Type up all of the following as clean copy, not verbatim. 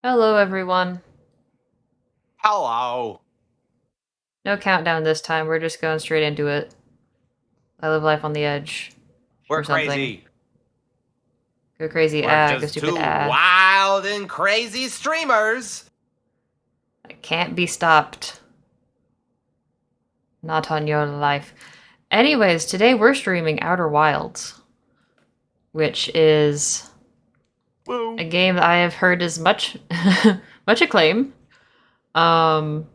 Hello, everyone. Hello. No countdown this time. We're just going straight into it. I live life on the edge. We're Or something. crazy. Go crazy. We're Go just stupid. two wild and crazy streamers. I can't be stopped. Not on your life. Anyways, today we're streaming Outer Wilds, which is Woo. a game that I have heard is much much acclaim. Um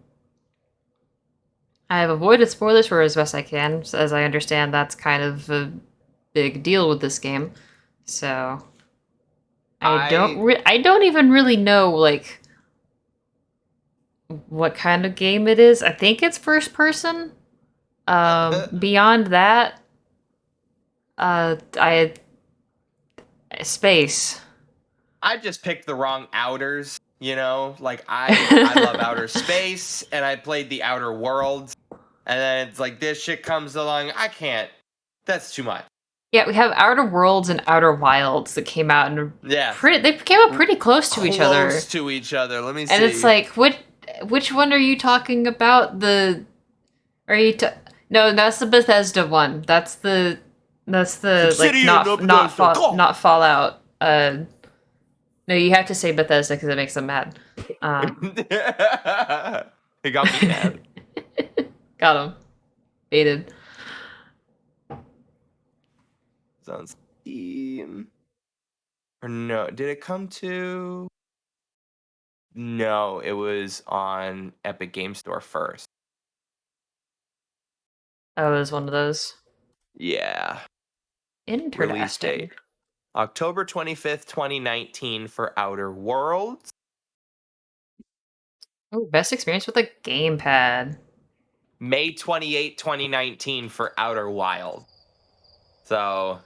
I have avoided spoilers for as best I can, as I understand that's kind of a big deal with this game. So I I don't even really know like what kind of game it is. I think it's first person. Beyond that, I space. I just picked the wrong outers, Like I love outer space and I played the Outer Worlds and then it's like this shit comes along. I can't. That's too much. Yeah, we have Outer Worlds and Outer Wilds that came out and Yeah. they came out pretty close to each other. Close to each other. Let me see. And it's like, which one are you talking about? No, that's the Bethesda one. That's the like Obsidian of Bethesda. not Fallout. No, you have to say Bethesda because it makes them mad. It got me mad. Got him. Baited. It's on Steam. Or no, did it come to? No, it was on Epic Game Store first. Oh, it was one of those. Yeah. Interesting. Release date. October 25th, 2019 for Outer Worlds. Oh, best experience with a gamepad. May 28, 2019 for Outer Wild. So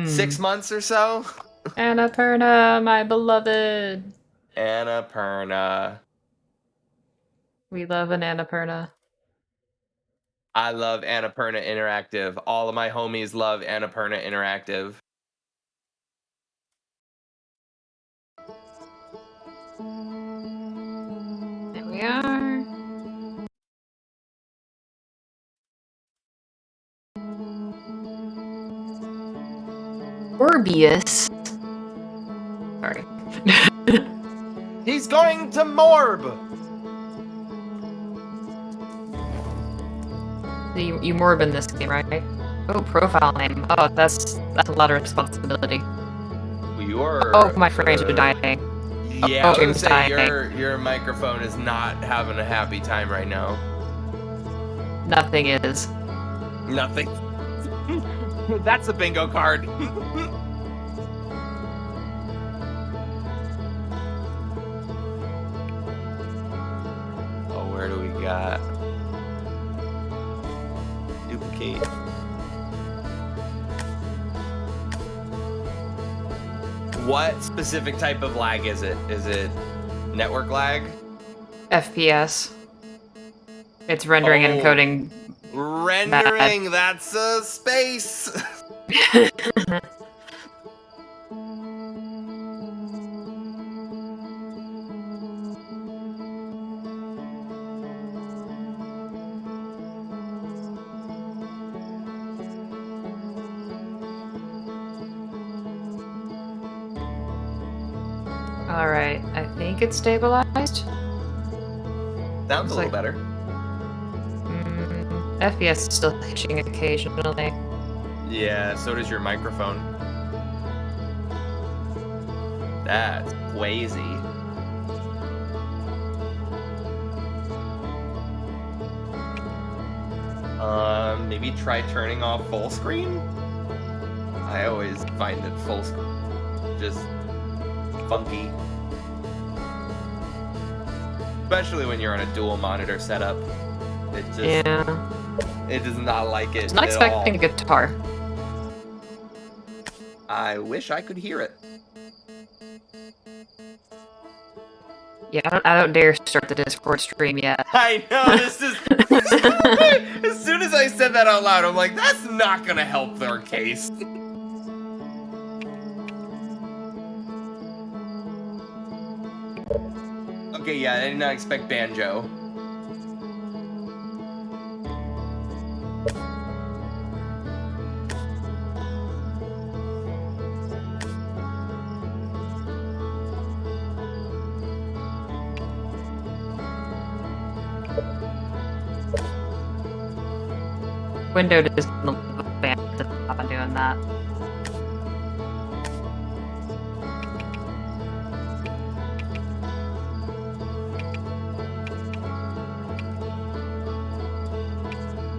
6 months or so. Annapurna, my beloved. Annapurna. We love an Annapurna. I love Annapurna Interactive. All of my homies love Annapurna Interactive. There we are. Orbius. Sorry. He's going to Morb! You Morb in this game, right? Oh, profile name. Oh, that's a lot of responsibility. Oh, my frames are dying. Yeah, I was gonna say your microphone is not having a happy time right now. Nothing is. Nothing. That's a bingo card. Oh, where do we got? Duplicate. What specific type of lag is it? Is it network lag? FPS. It's rendering and encoding. Rendering, bad. That's a space. Alright, I think it's stabilized. Sounds a little better. FPS is still hitching occasionally. Yeah, so does your microphone. That's crazy. Maybe try turning off full screen? I always find that full screen just funky. Especially when you're on a dual monitor setup. It just... Yeah. It does not like it. I was not expecting a guitar. I wish I could hear it. Yeah, I don't dare start the Discord stream yet. I know, this is... As soon as I said that out loud, I'm like, that's not gonna help their case. Okay, yeah, I did not expect banjo. Window just banned on doing that.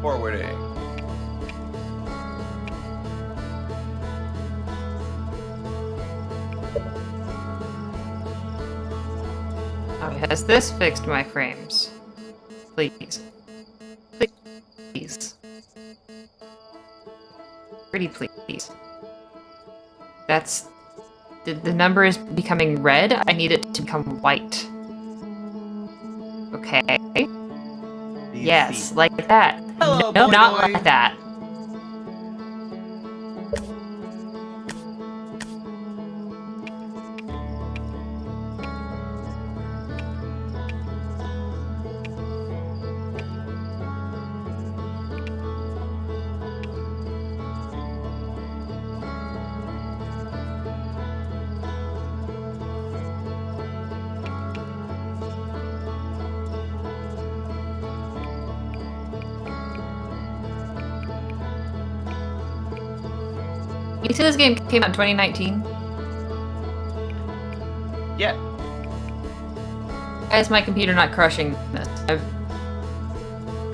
Forwarding. Okay, has this fixed my frames? Please. Please. Pretty please. That's... The number is becoming red. I need it to become white. Okay. Yes, like that. Hello, No, boy not boy. like that. You see this game came out in 2019? Yeah. Why is my computer not crushing this?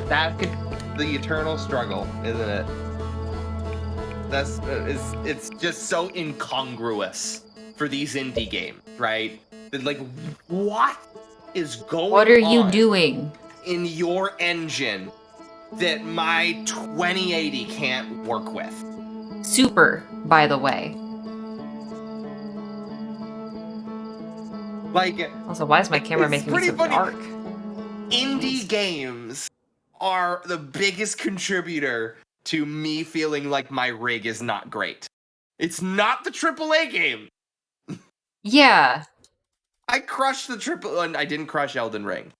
That's the eternal struggle, isn't it? That's it's just so incongruous for these indie games, right? Like, what is going on? What are you doing? In your engine that my 2080 can't work with? Super, by the way. Like, Also, why is my camera it's making me pretty so funny. dark? Indie games are the biggest contributor to me feeling like my rig is not great. It's not the AAA game. Yeah. I crushed the triple, and I didn't crush Elden Ring.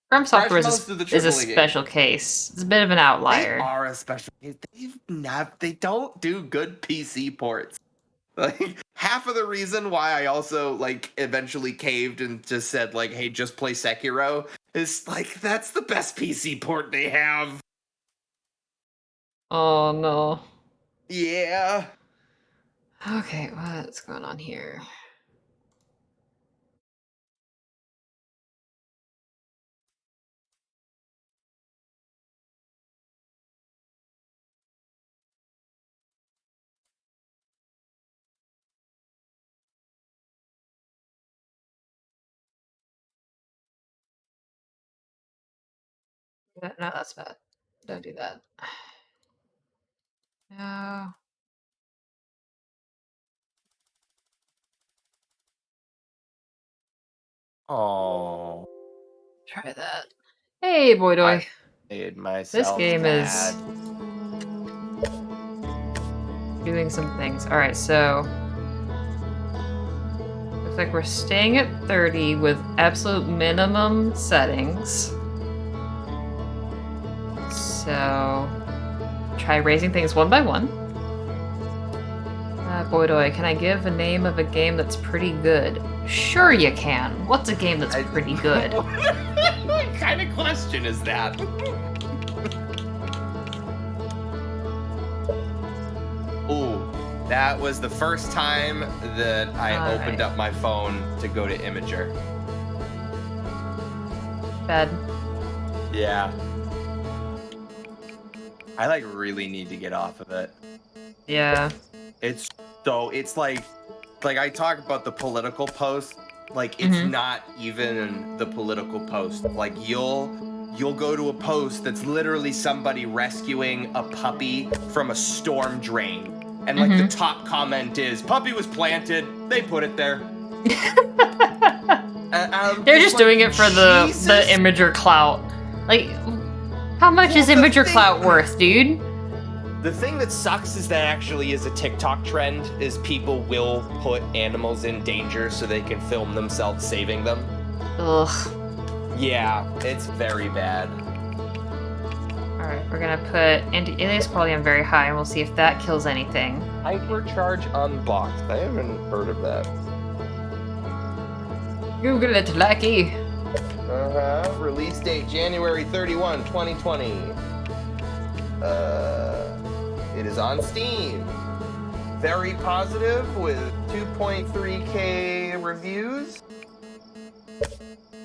From Software most of the is a AAA games. special case. It's a bit of an outlier. They are a special case. They don't do good PC ports. Like, half of the reason why I also, like, eventually caved and just said, like, hey, just play Sekiro is, like, that's the best PC port they have. Oh no. Yeah. Okay, what's going on here? No, that's bad. Don't do that. No. Oh. Try that. Hey, Boydoy. Made myself This game mad. is doing some things. Alright, so looks like we're staying at 30 with absolute minimum settings. So try raising things one by one. Boydoy, can I give a name of a game that's pretty good? Sure you can. What's a game that's pretty good? What kind of question is that? Ooh, that was the first time that I opened up my phone to go to Imager. Bad. Yeah. I, like, really need to get off of it. Yeah. It's like I talk about the political post, like, it's not even the political post. Like, you'll go to a post that's literally somebody rescuing a puppy from a storm drain. And, like, the top comment is, puppy was planted, they put it there. They're just doing it for the Imager clout. Like, how much is Imager clout worth, dude? The thing that sucks is that actually is a TikTok trend, is people will put animals in danger so they can film themselves saving them. Ugh. Yeah, it's very bad. Alright, we're gonna put anti-alias quality on very high, and we'll see if that kills anything. Hypercharge unboxed. I haven't heard of that. Google it, Lucky. Release date January 31, 2020. It is on Steam. Very positive with 2.3k reviews.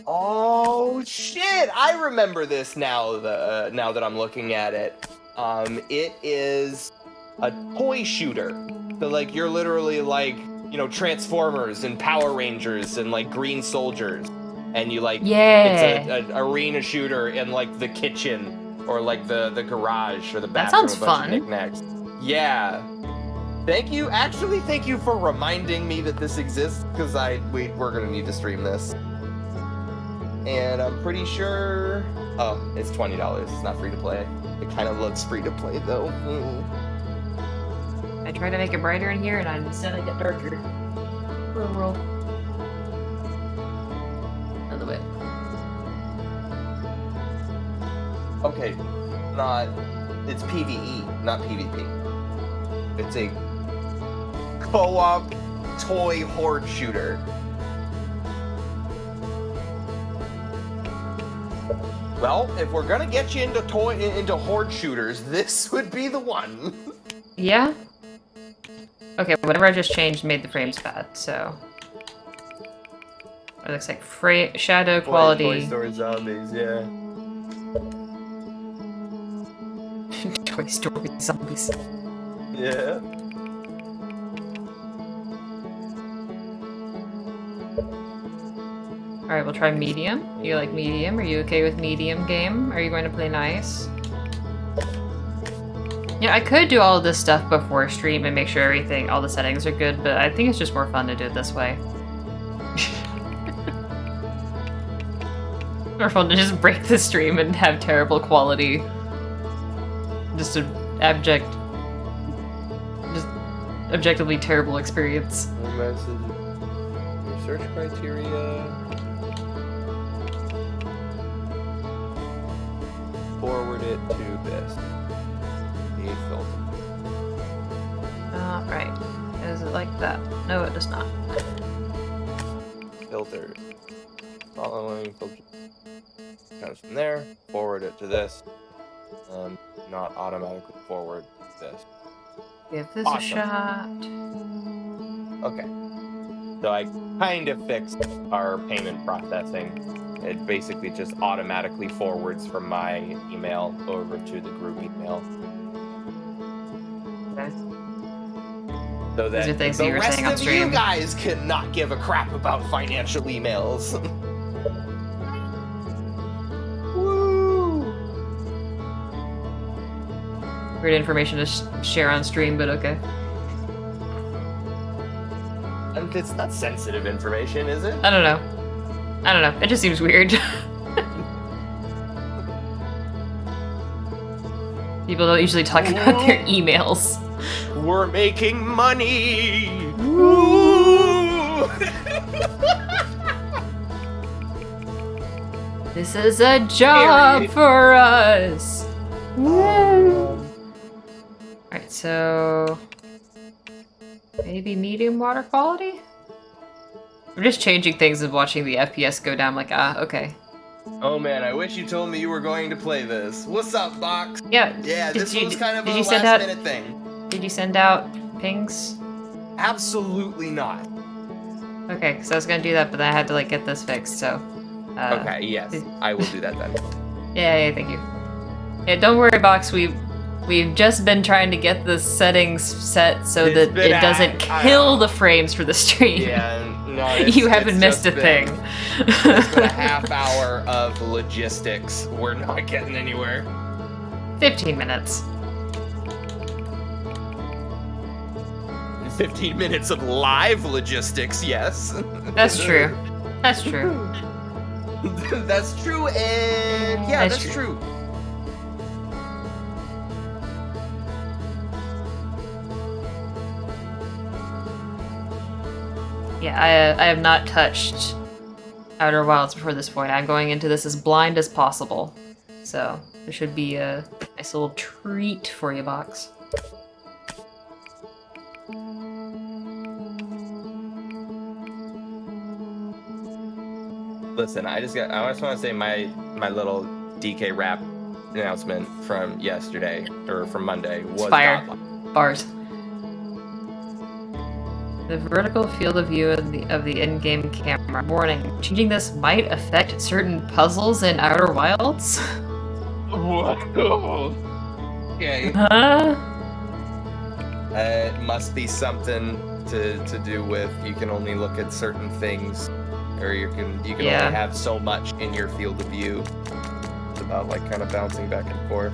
Oh shit! I remember this now. Now that I'm looking at it, it is a toy shooter. So like you're literally like, you know, Transformers and Power Rangers and like Green Soldiers, and you like it's an arena shooter in like the kitchen or like the garage or the bathroom. That sounds a bunch fun. Of knickknacks. Yeah. Thank you. Actually, thank you for reminding me that this exists, because we're gonna need to stream this. And I'm pretty sure. Oh, it's $20. It's not free to play. It kind of looks free to play though. I try to make it brighter in here, and instead I get darker. Roll. Another way. Okay, it's PvE, not PvP. It's a co-op toy horde shooter. Well, if we're gonna get you into horde shooters, this would be the one. Yeah? Okay, whatever I just changed made the frames bad, so... It looks like shadow quality... Toy Story Zombies, yeah. Toy Story Zombies. Yeah. Alright, we'll try medium. You like medium? Are you okay with medium game? Are you going to play nice? Yeah, I could do all of this stuff before stream and make sure all the settings are good, but I think it's just more fun to do it this way. More fun to just break the stream and have terrible quality. Just objectively terrible experience. Your search criteria. Forward it to this. The filter. Right. Is it like that? No, it does not. Filter. Following filter. Comes from there. Forward it to this. Not automatically forward this. Give this Awesome. a shot. Okay. So I kind of fixed our payment processing. It basically just automatically forwards from my email over to the group email. Okay. So These are that things the that you were rest saying on of stream. you guys cannot give a crap about financial emails. Woo! Weird information to share on stream, but okay. And it's not sensitive information, is it? I don't know. It just seems weird. People don't usually talk about their emails. We're making money! Woo! This is a job Period. for us. Alright, so... Maybe medium water quality? I'm just changing things and watching the FPS go down. Like, okay. Oh man, I wish you told me you were going to play this. What's up, Box? Yeah. Yeah, this was kind of a send last out, minute thing. Did you send out pings? Absolutely not. Okay, because I was gonna do that, but then I had to like get this fixed. So. Okay. Yes, I will do that then. Yeah, thank you. Yeah, don't worry, Box. We've just been trying to get the settings set so that it doesn't kill the frames for the stream. Yeah, no, you haven't missed a thing. It's been a half hour of logistics. We're not getting anywhere. 15 minutes. 15 minutes of live logistics, yes. That's true. That's true. That's true, and yeah, that's true. Yeah, I have not touched Outer Wilds before this point. I'm going into this as blind as possible. So, there should be a nice little treat for you, Box. Listen, I just want to say my little DK rap announcement from yesterday or from Monday It's was fire. godlike. Bars. The vertical field of view of the in-game camera. Warning: changing this might affect certain puzzles in Outer Wilds. Whoa. Okay. Huh? It must be something to do with you can only look at certain things, or you can Yeah. only have so much in your field of view. It's about like kind of bouncing back and forth.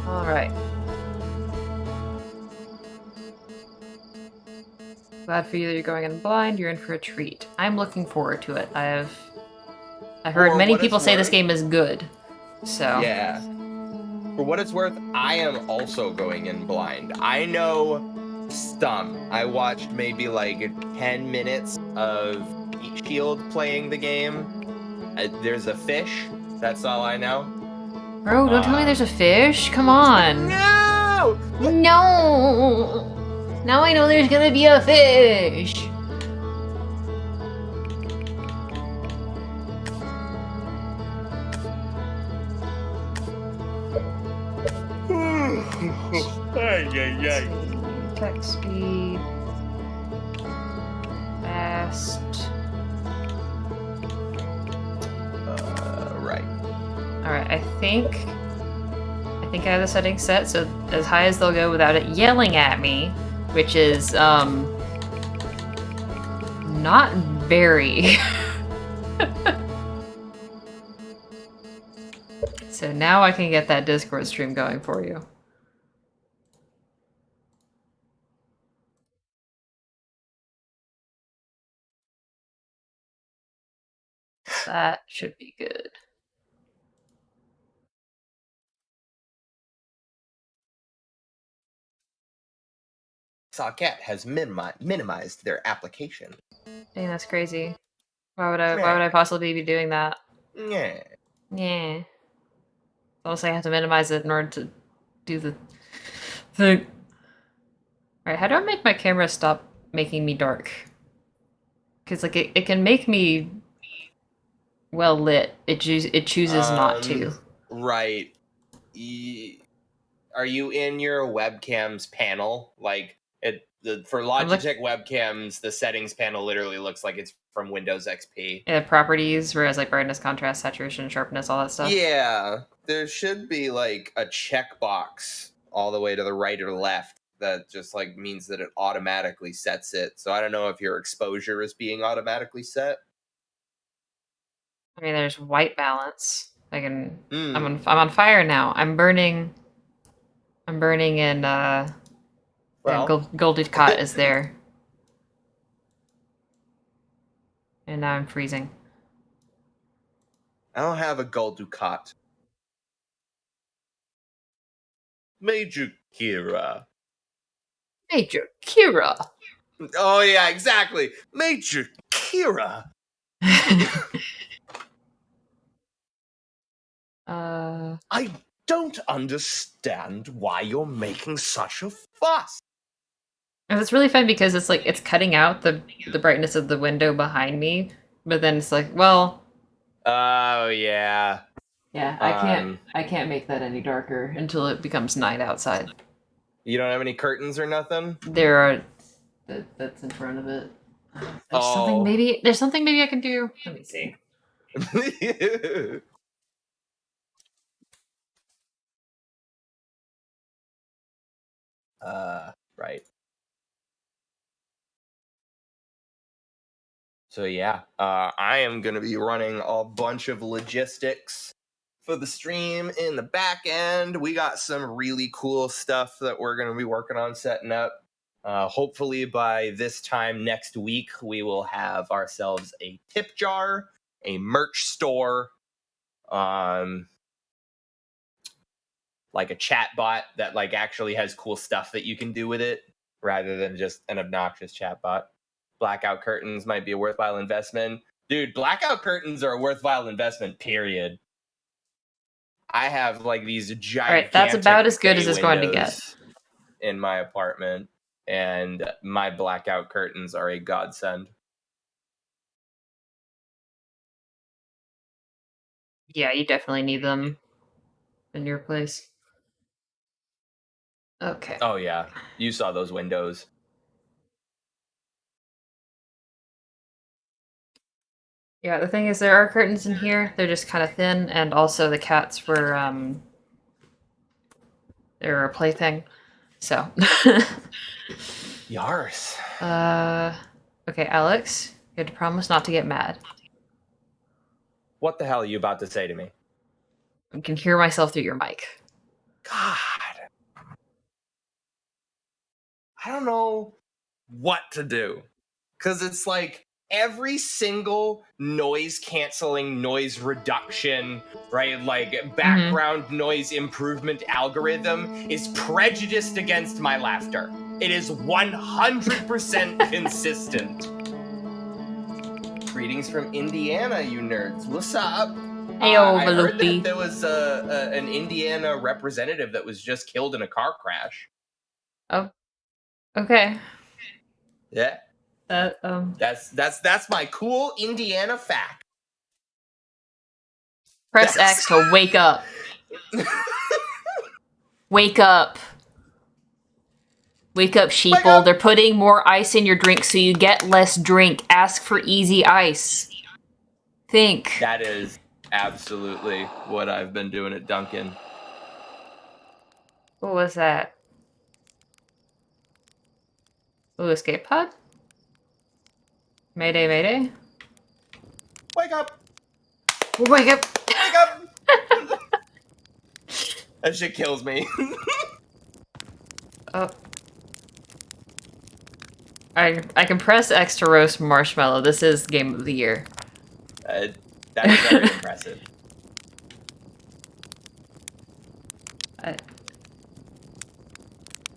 All right. Glad for you that you're going in blind. You're in for a treat. I'm looking forward to it. I've heard For many what it's people say this worth- game is good. So Yeah. For what it's worth, I am also going in blind. I know some. I watched maybe like 10 minutes of Heat Shield playing the game. There's a fish. That's all I know. Bro, don't tell me there's a fish. Come on. No! No. Now I know there's gonna be a fish. Attack speed. Fast. Right. Alright, I think I have the settings set so as high as they'll go without it yelling at me, which is not very. So now I can get that Discord stream going for you. That should be good. Socket has minimized their application. Dang, that's crazy. Why would I possibly be doing that? Yeah. Yeah. Almost I have to minimize it in order to do the thing. Alright, how do I make my camera stop making me dark? Because like it can make me well lit. It chooses not to. Right. Are you in your webcam's panel? Like for Logitech webcams, the settings panel literally looks like it's from Windows XP. Yeah, properties, whereas like brightness, contrast, saturation, sharpness, all that stuff. Yeah, there should be like a checkbox all the way to the right or left that just like means that it automatically sets it. So I don't know if your exposure is being automatically set. I mean, there's white balance. I can. Mm. I'm on fire now. I'm burning. And Goldie Cot is there. And now I'm freezing. I don't have a Gold Ducat. Major Kira. Major Kira. Oh yeah, exactly. Major Kira. I don't understand why you're making such a fuss. And it's really fun because it's like it's cutting out the brightness of the window behind me, but then it's like, well. Oh yeah. Yeah, I can't make that any darker until it becomes night outside. You don't have any curtains or nothing? There are. That's in front of it. There's something maybe I can do. Let me see. Right. So yeah, I am gonna be running a bunch of logistics for the stream in the back end. We got some really cool stuff that we're gonna be working on setting up. Hopefully by this time next week, we will have ourselves a tip jar, a merch store, like a chat bot that like actually has cool stuff that you can do with it rather than just an obnoxious chat bot. Blackout curtains might be a worthwhile investment. Dude, blackout curtains are a worthwhile investment, period. I have like these gigantic All right, that's about as good as it's going to get windows in my apartment, and my blackout curtains are a godsend. Yeah, you definitely need them in your place. Okay. Oh yeah, you saw those windows. Yeah, the thing is, there are curtains in here. They're just kind of thin, and also the cats were, they're a plaything. So. Yars. Okay, Alex, you had to promise not to get mad. What the hell are you about to say to me? I can hear myself through your mic. God. I don't know what to do. Because it's like every single noise canceling, noise reduction, right? Like background noise improvement algorithm is prejudiced against my laughter. It is 100% consistent. Greetings from Indiana, you nerds. What's up? Heyo, I heard Veloopy. that there was an Indiana representative that was just killed in a car crash. Oh, okay. Yeah. That's my cool Indiana fact. Press X to wake up. Wake up. Wake up, sheeple. Wake up. They're putting more ice in your drink so you get less drink. Ask for easy ice. Think. That is absolutely what I've been doing at Dunkin'. What was that? Ooh, escape pod? Mayday, mayday. Wake up! Wake up! Wake up! That shit kills me. Oh. I can press X to roast marshmallow. This is game of the year. That's very impressive.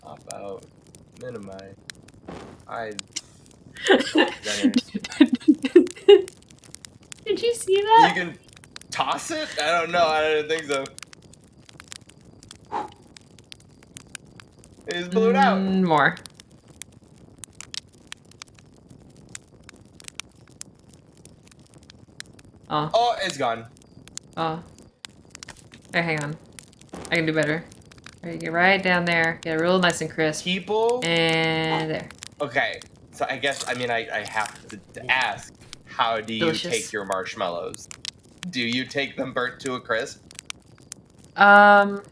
Pop out. Minimize. Did you see that? You can toss it? I don't know. I don't think so. It just blew it out. More. Oh. Oh, it's gone. Oh. Hey, hang on. I can do better. Right, get right down there. Get it real nice and crisp. People. And there. Okay. So I guess, I mean, I have to ask, how do you Delicious. take your marshmallows? Do you take them burnt to a crisp? No,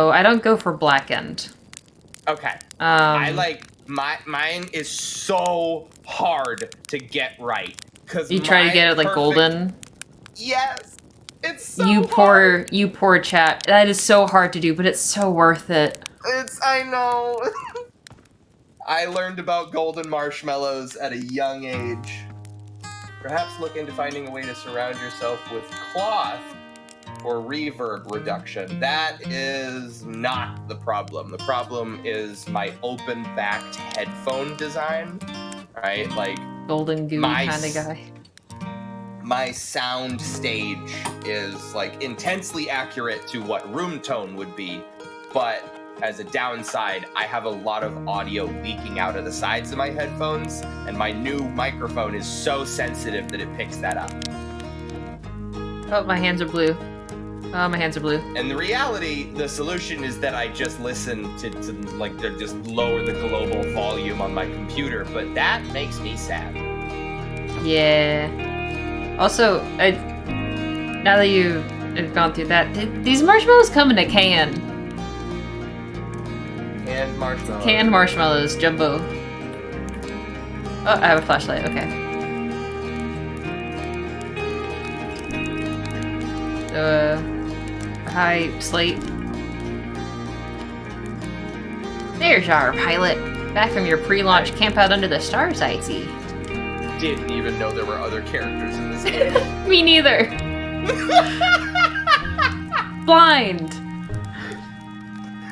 I don't go for blackened. Okay. I like, mine is so hard to get right. Cause you try to get it like golden? Yes. It's so hard. You poor chap. That is so hard to do, but it's so worth it. I know. I learned about golden marshmallows at a young age. Perhaps look into finding a way to surround yourself with cloth for reverb reduction. That is not the problem. The problem is my open-backed headphone design, right? Like golden goo kind of guy. My sound stage is like intensely accurate to what room tone would be, but as a downside, I have a lot of audio leaking out of the sides of my headphones, and my new microphone is so sensitive that it picks that up. Oh, my hands are blue. Oh, my hands are blue. And the reality, the solution is that I just listen to like, to just lower the global volume on my computer, but that makes me sad. Yeah. Also, now that you have gone through that, these marshmallows come in a can. Canned marshmallows. Canned marshmallows, jumbo. Oh, I have a flashlight, okay. High slate. There's our pilot. Back from your pre-launch camp out under the stars, I see. Didn't even know there were other characters in this game. Me neither. Blind.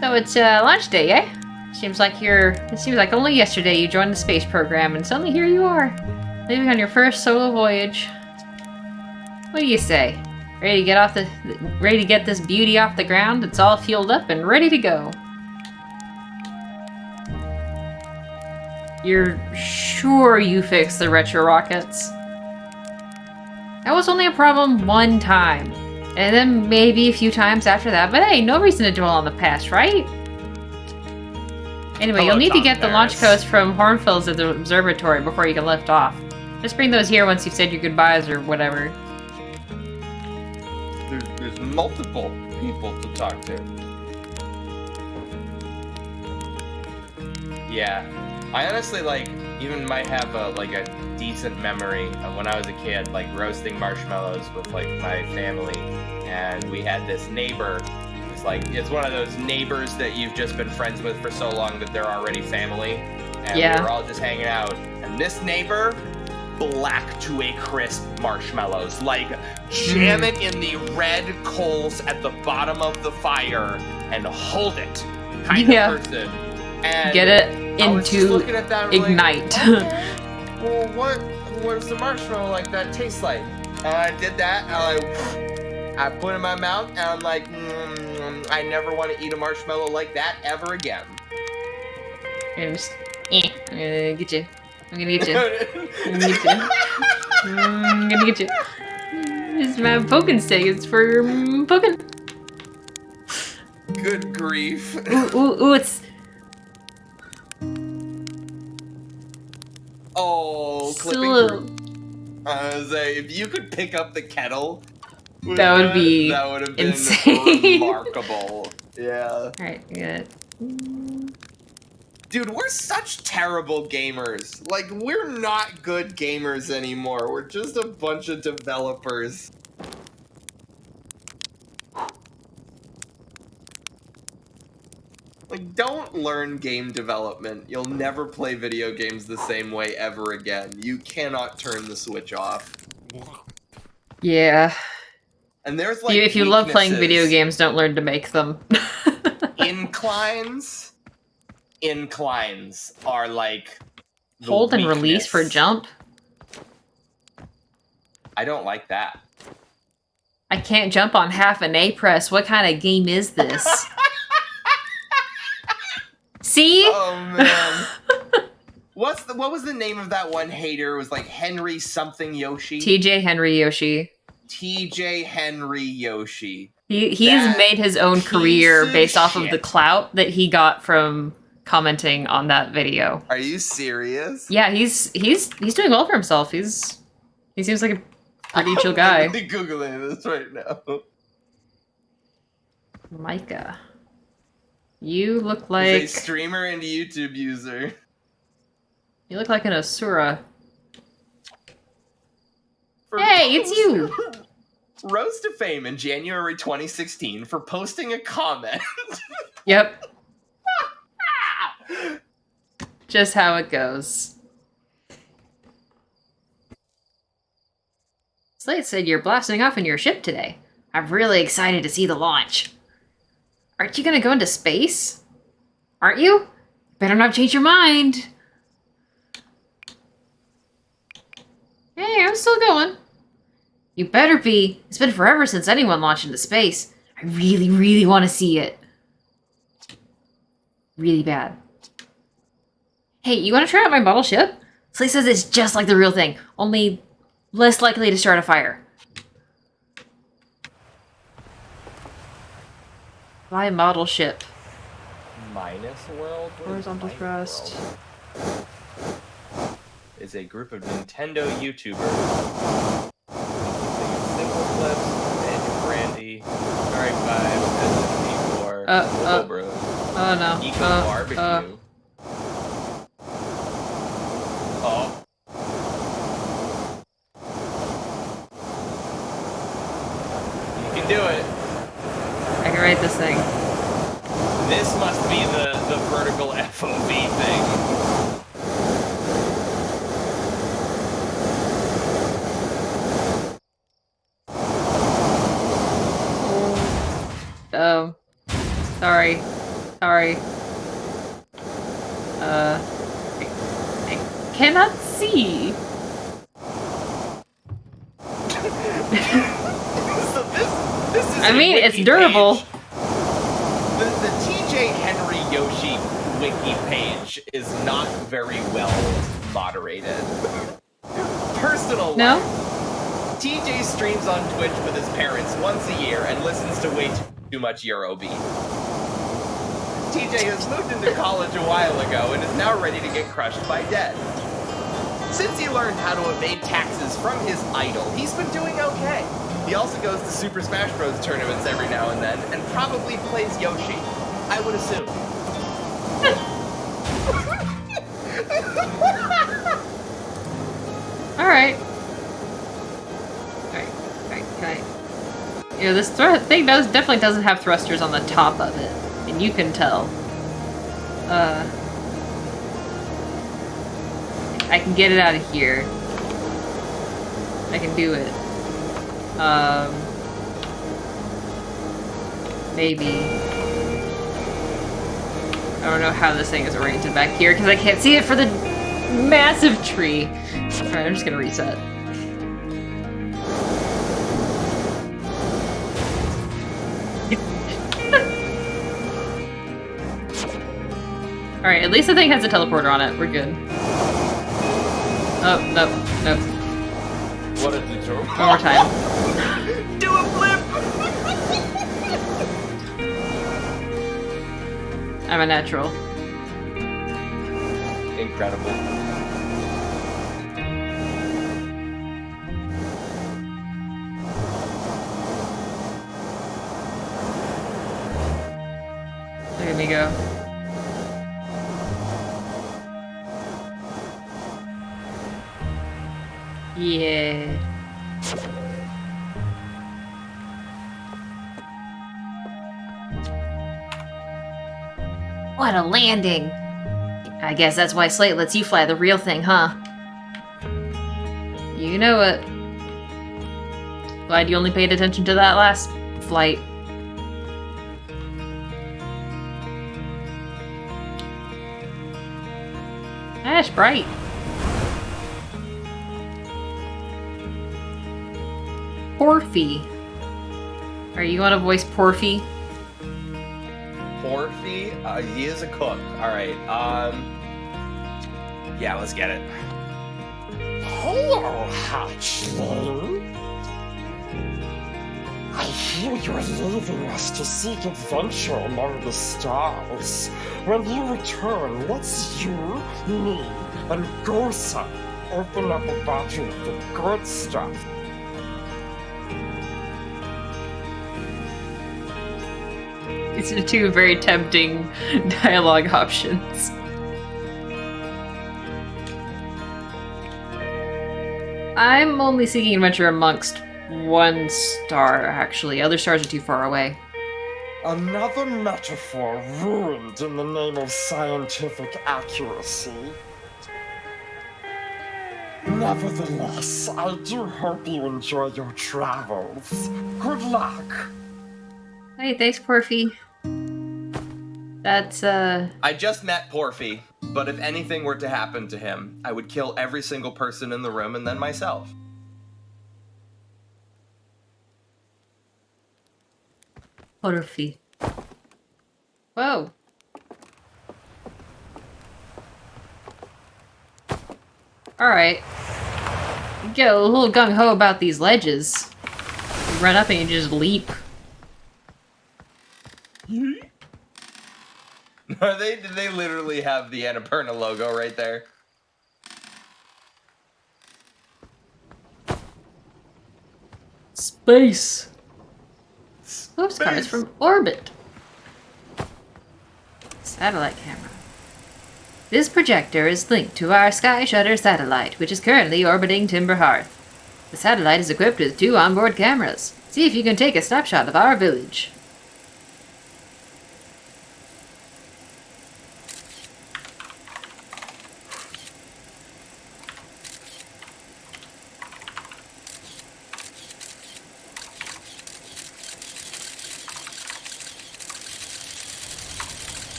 So it's launch day, eh? It seems like only yesterday you joined the space program, and suddenly here you are, leaving on your first solo voyage. What do you say? Ready to get this beauty off the ground? It's all fueled up and ready to go. You're sure you fixed the retro rockets? That was only a problem one time. And then maybe a few times after that, but hey, no reason to dwell on the past, right? Anyway, you'll need to get the launch codes from Hornfills at the observatory before you can lift off. Just bring those here once you've said your goodbyes or whatever. There's multiple people to talk to. Yeah. I honestly, even might have a decent memory of when I was a kid, roasting marshmallows with, my family. And we had this neighbor who's, it's one of those neighbors that you've just been friends with for so long that they're already family. And Yeah. we were all just hanging out. And this neighbor, black to a crisp marshmallows. Jam it in the red coals at the bottom of the fire and hold it kind of person. And get it I was just into looking at that ignite. okay, well, what does the marshmallow like that taste like? And I did that, and I put it in my mouth, and I'm like, I never want to eat a marshmallow like that ever again. I'm just, I'm gonna get you. I'm gonna get you. I'm gonna get you. I'm gonna get you. This is my poking stick. It's for poking. Good grief. Ooh, it's... Oh, clipping Still... through. I was like, if you could pick up the kettle, That would be that would have been insane. remarkable. Yeah. Alright, good. Dude, we're such terrible gamers. We're not good gamers anymore. We're just a bunch of developers. Don't learn game development. You'll never play video games the same way ever again. You cannot turn the switch off. Yeah. And there's If you love playing video weaknesses. games, don't learn to make them. Inclines are the Hold and release for weakness. jump? I don't like that. I can't jump on half an A press. What kind of game is this? See? Oh man. What was the name of that one hater? It was Henry something Yoshi. TJ Henry Yoshi. TJ Henry Yoshi. He's That made his own piece career of based off of the shit. clout that he got from commenting on that video. Are you serious? Yeah, he's doing well for himself. He seems like a pretty chill guy. I'm literally Googling this right now. Micah. You look He's like a streamer and YouTube user. you look like an Asura. For Hey, it's you. Rose to fame in January 2016 for posting a comment. Yep. Just how it goes. Slate said you're blasting off in your ship today. I'm really excited to see the launch. Aren't you gonna go into space? Aren't you? Better not change your mind. Hey, I'm still going. You better be. It's been forever since anyone launched into space. I really, really want to see it. Really bad. Hey, you want to try out my model ship? Slate says it's just like the real thing, only less likely to start a fire. My model ship. Minus World? What is Horizontal Minus thrust. World? Is a group of Nintendo YouTubers. Simple Clips, Andrew Brandy, Very Five, SMG4, Robo Bros, Oh no. Eco Barbecue. Oh. You can do it. I can write this thing. This must be the vertical FOV thing. Oh. Sorry. Sorry. I cannot see. So this is I mean, it's durable. Page. The TJ Henry Yoshi wiki page is not very well moderated. Personal No? life. TJ streams on Twitch with his parents once a year and listens to way too much Eurobeat. TJ has moved into college a while ago and is now ready to get crushed by debt. Since he learned how to evade taxes from his idol, he's been doing okay. He also goes to Super Smash Bros. Tournaments every now and then, and probably plays Yoshi. I would assume. Alright. Alright, okay. Yeah, this thing definitely doesn't have thrusters on the top of it. And you can tell. I can get it out of here. I can do it. Maybe. I don't know how this thing is oriented back here because I can't see it for the massive tree. Alright, I'm just gonna reset. Alright, at least the thing has a teleporter on it. We're good. Oh, nope, nope. What did you do? One more time. Do a flip! I'm a natural. Incredible. Look at me go. Yeah. What a landing! I guess that's why Slate lets you fly the real thing, huh? You know it. Glad you only paid attention to that last flight. Ash, bright. Porphy. Are you want to voice Porphy? Porphy? He is a cook. Alright, yeah, let's get it. Hello, Hatchling. I hear you're leaving us to seek adventure among the stars. When you return, let's you, me, and Gosa open up a bottle of the good stuff. These are two very tempting dialogue options. I'm only seeking adventure amongst one star, actually. Other stars are too far away. Another metaphor ruined in the name of scientific accuracy. Nevertheless, I do hope you enjoy your travels. Good luck! Hey, thanks, Porphy. That's, I just met Porphy, but if anything were to happen to him, I would kill every single person in the room and then myself. Porphy. Whoa. Alright. You get a little gung-ho about these ledges. You run up and you just leap. Did they literally have the Annapurna logo right there? Space. Postcards from orbit. Satellite camera. This projector is linked to our Sky Shutter satellite, which is currently orbiting Timber Hearth. The satellite is equipped with 2 onboard cameras. See if you can take a snapshot of our village.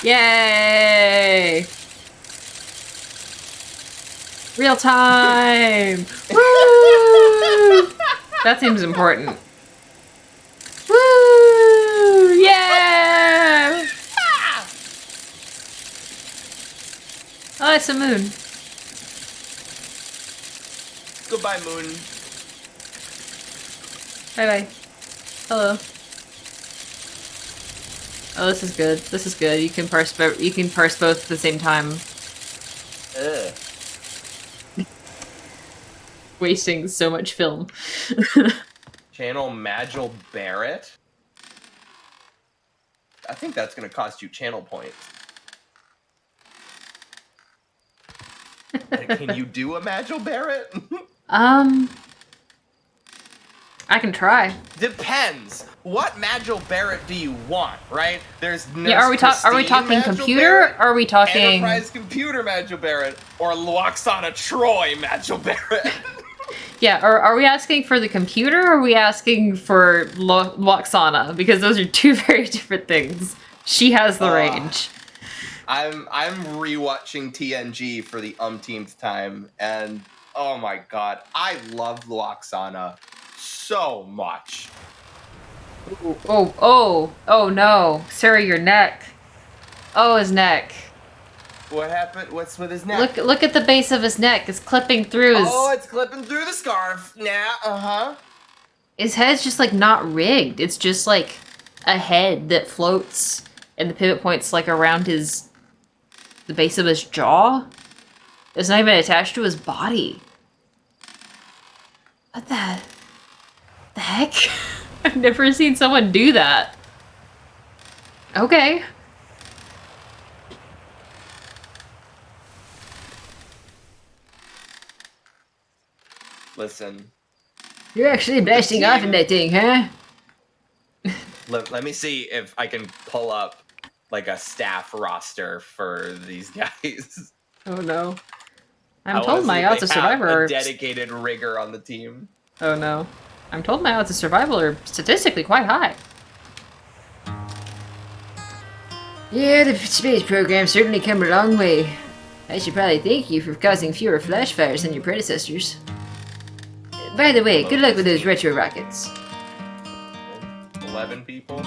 Yay! Real time! Woo! That seems important. Woo! Yeah! Oh, it's a moon. Goodbye, Moon. Bye bye. Hello. Oh, this is good. This is good. You can parse both at the same time. Ugh. Wasting so much film. Channel Magil Barrett? I think that's gonna cost you channel points. Can you do a Magil Barrett? I can try. Depends. What Magil Barrett do you want, right? There's Nurse Yeah, are we talking Magil computer? Barrett, Or are we talking Enterprise Computer Magil Barrett, or Loxana Troy Magil Barrett? Yeah, or are we asking for the computer or are we asking for Loxana? Because those are two very different things. She has the range. I'm rewatching TNG for the umpteenth time, and oh my god, I love Loxana so much. Oh no. Sarah, your neck. Oh, his neck. What happened? What's with his neck? Look at the base of his neck. It's clipping through his... Oh, it's clipping through the scarf. Yeah, His head's just, like, not rigged. It's just, like, a head that floats, and the pivot point's, like, around the base of his jaw. It's not even attached to his body. What the heck? I've never seen someone do that. Okay. Listen. You're actually blasting off in that thing, huh? Let me see if I can pull up like a staff roster for these guys. Oh no. I'm told my odds of survival a are... dedicated rigger on the team. Oh no. I'm told my odds of survival are statistically quite high. Yeah, the space program's certainly come a long way. I should probably thank you for causing fewer flash fires than your predecessors. By the way, good luck with those retro rockets. 11 people.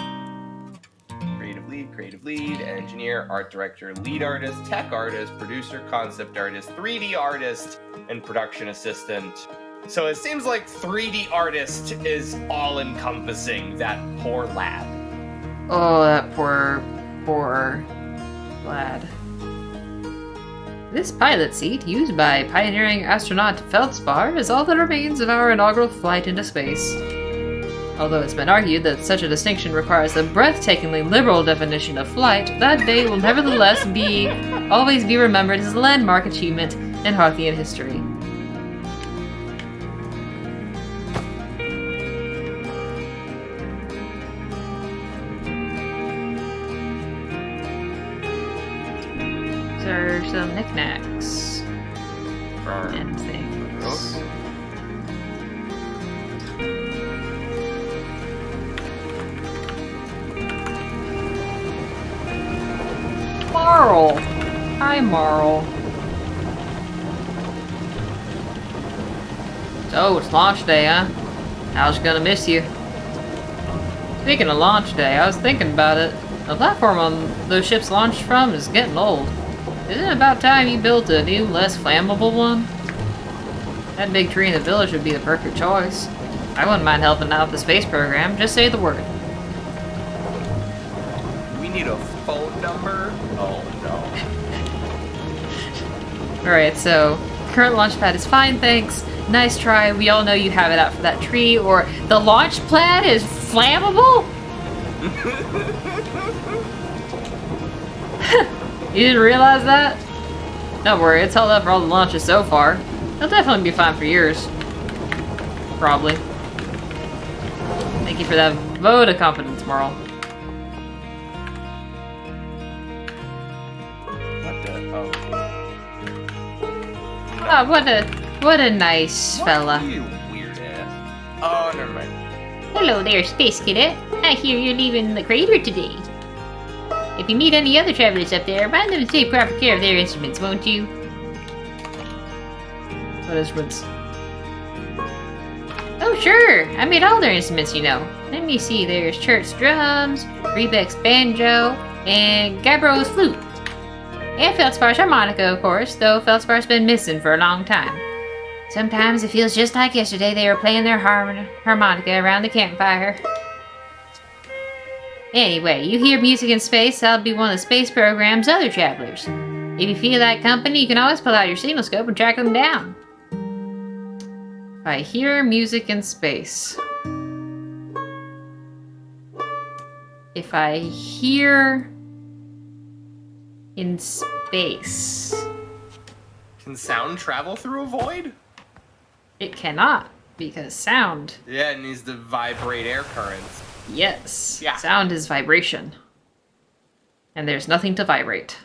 Creative lead, engineer, art director, lead artist, tech artist, producer, concept artist, 3D artist, and production assistant. So it seems like 3D artist is all-encompassing, that poor lad. Oh, that poor lad. This pilot seat, used by pioneering astronaut Feldspar, is all that remains of our inaugural flight into space. Although it's been argued that such a distinction requires a breathtakingly liberal definition of flight, that day will nevertheless always be remembered as a landmark achievement in Harthian history. There are some knickknacks and things. Marl! Hi, Marl. So, it's launch day, huh? I was gonna miss you. Speaking of launch day, I was thinking about it. The platform on those ships launched from is getting old. Isn't it about time you built a new, less flammable one? That big tree in the village would be the perfect choice. I wouldn't mind helping out the space program, just say the word. We need a phone number? Oh no. Alright, so, current launch pad is fine, thanks. Nice try, we all know you have it out for that tree, or the launch pad is flammable? You didn't realize that? Don't worry, it's held up for all the launches so far. It'll definitely be fine for yours. Probably. Thank you for that vote of confidence, Marl. What the? Oh. Ah, what a nice fella. You weird ass. Oh, never mind. Hello there, Space Cadet. I hear you're leaving the crater today. If you meet any other travelers up there, remind them to take proper care of their instruments, won't you? What instruments? Oh, sure. I made all their instruments, you know. Let me see. There's Church's drums, Rebeck's banjo, and Gabbro's flute. And Feldspar's harmonica, of course, though Feldspar's been missing for a long time. Sometimes it feels just like yesterday they were playing their harmonica around the campfire. Anyway, you hear music in space, that'll be one of the space program's other travelers. If you feel that company, you can always pull out your signal scope and track them down. If I hear music in space. If I hear in space. Can sound travel through a void? It cannot, because sound. Yeah, it needs to vibrate air currents. Yes. Yeah. Sound is vibration. And there's nothing to vibrate.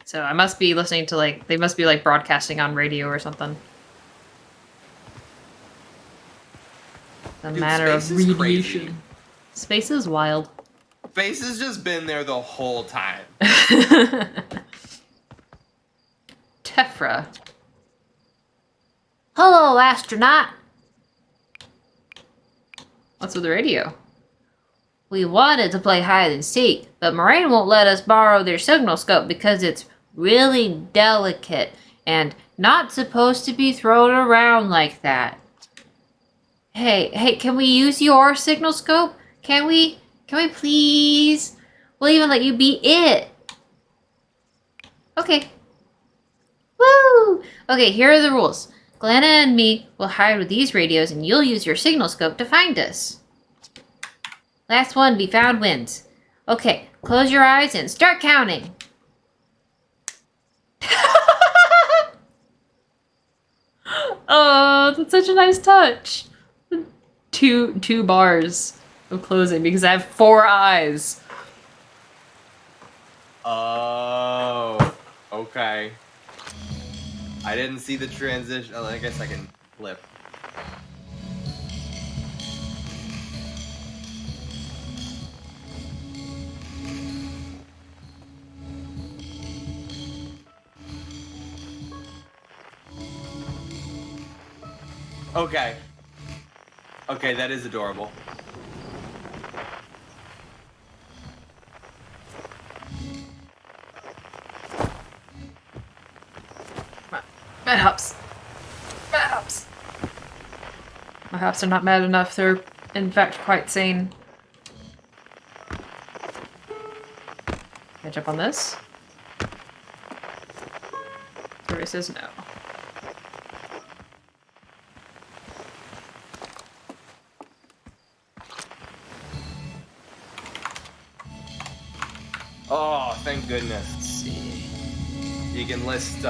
So I must be listening to they must be broadcasting on radio or something. The Dude, matter of space is radiation. crazy. Space is wild. Space has just been there the whole time. Tephra. Hello, astronaut. What's with the radio? We wanted to play hide and seek, but Moraine won't let us borrow their signal scope because it's really delicate and not supposed to be thrown around like that. Hey, can we use your signal scope? Can we please? We'll even let you be it. Okay. Woo! Okay, here are the rules. Glenna and me will hide with these radios and you'll use your signal scope to find us. Last one to be found wins. Okay, close your eyes and start counting. Oh, that's such a nice touch. Two bars of closing because I have 4 eyes. Oh, okay. I didn't see the transition. Oh, I guess I can flip. Okay. Okay, that is adorable. Mad hops. Mad hops. My hops are not mad enough. They're, in fact, quite sane. Can I jump on this? Survey says no. Oh, thank goodness. Let's see. You can list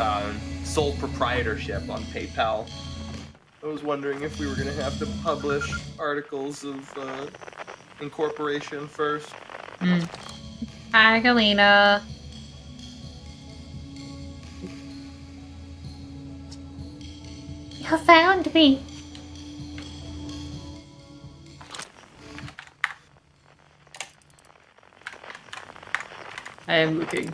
sole proprietorship on PayPal. I was wondering if we were going to have to publish articles of incorporation first. Hi, Galena. You found me. I am looking.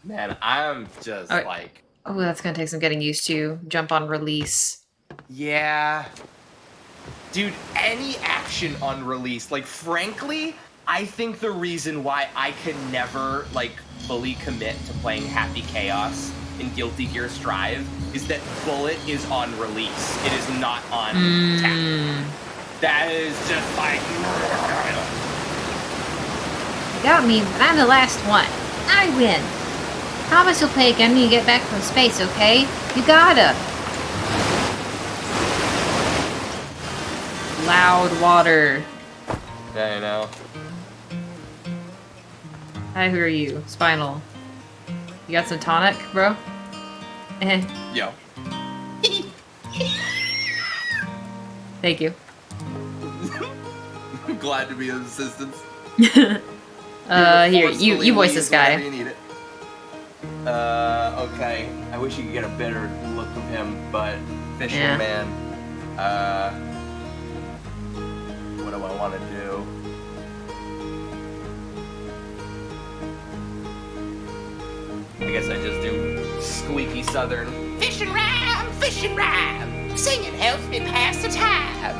Man, I'm just Alright. like... Oh, that's gonna take some getting used to. Jump on release. Yeah. Dude, any action on release, like, frankly, I think the reason why I can never, like, fully commit to playing Happy Chaos in Guilty Gear Strive is that Bullet is on release. It is not on tap. That is just like... You got me, but I'm the last one. I win. Promise you'll play again when you get back from space, okay? You gotta. Loud water. Yeah, I know. Hi, who are you? Spinal. You got some tonic, bro? Eh. Yo. Thank you. I'm glad to be of assistance. Here, you Forcefully voice leave this guy. whenever you need it. Okay. I wish you could get a better look of him, but Fishing Yeah. Man. What do I want to do? I guess I just do squeaky southern. Fish and rhyme, fish and rhyme. Singing helps me pass the time.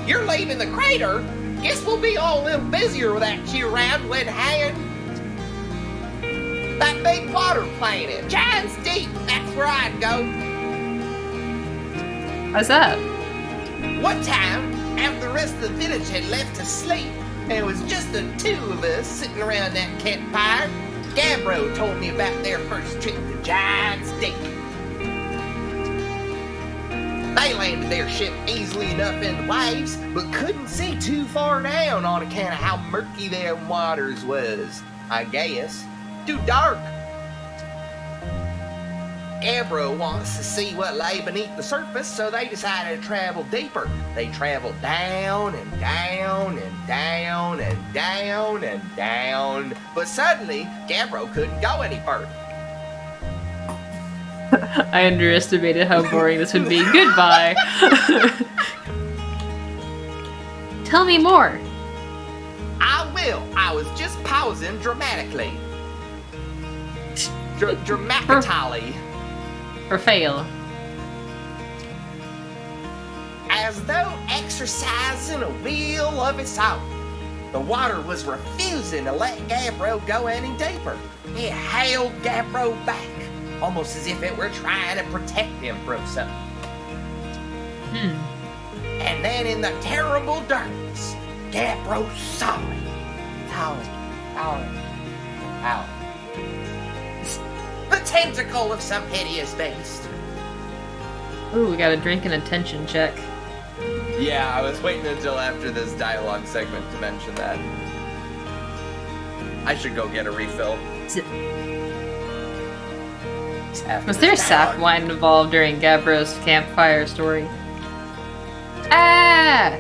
You're leaving the crater. Guess we'll be all a little busier without you around when hand. That big water planet, Giant's Deep, that's where I'd go. How's that? One time, after the rest of the village had left to sleep, and it was just the two of us sitting around that campfire, Gabbro told me about their first trip to Giant's Deep. They landed their ship easily enough in the waves, but couldn't see too far down on account of how murky them waters was, I guess. Too dark. Gabbro wants to see what lay beneath the surface, so they decided to travel deeper. They traveled down and down and down and down and down, but suddenly, Gabbro couldn't go any further. I underestimated how boring this would be. Goodbye. Tell me more. I will. I was just pausing dramatically. Dramatically. Or fail. As though exercising a will of its own. The water was refusing to let Gabbro go any deeper. It held Gabbro back, almost as if it were trying to protect him from something. And then in the terrible darkness, Gabbro saw it. The tentacle of some hideous beast. Ooh, we got a drink and attention check. Yeah, I was waiting until after this dialogue segment to mention that. I should go get a refill. Was there sap wine involved during Gabbro's campfire story? Ah!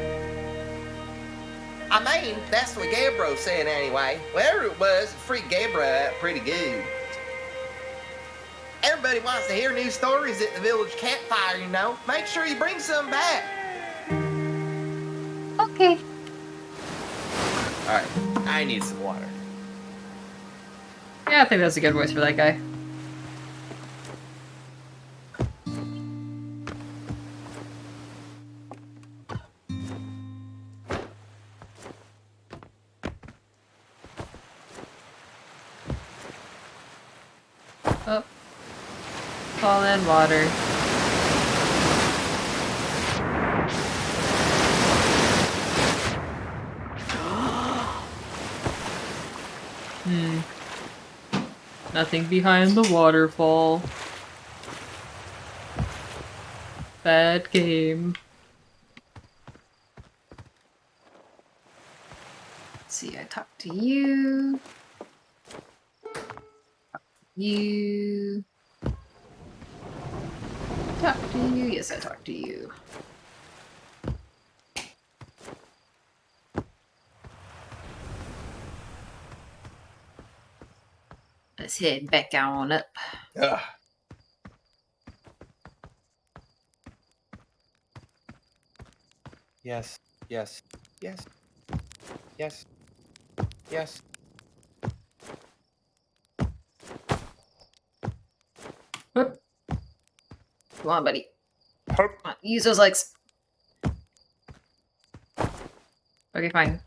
I mean, that's what Gabbro said anyway. Whatever it was, it freaked Gabbro out pretty good. Everybody wants to hear new stories at the village campfire, you know. Make sure you bring some back. Okay. Alright, I need some water. Yeah, I think that's a good voice for that guy. Oh. Fall in water. Nothing behind the waterfall. Bad game. Let's see, I talked to you. You. Talk to you. Yes, I talked to you. Let's head back on up. Ugh. Yes, yes, yes, yes, yes. Whoop. Come on, buddy. Hup. Come on, use those legs. Okay, fine.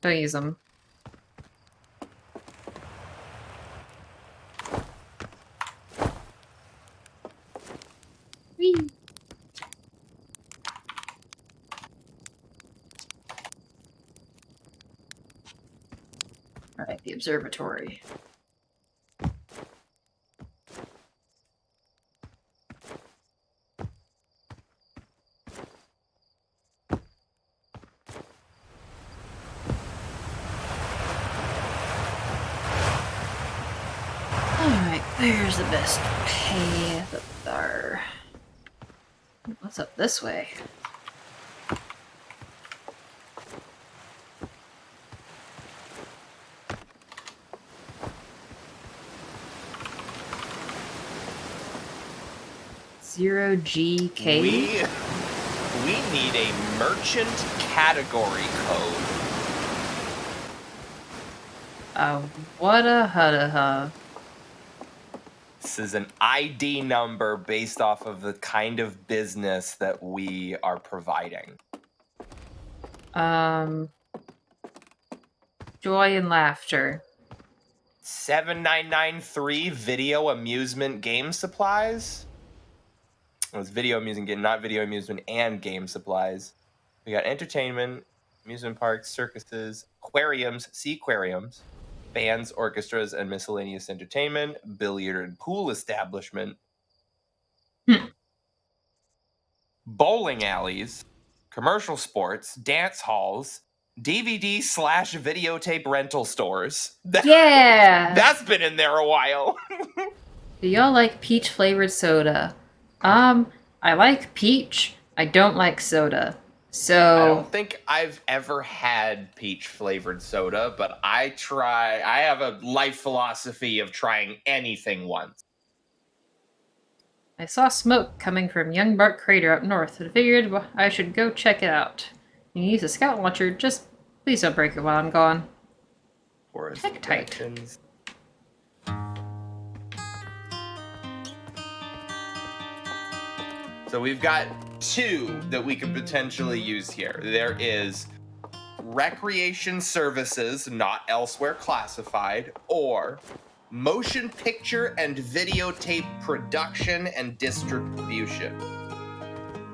Don't use them. Whee! Alright, the observatory. Alright, where's the best path up there? What's up this way? Zero G cave? We need a merchant category code. What a hudda. This is an ID number based off of the kind of business that we are providing. Joy and laughter. 7993 video amusement game supplies. It was video amusement game, not video amusement and game supplies. We got entertainment, amusement parks, circuses, aquariums, sea aquariums, bands, orchestras, and miscellaneous entertainment, billiard and pool establishment, bowling alleys, commercial sports, dance halls, DVD/videotape rental stores. Yeah! That's been in there a while. Do y'all like peach flavored soda? I like peach. I don't like soda. I So, don't think I've ever had peach flavored soda, but I have a life philosophy of trying anything once. I saw smoke coming from Young Bark Crater up north and figured I should go check it out. You can use a scout launcher, just please don't break it while I'm gone. Forest Heck tight. Directions. So we've got two that we could potentially use here. There is recreation services not elsewhere classified, or motion picture and videotape production and distribution.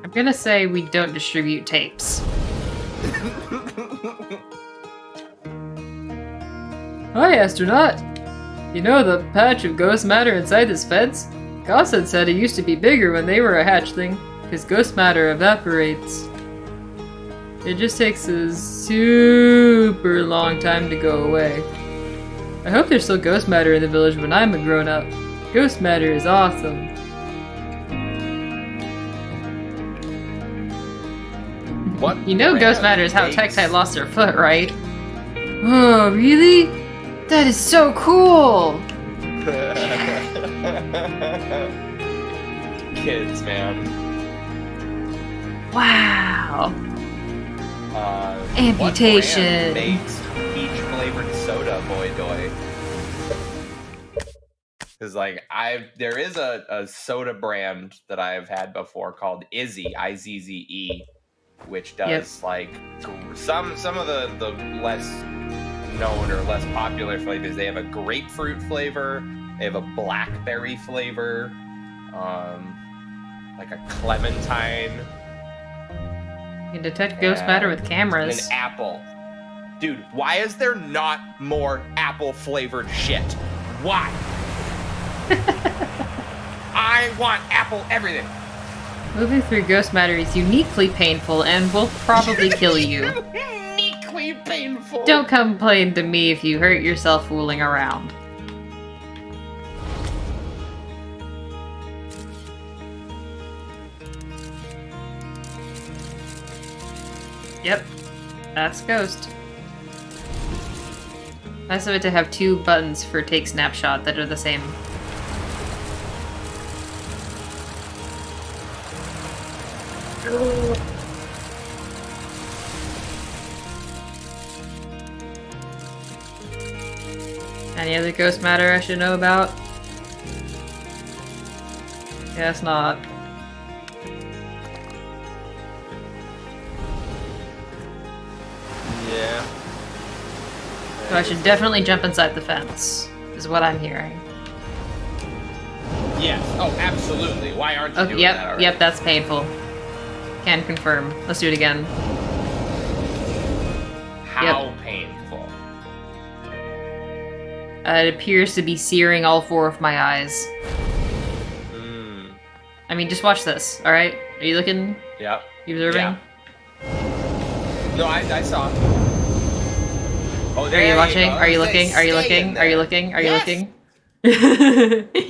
I'm gonna say we don't distribute tapes. Hi, astronaut! You know the patch of ghost matter inside this fence? Gossett said it used to be bigger when they were a hatchling, because ghost matter evaporates. It just takes a super long time to go away. I hope there's still ghost matter in the village when I'm a grown-up. Ghost matter is awesome. What? You know ghost matter is how makes- Tektite lost her foot, right? Oh, really? That is so cool! Kids, man. Wow. What Amputation. brand makes peach flavored soda, boy doy? Because there is a soda brand that I've had before called Izzy, IZZE, which does some of the less known or less popular flavors. They have a grapefruit flavor, they have a blackberry flavor, like a clementine. You can detect ghost matter with cameras. An apple. Dude, why is there not more apple flavored shit? Why? I want apple everything. Moving through ghost matter is uniquely painful and will probably kill you. Uniquely painful. Don't complain to me if you hurt yourself fooling around. Yep, that's Ghost. Nice of it to have two buttons for take snapshot that are the same. Any other ghost matter I should know about? Guess not. Yeah. So I should definitely jump inside the fence, is what I'm hearing. Yes. Oh, absolutely. Why aren't you Oh, doing that already? yep, that's painful. Can confirm. Let's do it again. How painful. It appears to be searing all four of my eyes. Mm. I mean, just watch this, alright? Are you looking? Yep. You observing? Yeah. No, I saw. Oh, Are there you watching? go. Are you Say, looking? Are you stay looking? in Are you there. looking? Are you Yes. looking?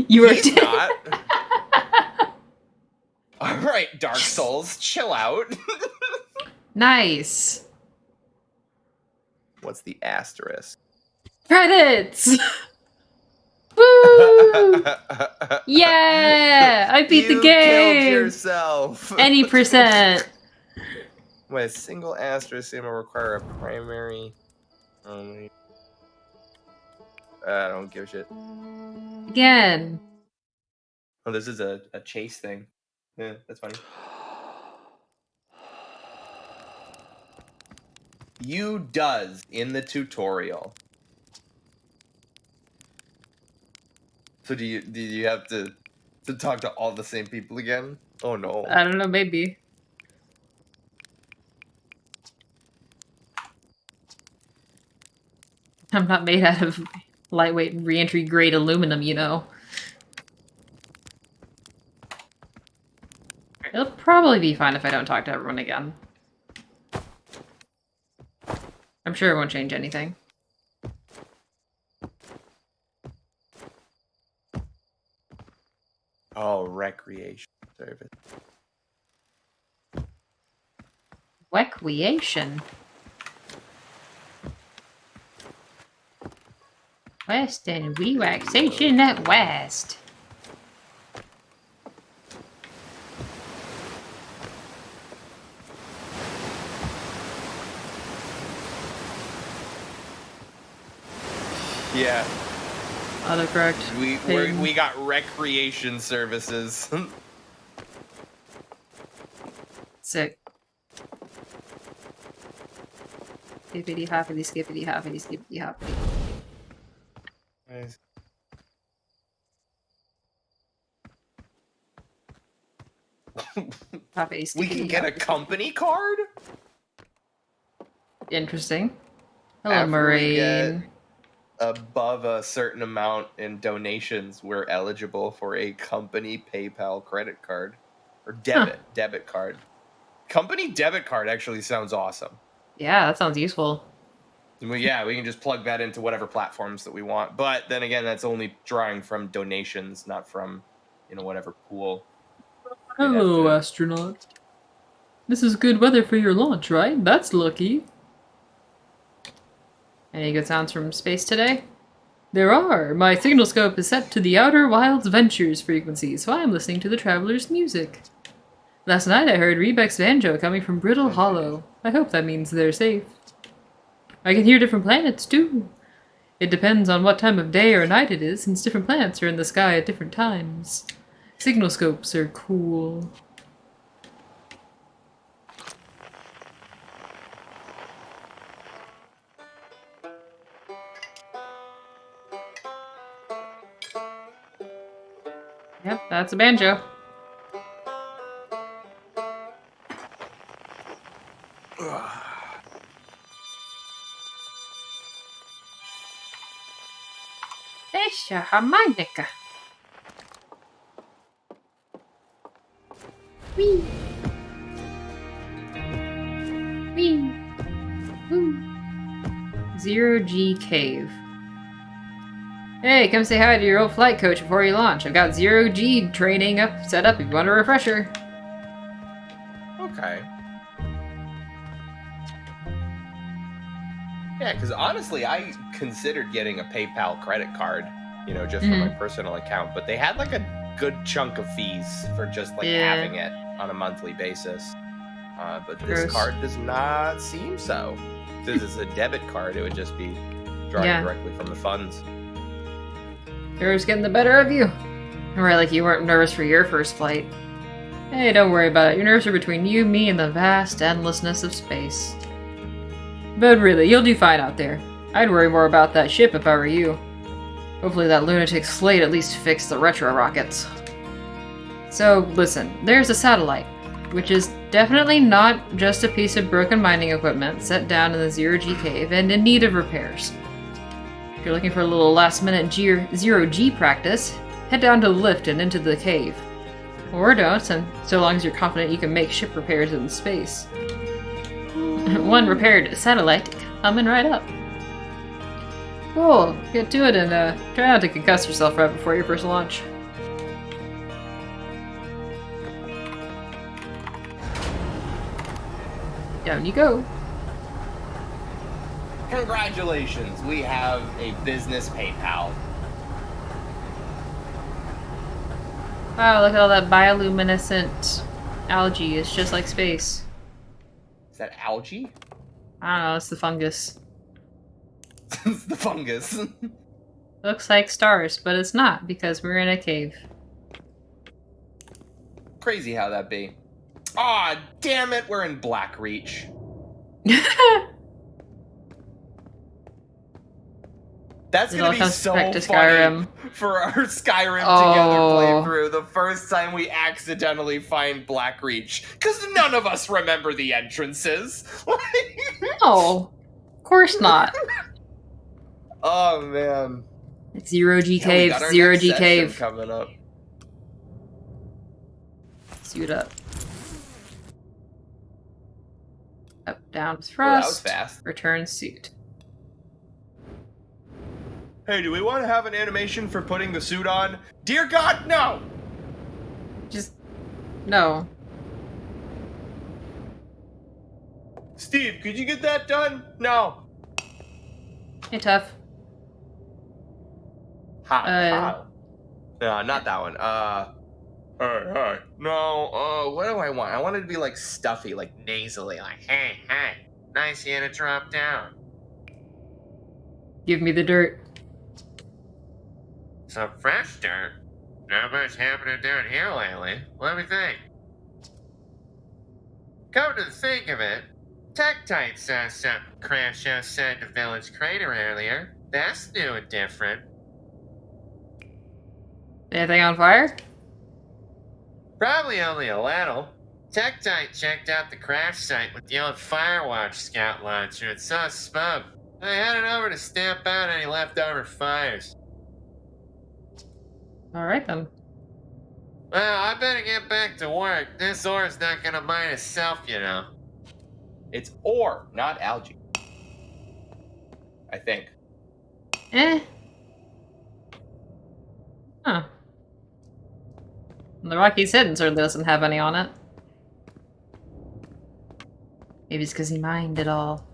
You are He's not. All right, Dark Souls, chill out. Nice. What's the asterisk? Credits! Woo! Yeah! I beat You the game! killed yourself. Any percent. With a single asterisk, it will require a primary only. I don't give a shit. Again. Oh, this is a chase thing. Yeah, that's funny. You does in the tutorial. So do you have to talk to all the same people again? Oh no. I don't know, maybe. I'm not made out of lightweight re-entry grade aluminum, you know. It'll probably be fine if I don't talk to everyone again. I'm sure it won't change anything. Oh, recreation service. Recreation. Western relaxation at West. Yeah. Autocorrect. We got recreation services. Sick. Skippity hoppity skippity hoppity skippity hoppity. Nice. Hoppity skippity We can get a hoppity. company card? Interesting. Hello, After we get Marine. above a certain amount in donations, we're eligible for a company PayPal credit card. Or debit card. Company debit card actually sounds awesome. Yeah, that sounds useful. Well, yeah, we can just plug that into whatever platforms that we want. But then again, that's only drawing from donations, not from, whatever pool. Hello, astronaut. This is good weather for your launch, right? That's lucky. Any good sounds from space today? There are. My signal scope is set to the Outer Wilds Ventures frequency, so I am listening to the Traveler's music. Last night I heard Rebec's banjo coming from Brittle Hollow. I hope that means they're safe. I can hear different planets, too. It depends on what time of day or night it is, since different planets are in the sky at different times. Signal scopes are cool. Yep, that's a banjo. It's a harmonica. Wee. Wee. Woo. Zero G Cave. Hey, come say hi to your old flight coach before you launch. I've got Zero G training set up if you want a refresher. Okay. Yeah, because honestly, I considered getting a PayPal credit card, just for my personal account, but they had like a good chunk of fees for just having it on a monthly basis. But this card does not seem so. Since it's a debit card, it would just be drawing directly from the funds. Nerves getting the better of you. Right, like you weren't nervous for your first flight. Hey, don't worry about it. Your nerves are between you, me, and the vast endlessness of space. But really, you'll do fine out there. I'd worry more about that ship if I were you. Hopefully that lunatic Slate at least fixed the retro rockets. So, listen, there's a satellite, which is definitely not just a piece of broken mining equipment set down in the Zero G cave and in need of repairs. If you're looking for a little last-minute Zero G practice, head down to the lift and into the cave. Or don't, and so long as you're confident you can make ship repairs in space. One repaired satellite coming right up. Cool, get to it and try not to concuss yourself right before your first launch. Down you go. Congratulations, we have a business PayPal. Wow, look at all that bioluminescent algae. It's just like space. Is that algae? I don't know, it's the fungus. It's the fungus. Looks like stars, but it's not because we're in a cave. Crazy how that be. Aw, damn it, we're in Blackreach. That's It gonna all be comes so back to funny Skyrim. for our Skyrim Oh. together playthrough. The first time we accidentally find Blackreach, because none of us remember the entrances. No, of course not. Oh man, It's Zero G Yeah, we Cave, got our Zero next G session Cave. coming up. Suit up. Up, down, Oh, that was thrust. fast. Return suit. Hey, do we want to have an animation for putting the suit on? Dear God, no! Just no. Steve, could you get that done? No. Hey, tough. Hi. No, not that one. Hi. No, what do I want? I want it to be like stuffy, like nasally, like, hey, nice you to drop down. Give me the dirt. Some fresh dirt? Not much happening down here lately. What do we think? Come to think of it, Tektite saw something crash outside the village crater earlier. That's new and different. Anything on fire? Probably only a little. Tektite checked out the crash site with the old Firewatch scout launcher and saw smoke. I headed over to stamp out any leftover fires. Alright then. Well, I better get back to work. This ore's not gonna mine itself, you know. It's ore, not algae. I think. Eh. Huh. The Rocky's Hidden certainly doesn't have any on it. Maybe it's because he mined it all.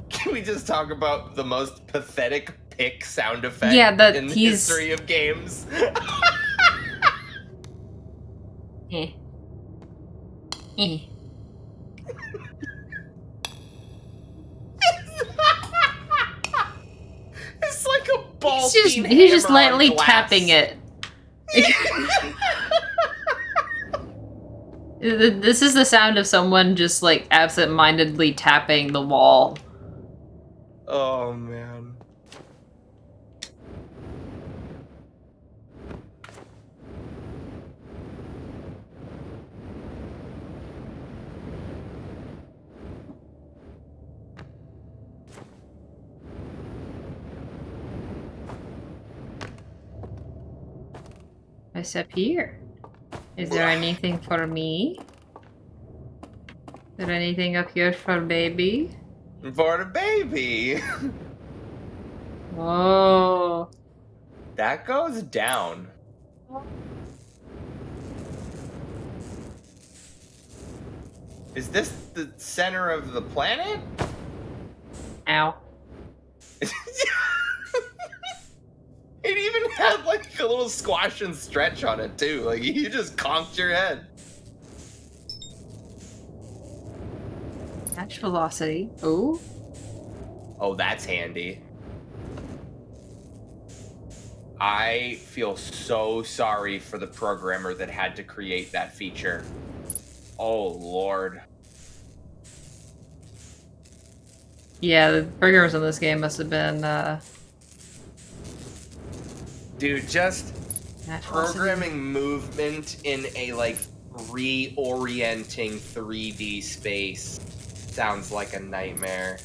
Can we just talk about the most pathetic pick sound effect Yeah, that in the he's- history of games? Eh. Eh. It's like a ball. He's just lightly tapping it. This is the sound of someone just like absent-mindedly tapping the wall. Oh man. I step here. Is there anything for me? Is there anything up here for baby? For the baby. Oh. That goes down. Is this the center of the planet? Ow. It even had like a little squash and stretch on it too. Like you just conked your head. Match velocity. Oh. Oh, that's handy. I feel so sorry for the programmer that had to create that feature. Oh, Lord. Yeah, the programmers in this game must have been, Dude, just match velocity. programming movement in a, like, reorienting 3D space sounds like a nightmare.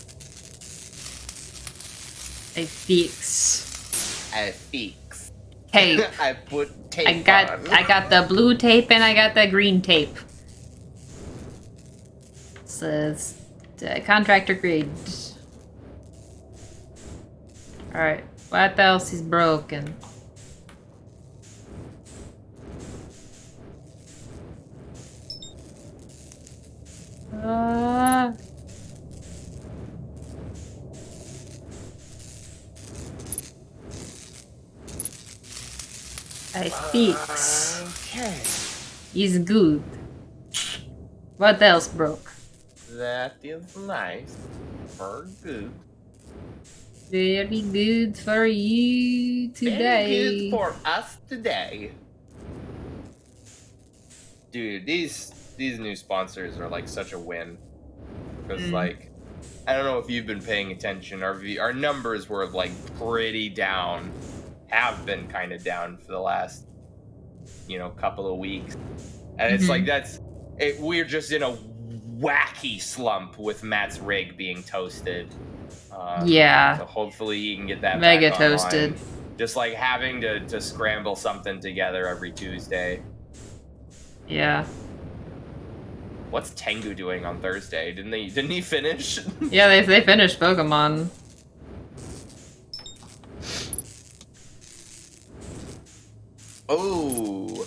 A fix. I fix. Tape. I put tape I got the blue tape and I got the green tape. Says contractor grade. Alright, what else is broken? I fix. Okay. Is good. What else broke? That is nice. Very good. Very good for you today. Very good for us today. Dude, these new sponsors are like such a win. Because like, I don't know if you've been paying attention. Our numbers were like pretty down. Have been kind of down for the last, couple of weeks. And it's like we're just in a wacky slump with Matt's rig being toasted. Yeah. So hopefully you can get that Mega back online. toasted. Just like having to scramble something together every Tuesday. Yeah. What's Tengu doing on Thursday? Didn't he finish? Yeah, they finished Pokemon. Oh.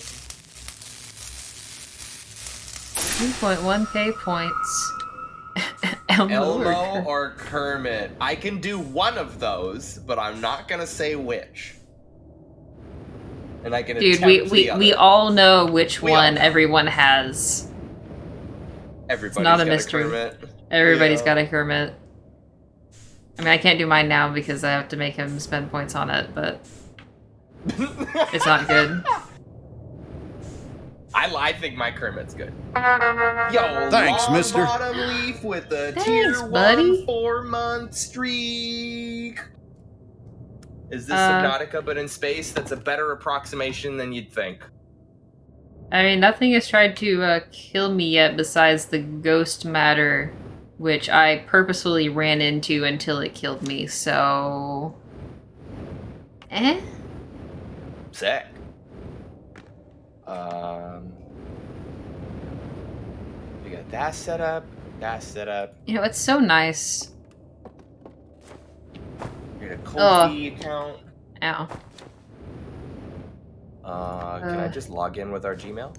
2.1k points. Elmo or Kermit? I can do one of those, but I'm not gonna say which. And I can Dude, attempt we all know which one everyone has. Everybody's it's not a got mystery. A Kermit. Everybody's got a Kermit. I mean, I can't do mine now because I have to make him spend points on it, but it's not good. I think my Kermit's good. Yo, thanks, mister. Bottom Leaf with the Thanks, tier buddy. 1 4-month streak. Is this Subnautica but in space? That's a better approximation than you'd think. I mean, nothing has tried to kill me yet besides the ghost matter, which I purposefully ran into until it killed me, so... Sick. We got that set up. You know, it's so nice. You got a Ko-fi account. Ow. Can I just log in with our Gmail?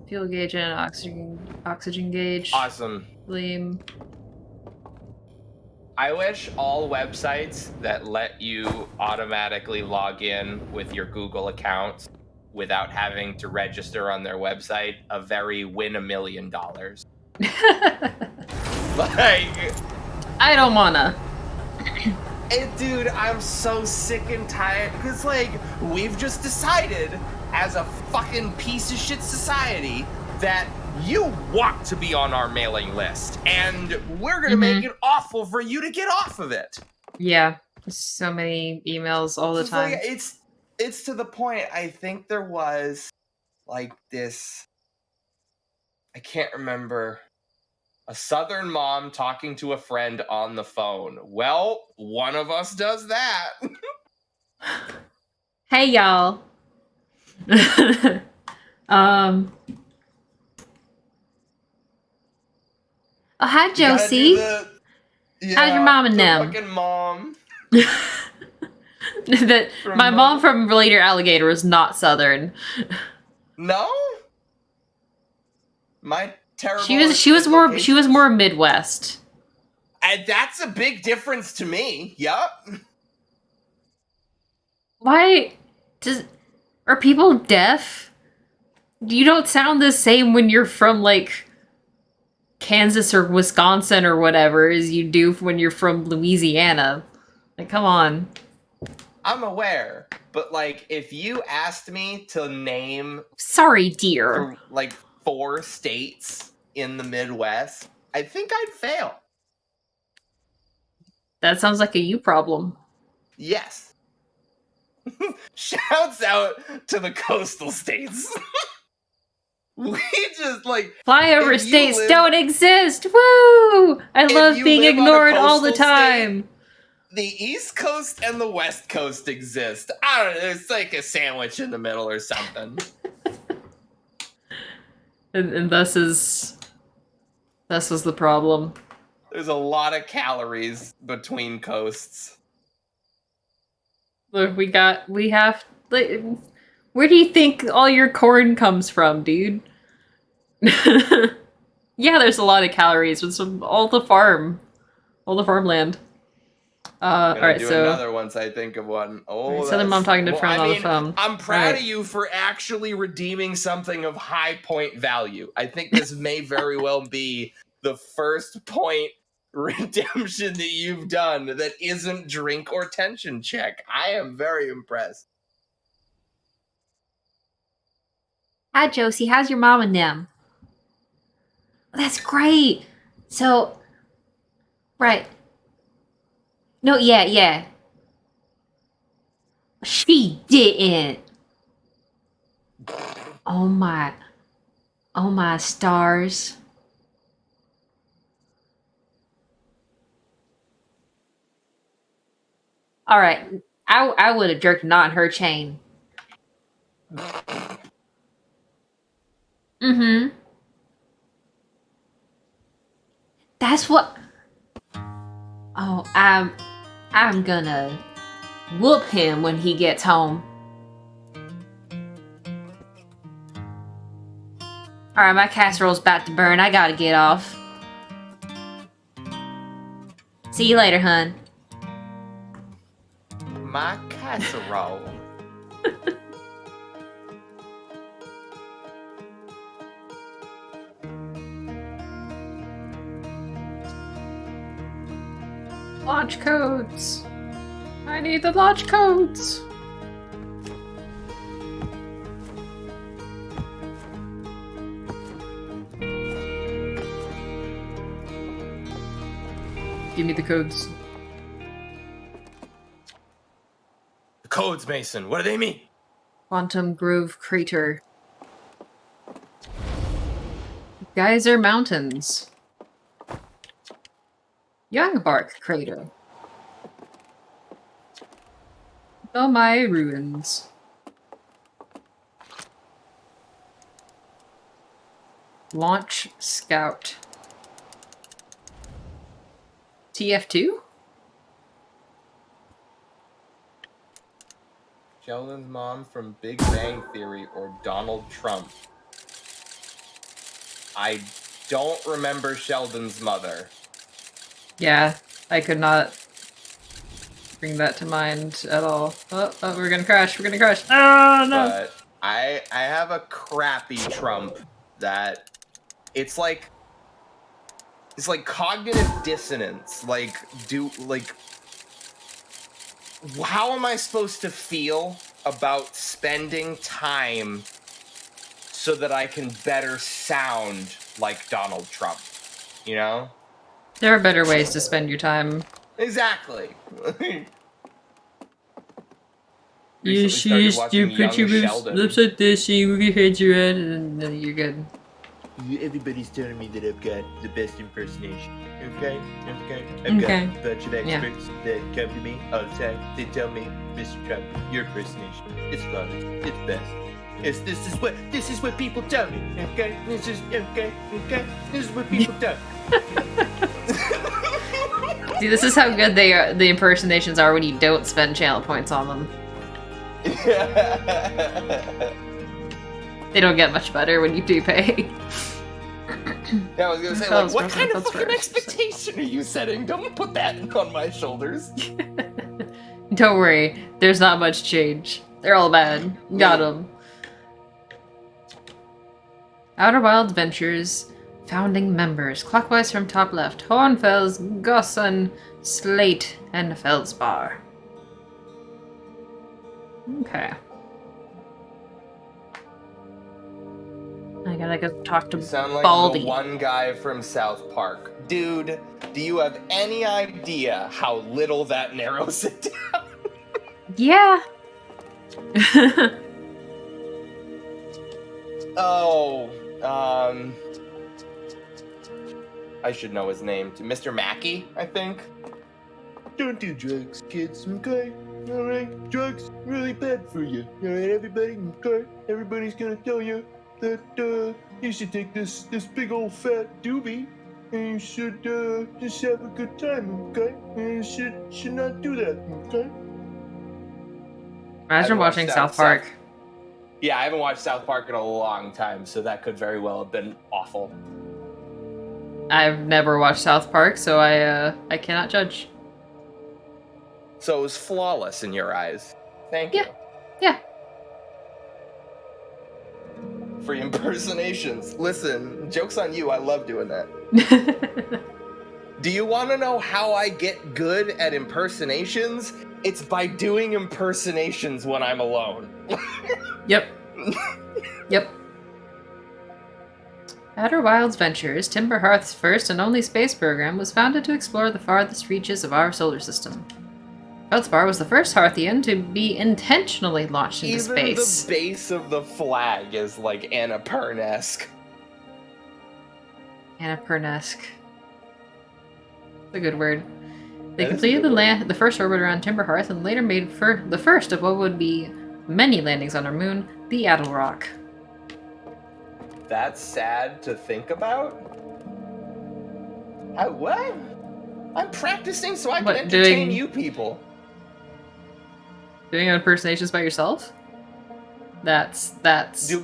Fuel gauge and oxygen gauge. Awesome. Flame. I wish all websites that let you automatically log in with your Google account without having to register on their website win $1 million. Like, I don't wanna. Dude, I'm so sick and tired because, like, we've just decided as a fucking piece of shit society that you want to be on our mailing list, and we're gonna make it awful for you to get off of it. Yeah, so many emails all the time. Like, it's to the point. I think there was like this. I can't remember. A Southern mom talking to a friend on the phone. Well, one of us does that. Hey, y'all. Oh, hi, Josie. How's your mom and them? Fucking mom. That my mom from Later Alligator was not Southern. No. My terrible. She was more Midwest. And that's a big difference to me. Yup. Why are people deaf? You don't sound the same when you're from like Kansas or Wisconsin or whatever as you do when you're from Louisiana. Like, come on. I'm aware, but like, if you asked me to name, sorry, dear, like 4 states in the Midwest, I think I'd fail. That sounds like a you problem. Yes. Shouts out to the coastal states. We just like flyover states don't exist. Woo! I love being ignored all the time. State, the East Coast and the West Coast exist. I don't know. It's like a sandwich in the middle or something. and thus was the problem. There's a lot of calories between coasts. Look, we have. Like, where do you think all your corn comes from, dude? Yeah, there's a lot of calories with all the farmland. All right, do so another once I think of one. Oh, right, Southern mom talking to friend on the phone. I'm proud of you for actually redeeming something of high point value. I think this may very well be the first point redemption that you've done that isn't drink or tension check. I am very impressed. Hi, Josie. How's your mom and them? That's great. So, right. No, yeah. She didn't. Oh my stars. All right. I would have jerked a knot in her chain. Mm-hmm. That's what. Oh, I'm gonna whoop him when he gets home. All right, my casserole's about to burn. I gotta get off. See you later, hun. My casserole. Launch codes. I need the launch codes. Give me the codes. The codes, Mason. What do they mean? Quantum Grove Crater. Geyser Mountains. Young Bark Crater. The Maya Ruins. Launch Scout. TF2? Sheldon's mom from Big Bang Theory or Donald Trump? I don't remember Sheldon's mother. Yeah, I could not bring that to mind at all. Oh, we're gonna crash. We're gonna crash. Oh, no. But I have a crappy Trump that it's like cognitive dissonance. How am I supposed to feel about spending time so that I can better sound like Donald Trump? You know? There are better ways to spend your time. Exactly. You Recently see started your watching picture Young with Sheldon. lips like this, and you move your head around, and then you're good. Everybody's telling me that I've got the best impersonation. Okay? I've Okay. got a bunch of experts that come to me all the time. They tell me, Mr. Trump, your impersonation, it's flawless. It's best. This is what people tell me. Okay? This is what people tell me. See, this is how good they are. The impersonations are when you don't spend channel points on them. They don't get much better when you do pay. Yeah, I was gonna say, Fellas, what kind of fellas, fucking fellas. expectation are you setting? Don't put that on my shoulders. Don't worry, there's not much change. They're all bad. Got them. Outer Wild Ventures. Founding members. Clockwise from top left. Hornfels, Gosson, Slate, and Feldspar. Okay. I gotta go talk to You sound like Baldy. the one guy from South Park. Dude, do you have any idea how little that narrows it down? Yeah. Oh, I should know his name. Mr. Mackey, I think. Don't do drugs, kids, okay? Alright? Drugs, really bad for you. Alright, everybody? Okay? Everybody's gonna tell you that, you should take this big old fat doobie and you should, just have a good time, okay? And you should not do that, okay? Imagine watching South Park. Yeah, I haven't watched South Park in a long time, so that could very well have been awful. I've never watched South Park, so I cannot judge. So it was flawless in your eyes. Thank you. Yeah. Free impersonations. Listen, joke's on you. I love doing that. Do you want to know how I get good at impersonations? It's by doing impersonations when I'm alone. Yep. Yep. Outer Wilds Ventures, Timber Hearth's first and only space program, was founded to explore the farthest reaches of our solar system. Feldspar was the first Hearthian to be intentionally launched into Even space. the base of the flag is like Annapurna-esque. Annapurna-esque. That's a good word. They That is a completed good the first orbit around Timber Hearth and later made the first of what would be many landings on our moon, the Adelrock. That's sad to think about. What? I'm practicing so I can What, entertain doing- you people. Doing impersonations by yourself? That's...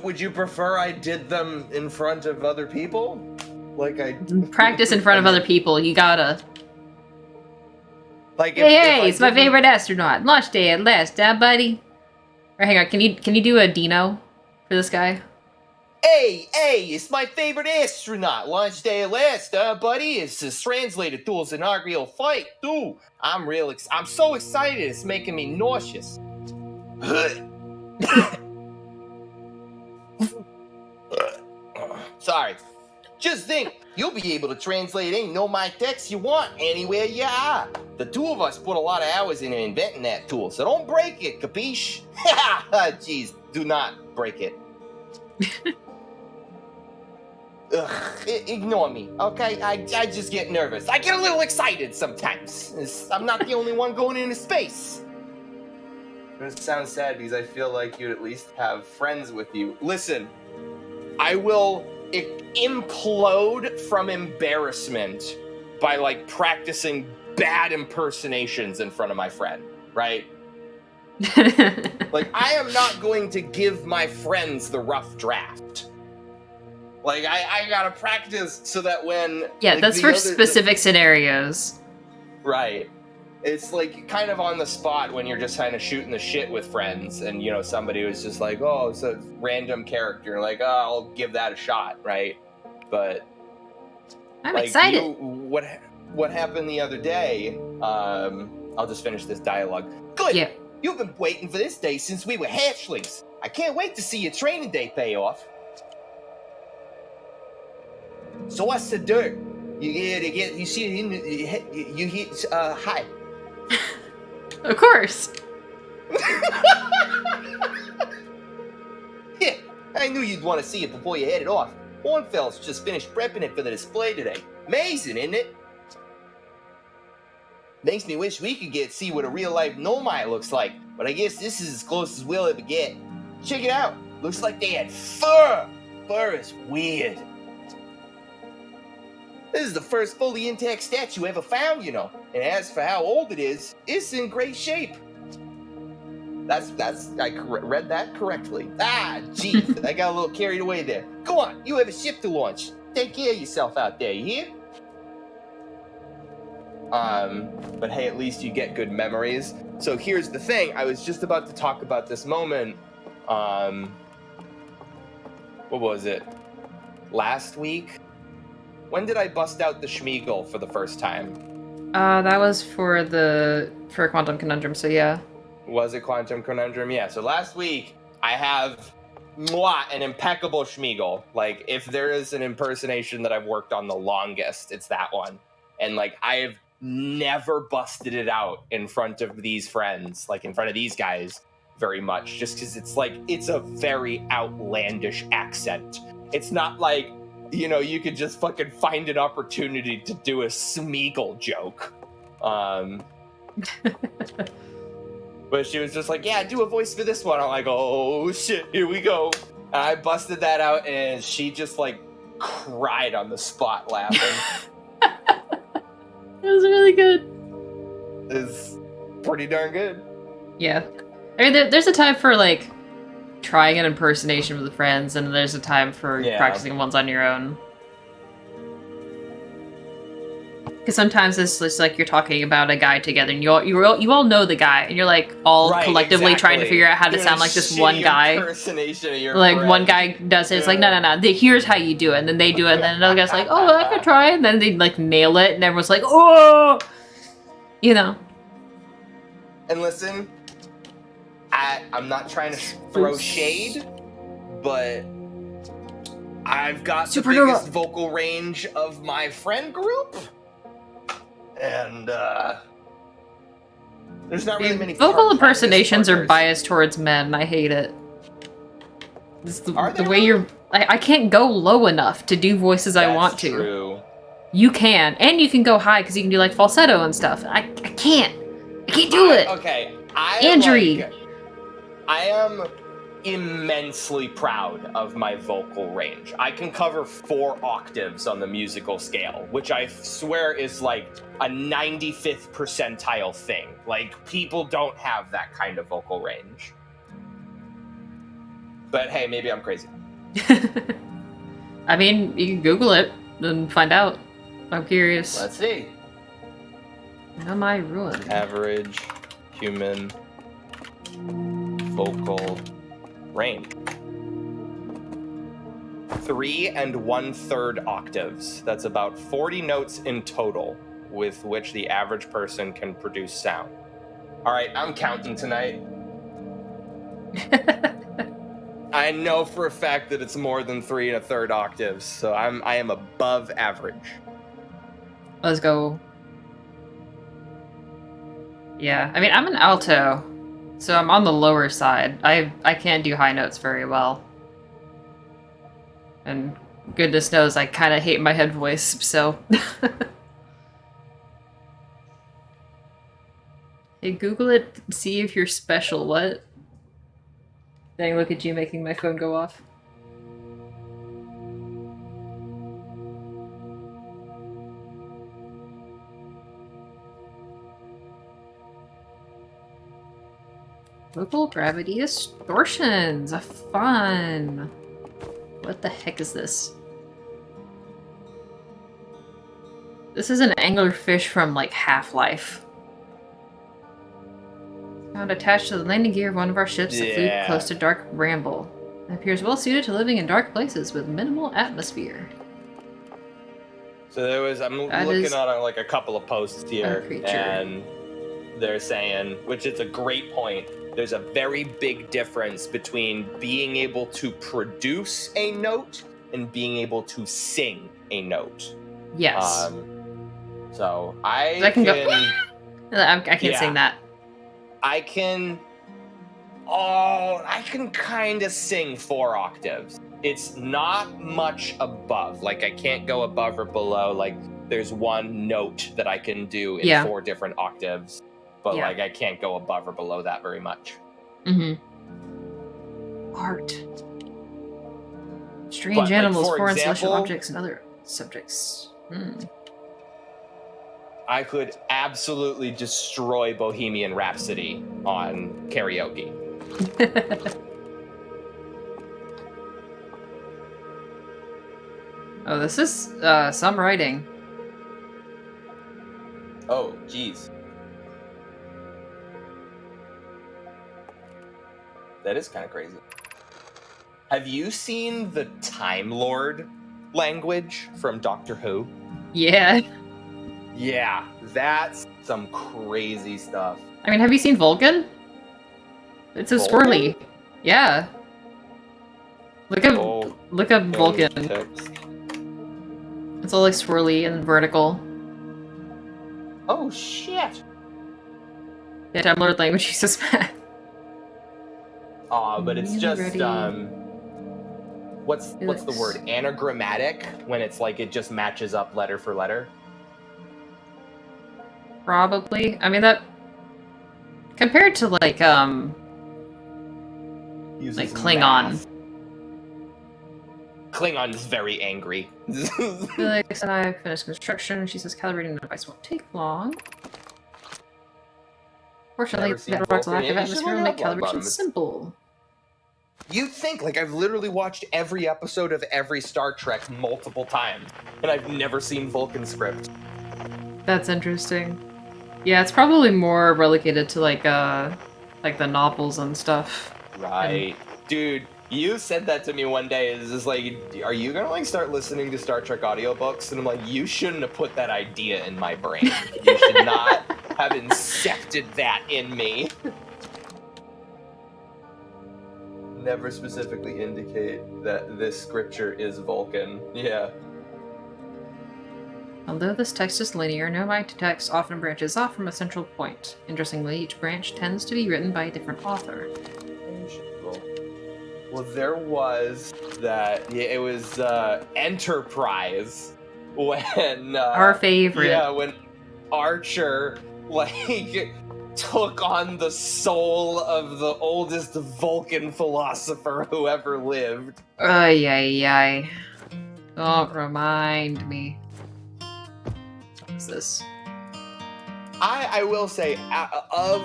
Would you prefer I did them in front of other people? Like I Practice in front of other people, you gotta... Like Hey, it's my didn't- favorite astronaut. Launch day at last, huh, buddy? Or hang on, can you do a Dino for this guy? Hey, it's my favorite astronaut. Launch day at last, buddy. It's this translated Duel's inaugural flight, dude. I'm so excited. It's making me nauseous. Sorry. Just think, you'll be able to translate any my text you want anywhere you are. The two of us put a lot of hours into inventing that tool, so don't break it, capiche? Jeez, do not break it. Ignore me, okay? I just get nervous. I get a little excited sometimes. I'm not the only one going into space. It sounds sad because I feel like you'd at least have friends with you. Listen, I will implode from embarrassment by like practicing bad impersonations in front of my friend, right? Like, I am not going to give my friends the rough draft. Like, I gotta practice so that when... Yeah, like, that's the for other- specific scenarios. Right. It's like kind of on the spot when you're just kind of shooting the shit with friends and, you know, somebody was just like, oh, it's a random character. Like, oh, I'll give that a shot, right? But... I'm like, excited. What happened the other day, I'll just finish this dialogue. Good! Yeah. You've been waiting for this day since we were hatchlings. I can't wait to see your training day pay off. So what's the dirt? You see it in you hit hi. Of course. Yeah, I knew you'd want to see it before you headed off. Hornfels just finished prepping it for the display today. Amazing, isn't it? Makes me wish we could see what a real-life Nomai looks like, but I guess this is as close as we'll ever get. Check it out. Looks like they had fur. Fur is weird. This is the first fully intact statue ever found, you know. And as for how old it is, it's in great shape. I read that correctly. Ah, gee, I got a little carried away there. Go on, you have a ship to launch. Take care of yourself out there, you hear? But hey, at least you get good memories. So here's the thing, I was just about to talk about this moment, what was it? Last week? When did I bust out the Schmeagle for the first time? That was for Quantum Conundrum, so yeah. Was it Quantum Conundrum? Yeah, so last week, I have an impeccable Schmeagle. Like, if there is an impersonation that I've worked on the longest, it's that one. And, like, I have never busted it out in front of these friends, like, in front of these guys, very much. Just because it's, like, it's a very outlandish accent. It's not like, you know, you could just fucking find an opportunity to do a Smeagol joke. But she was just like, yeah, do a voice for this one. I'm like, oh shit, here we go. And I busted that out and she just like cried on the spot laughing. It was really good. It's pretty darn good. Yeah. I mean, there's a time for, like, trying an impersonation with friends, and there's a time for Yeah. practicing ones on your own. Because sometimes it's just like you're talking about a guy together, and you all know the guy, and you're like all Right, collectively trying to exactly. figure out how to Doing sound a like this shitty one guy. impersonation of your Like one friend. guy does it, it's like no. Here's how you do it, and then they do it, and then another guy's like, oh, I could try, and then they like nail it, and everyone's like, oh, you know. And listen, I'm not trying to throw shade, but I've got the Supernova. biggest vocal range of my friend group, and there's not really many Vocal part-time impersonations are partners. biased towards men. I hate it. It's the Are they way really? you're. I can't go low enough to do voices I That's want to. True. You can, and you can go high because you can do like falsetto and stuff. I can't. I can't do it. Okay, Injury. I am immensely proud of my vocal range. I can cover 4 octaves on the musical scale, which I swear is like a 95th percentile thing. Like, people don't have that kind of vocal range. But hey, maybe I'm crazy. I mean, you can Google it and find out. I'm curious. Let's see. Am I ruined? Average human vocal range. 3 1/3 octaves. That's about 40 notes in total with which the average person can produce sound. All right, I'm counting tonight. I know for a fact that it's more than 3 1/3 octaves, so I am above average. Let's go. Yeah, I mean, I'm an alto, so I'm on the lower side. I can't do high notes very well. And goodness knows I kind of hate my head voice, so... Hey, Google it, see if you're special, what? Dang, look at you making my phone go off. Local gravity distortions, fun. What the heck is this? This is an anglerfish from like Half-Life. Found attached to the landing gear of one of our ships that flew Yeah. close to Dark Bramble. It appears well suited to living in dark places with minimal atmosphere. So I'm That looking is at like a couple of posts here, creature. and they're saying, which is a great point, there's a very big difference between being able to produce a note and being able to sing a note. Yes. So I I can can, go- I can't yeah. sing that. I can kind of sing 4 octaves. It's not much above. Like, I can't go above or below. Like, there's one note that I can do in Yeah. 4 different octaves. But, Yeah. like, I can't go above or below that very much. Mm-hmm. Art. Strange But, like, animals, for foreign celestial example- objects, and other subjects. Hmm. I could absolutely destroy Bohemian Rhapsody on karaoke. Oh, this is some writing. Oh, jeez. That is kind of crazy. Have you seen the Time Lord language from Doctor Who? Yeah. Yeah, that's some crazy stuff. I mean, have you seen Vulcan? It's so Vulcan? swirly. Yeah. Look up Oh, Vulcan. text. It's all like swirly and vertical. Oh, shit. Yeah, Time Lord language uses math. Aw, but it's Really just, ready. what's the Felix. word? Anagrammatic? When it's like it just matches up letter for letter? Probably. I mean, that compared to like Uses Klingon. math. Klingon is very angry. Felix and I finished construction. She says calibrating the device won't take long. Fortunately, Never seen Bedrock's Vulcan. lack of Yeah, you should atmosphere look will it make up, Longbottom. calibration It's- simple. You'd think, like, I've literally watched every episode of every Star Trek multiple times, and I've never seen Vulcan script. That's interesting. Yeah, it's probably more relegated to like the novels and stuff. Right. Dude, you said that to me one day. It's just like, are you gonna like start listening to Star Trek audiobooks? And I'm like, you shouldn't have put that idea in my brain. You should not have incepted that in me. Never specifically indicate that this scripture is Vulcan. Yeah. Although this text is linear, no text often branches off from a central point. Interestingly, each branch tends to be written by a different author. Well, there was that. Yeah, it was Enterprise when Our favorite. Yeah, when Archer like took on the soul of the oldest Vulcan philosopher who ever lived. Ay, ay, ay. Don't remind me. What's this? I will say, of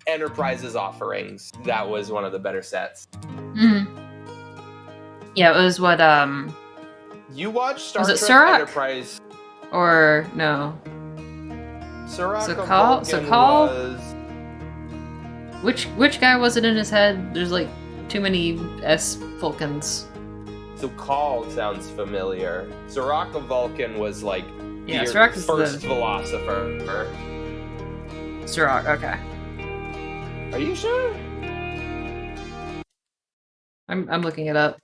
Enterprise's offerings, that was one of the better sets. Mm. Yeah, it was what, You watched Star Was it Trek Surak? Enterprise. or no. Surak of Sakal- Vulcan Sakal? was... Which guy was it in his head? There's like too many S Vulcans. So Call sounds familiar. Surak of Vulcan was like Yeah, the Surak is first the- philosopher. Sirach, okay. Are you sure? I'm looking it up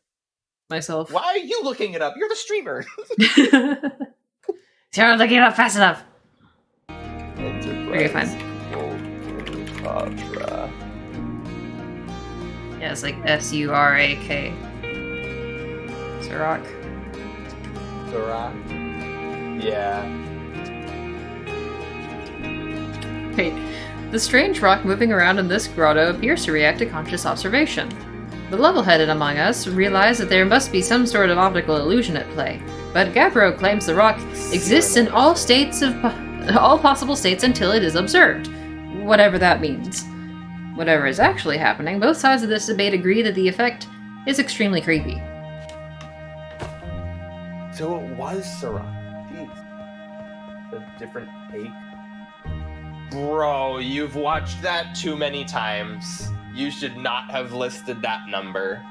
myself. Why are you looking it up? You're the streamer. So I'm looking it up fast enough. Okay, fine. Ultra. Yeah, it's like S-U-R-A-K. Sirach. Surak. Yeah. Wait. The strange rock moving around in this grotto appears to react to conscious observation. The level-headed among us realize that there must be some sort of optical illusion at play, but Gabbro claims the rock exists in all possible states until it is observed. Whatever that means. Whatever is actually happening, both sides of this debate agree that the effect is extremely creepy. So it was Surak. Jeez. A different take. Bro, you've watched that too many times. You should not have listed that number.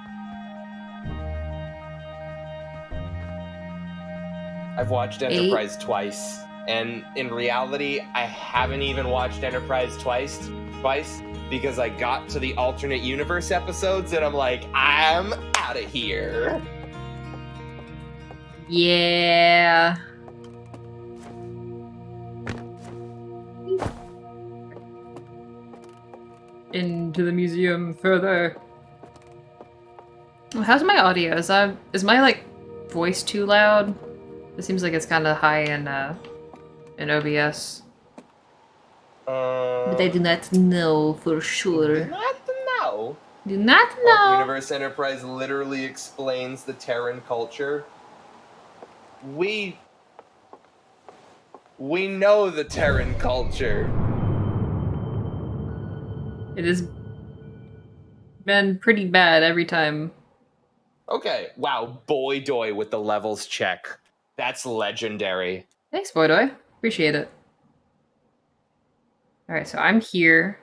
I've watched Enterprise twice, and in reality, I haven't even watched Enterprise twice because I got to the alternate universe episodes and I'm like, I'm out of here. Yeah. Into the museum further. How's my audio? Is my like voice too loud? It seems like it's kind of high in OBS. But I do not know for sure. Not know. Do not Alt know. Universe Enterprise literally explains the Terran culture. We know the Terran culture. It has been pretty bad every time. Okay, wow, boy doy with the levels check. That's legendary. Thanks, Boydoy. Appreciate it. Alright, so I'm here.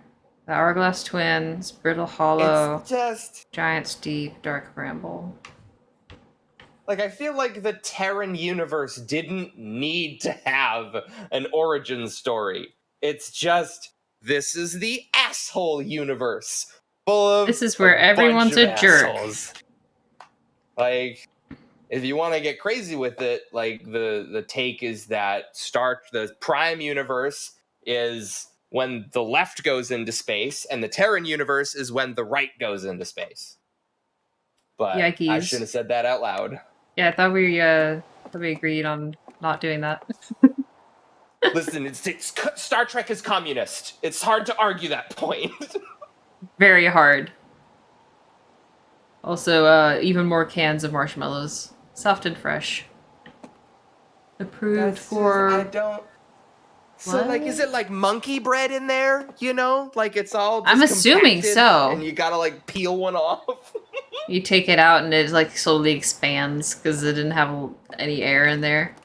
The Hourglass Twins, Brittle Hollow, It's just Giant Steep, Dark Bramble. like I feel like the Terran universe didn't need to have an origin story. It's just this is the asshole universe full of This is where a everyone's bunch of a jerk. assholes. Like, if you want to get crazy with it, like the take is that the Prime universe is when the left goes into space, and the Terran universe is when the right goes into space. But I Yikes. shouldn't have said that out loud. Yeah, I thought we agreed on not doing that. Listen, it's Star Trek is communist. It's hard to argue that point. Very hard. Also, even more cans of marshmallows. Soft and fresh. Approved for... I don't. So, What? like, is it like monkey bread in there? You know, like it's all. Just I'm assuming compacted so. And you gotta like peel one off. You take it out and it like slowly expands because it didn't have any air in there.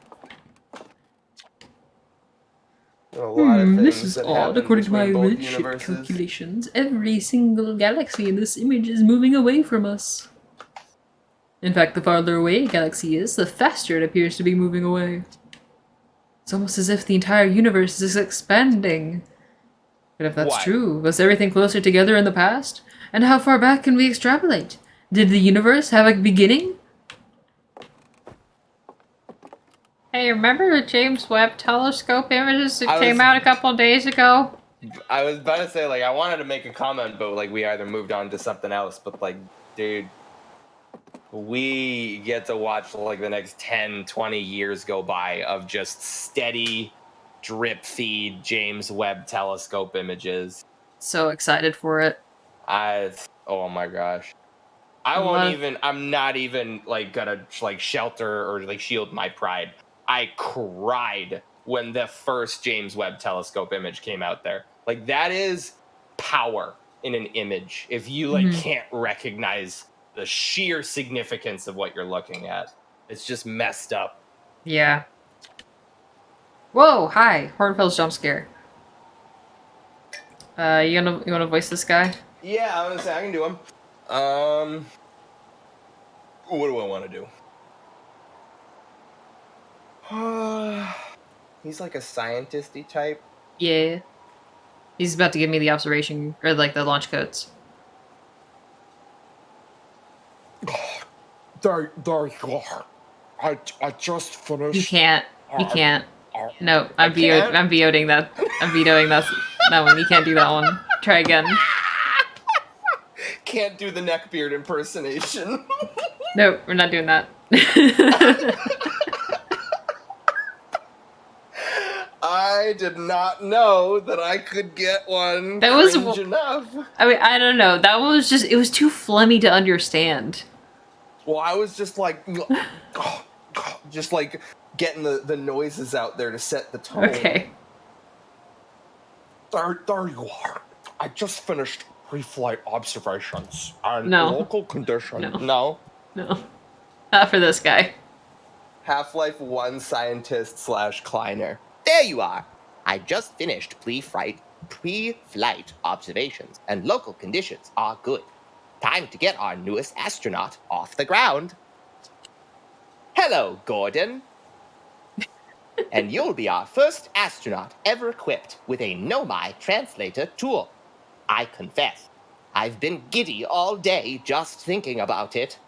A lot of things This is that odd. happen According to my between both redshift universes. calculations, every single galaxy in this image is moving away from us. In fact, the farther away a galaxy is, the faster it appears to be moving away. It's almost as if the entire universe is expanding. But if that's What? true, was everything closer together in the past? And how far back can we extrapolate? Did the universe have a beginning? Hey, remember the James Webb Telescope images that came out a couple days ago? I was about to say, like, I wanted to make a comment, but, like, we either moved on to something else. But, like, dude, we get to watch, like, the next 10, 20 years go by of just steady drip feed James Webb Telescope images. So excited for it. Oh my gosh. I'm not even, like, gonna, like, shelter or, like, shield my pride. I cried when the first James Webb Telescope image came out there. Like, that is power in an image. If you, like, can't recognize the sheer significance of what you're looking at, it's just messed up. Yeah. Whoa, hi. Hornfield's jump scare. You wanna voice this guy? Yeah, I was gonna say, I can do him. What do I want to do? He's like a scientisty type. Yeah. He's about to give me the observation, or like the launch codes. There you are. I just finished. You can't. You can't. No, I'm can't? I'm vetoing that. I'm vetoing that one. You can't do that one. Try again. Can't do the neckbeard impersonation. No, we're not doing that. I did not know that I could get one. That was cringe enough. I mean, I don't know. That one was just, it was too phlegmy to understand. Well, I was just like, just like getting the noises out there to set the tone. Okay. There you are. I just finished pre-flight observations and No. local conditions. No. No. No. Not for this guy. Half-Life 1 scientist / Kleiner. There you are. I just finished pre-flight observations, and local conditions are good. Time to get our newest astronaut off the ground. Hello, Gordon. And you'll be our first astronaut ever equipped with a Nomai translator tool. I confess, I've been giddy all day just thinking about it.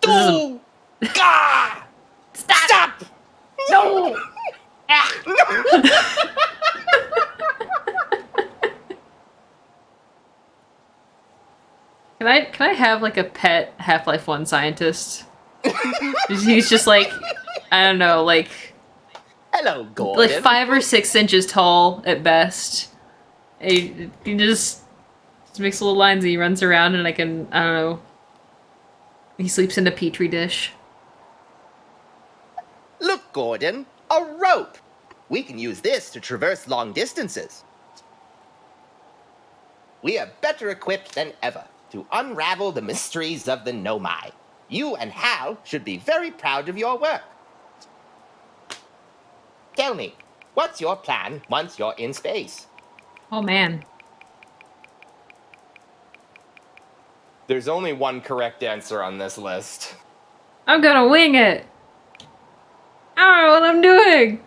Oh! Gah! Stop! No! Can I have like a pet Half-Life 1 scientist? He's just like, I don't know, like Hello, Gordon. 5 or 6 inches tall at best. He just makes little lines and he runs around and I don't know. He sleeps in a petri dish. Look, Gordon, a rope. We can use this to traverse long distances. We are better equipped than ever to unravel the mysteries of the Nomai. You and Hal should be very proud of your work. Tell me, what's your plan once you're in space? Oh man. There's only one correct answer on this list. I'm gonna wing it! I don't know what I'm doing!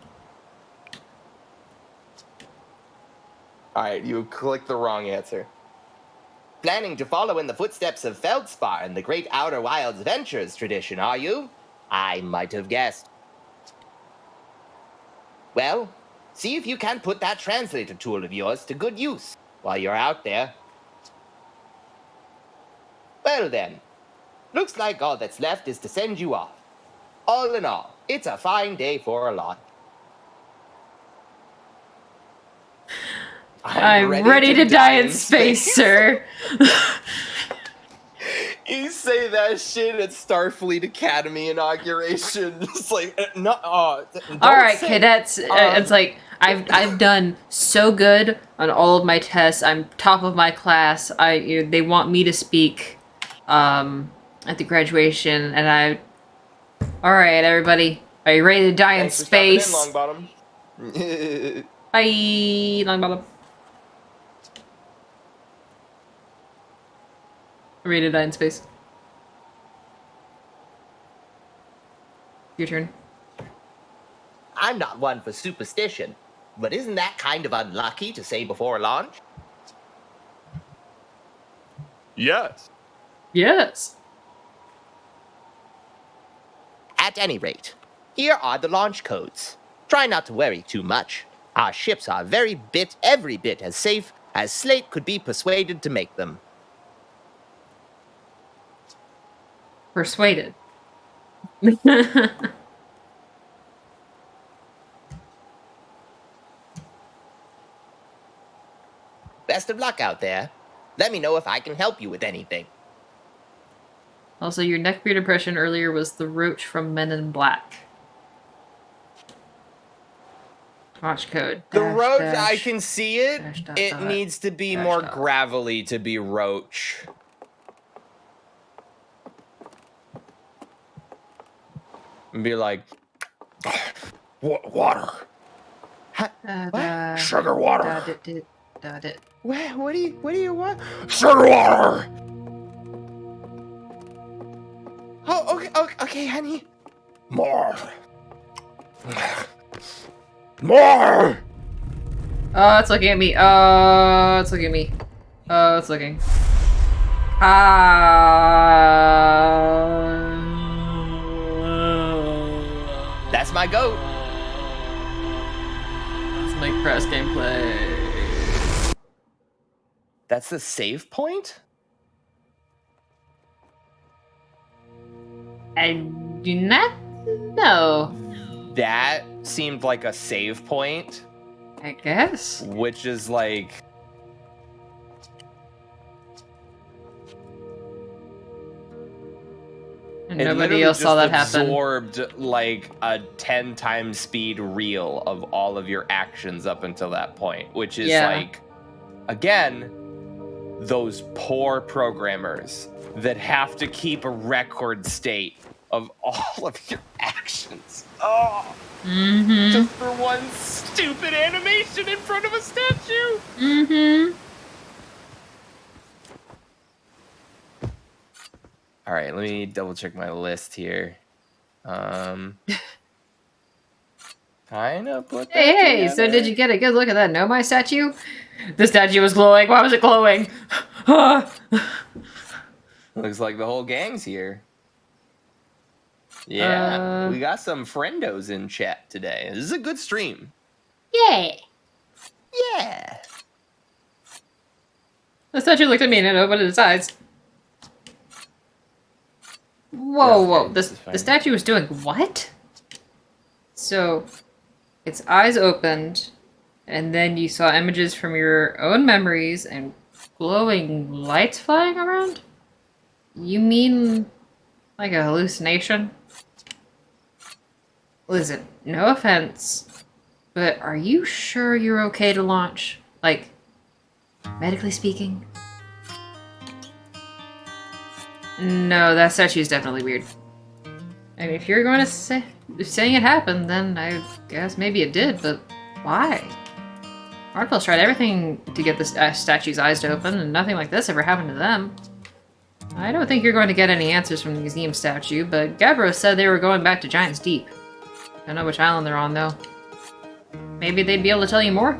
Alright, you clicked the wrong answer. Planning to follow in the footsteps of Feldspar and the Great Outer Wilds Ventures tradition, are you? I might have guessed. Well, see if you can put that translator tool of yours to good use while you're out there. Well then, looks like all that's left is to send you off. All in all, it's a fine day for a lot. I'm ready to die in space, sir. You say that shit at Starfleet Academy inauguration. It's like, no. All right, cadets. It's like I've done so good on all of my tests. I'm top of my class. They want me to speak at the graduation, and I. All right, everybody, are you ready to die in Thanks for stopping space? in, Longbottom. Bye. Long bottom. Ready to die in space. Your turn. I'm not one for superstition, but isn't that kind of unlucky to say before launch? Yes. Yes. At any rate, here are the launch codes. Try not to worry too much. Our ships are every bit as safe as Slate could be persuaded to make them. Persuaded. Best of luck out there. Let me know if I can help you with anything. Also, your neckbeard impression earlier was the roach from Men in Black. Launch code. The dash, roach, dash. I can see it. dash, dot, It dot, needs to be dash, more dot. gravelly to be roach. And be like, Water. Da, Sugar da, water. dit, dit, da, dit. what do you want? Sugar water. Oh, okay, honey. More. More. Oh, it's looking at me. Oh, it's looking at me. Oh, it's looking. That's my goat. Let's make press gameplay. That's the save point? I do not know. That seemed like a save point, I guess. which is like... And It nobody literally else saw that just happen. absorbed like a 10 times speed reel of all of your actions up until that point, which is Yeah. like, again, those poor programmers that have to keep a record state of all of your actions. Oh, Mm-hmm. just for one stupid animation in front of a statue. Mm-hmm. All right, let me double check my list here. Kind of put that Hey, so together. did you get a good look at that Nomai statue? The statue was glowing. Why was it glowing? Looks like the whole gang's here. Yeah, Uh. we got some friendos in chat today. This is a good stream. Yeah. Yeah. The statue looked at me and it opened its eyes. Whoa, Okay, whoa. this is The fine. statue was doing what? So, its eyes opened, and then you saw images from your own memories and glowing lights flying around? You mean like a hallucination? Listen, no offense, but are you sure you're okay to launch? Like, medically speaking? No, that statue's definitely weird. I mean, if you're going to say saying it happened, then I guess maybe it did, but why? Ardfell's tried everything to get this statue's eyes to open, and nothing like this ever happened to them. I don't think you're going to get any answers from the museum statue, but Gavros said they were going back to Giant's Deep. Don't know which island they're on, though. Maybe they'd be able to tell you more?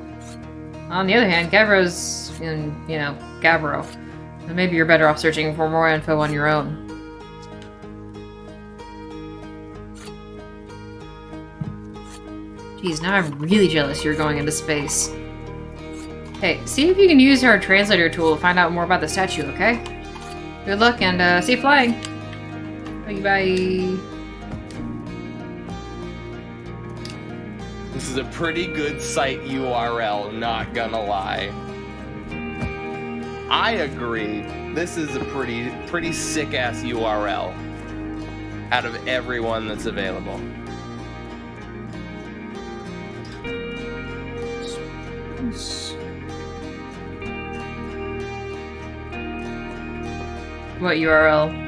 On the other hand, Gavro's in, Gavro. So maybe you're better off searching for more info on your own. Geez, now I'm really jealous you're going into space. Hey, see if you can use our translator tool to find out more about the statue, okay? Good luck and safe flying. Bye. This is a pretty good site URL, not gonna lie. I agree. This is a pretty sick ass URL out of everyone that's available. What URL?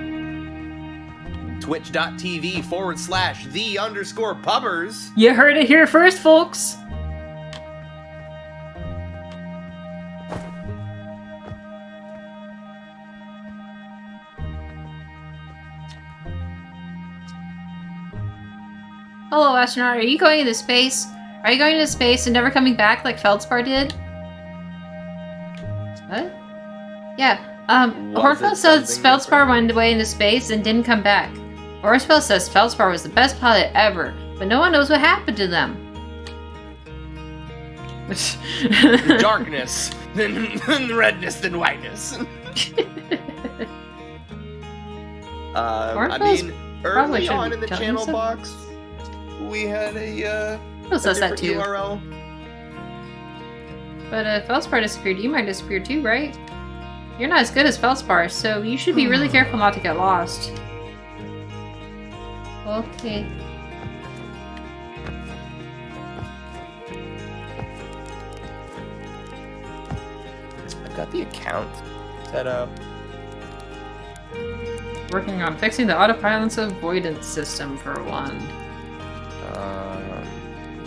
Twitch.tv/the_pubbers. You heard it here first, folks! Hello, astronaut. Are you going into space? Are you going into space and never coming back like Feldspar did? What? Yeah. Hornfeld says Feldspar went away into space and didn't come back. Horsfeld says Feldspar was the best pilot ever, but no one knows what happened to them. Darkness, then redness, then whiteness. I mean, probably early on in the shouldn't tell channel you box, we had a Feldspar says that different too. URL. But if Feldspar disappeared, you might disappear too, right? You're not as good as Feldspar, so you should be really careful not to get lost. Okay. I've got the account set up. Working on fixing the autopilot's avoidance system for one.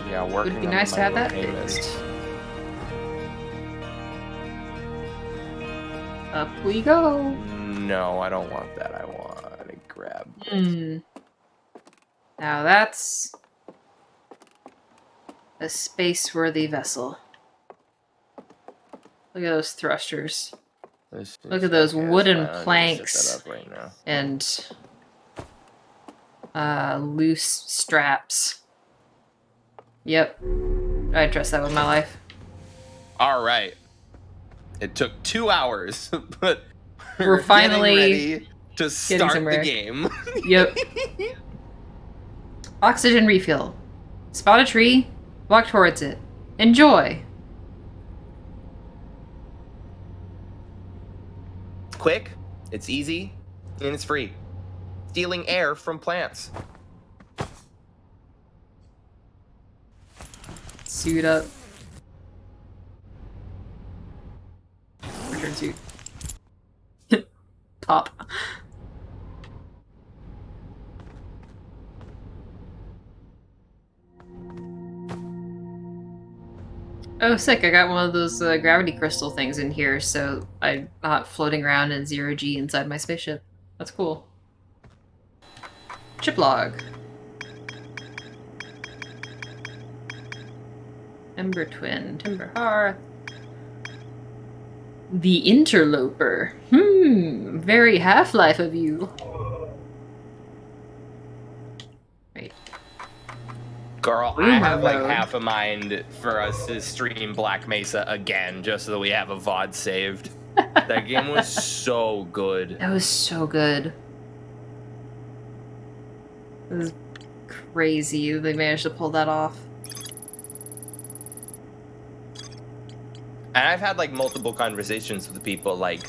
Yeah, working Would be on nice the to have that micropayments. fixed. Up we go. No, I don't want that. I want to grab. Now that's a space-worthy vessel. Look at those thrusters. Look at those wooden planks. Set that up right now. And loose straps. Yep. I trust that with my life. All right. It took 2 hours, but We're finally getting ready to start somewhere. the game. Yep. Oxygen refill. Spot a tree, walk towards it. Enjoy. It's quick, it's easy, and it's free. Stealing air from plants. Suit up. Return suit. Pop. Oh, sick. I got one of those gravity crystal things in here, so I'm not floating around in zero G inside my spaceship. That's cool. Chip log. Ember Twin, Timber Hearth. The Interloper. Very Half-Life of you. Wait. Girl, I Rumor have like mode. half a mind for us to stream Black Mesa again, just so that we have a VOD saved. That game was so good. That was so good. It was crazy they managed to pull that off. And I've had like multiple conversations with people, like,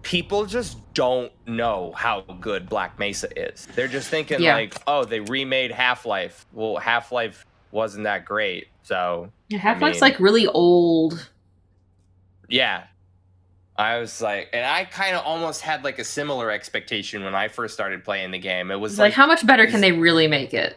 people just don't know how good Black Mesa is. They're just thinking Yeah. like, oh, they remade Half-Life. Well, Half-Life wasn't that great, so Yeah, Half-Life's mean- like really old. yeah. I was like, and I kind of almost had like a similar expectation when I first started playing the game. It was It's like, how much better can is- they really make it?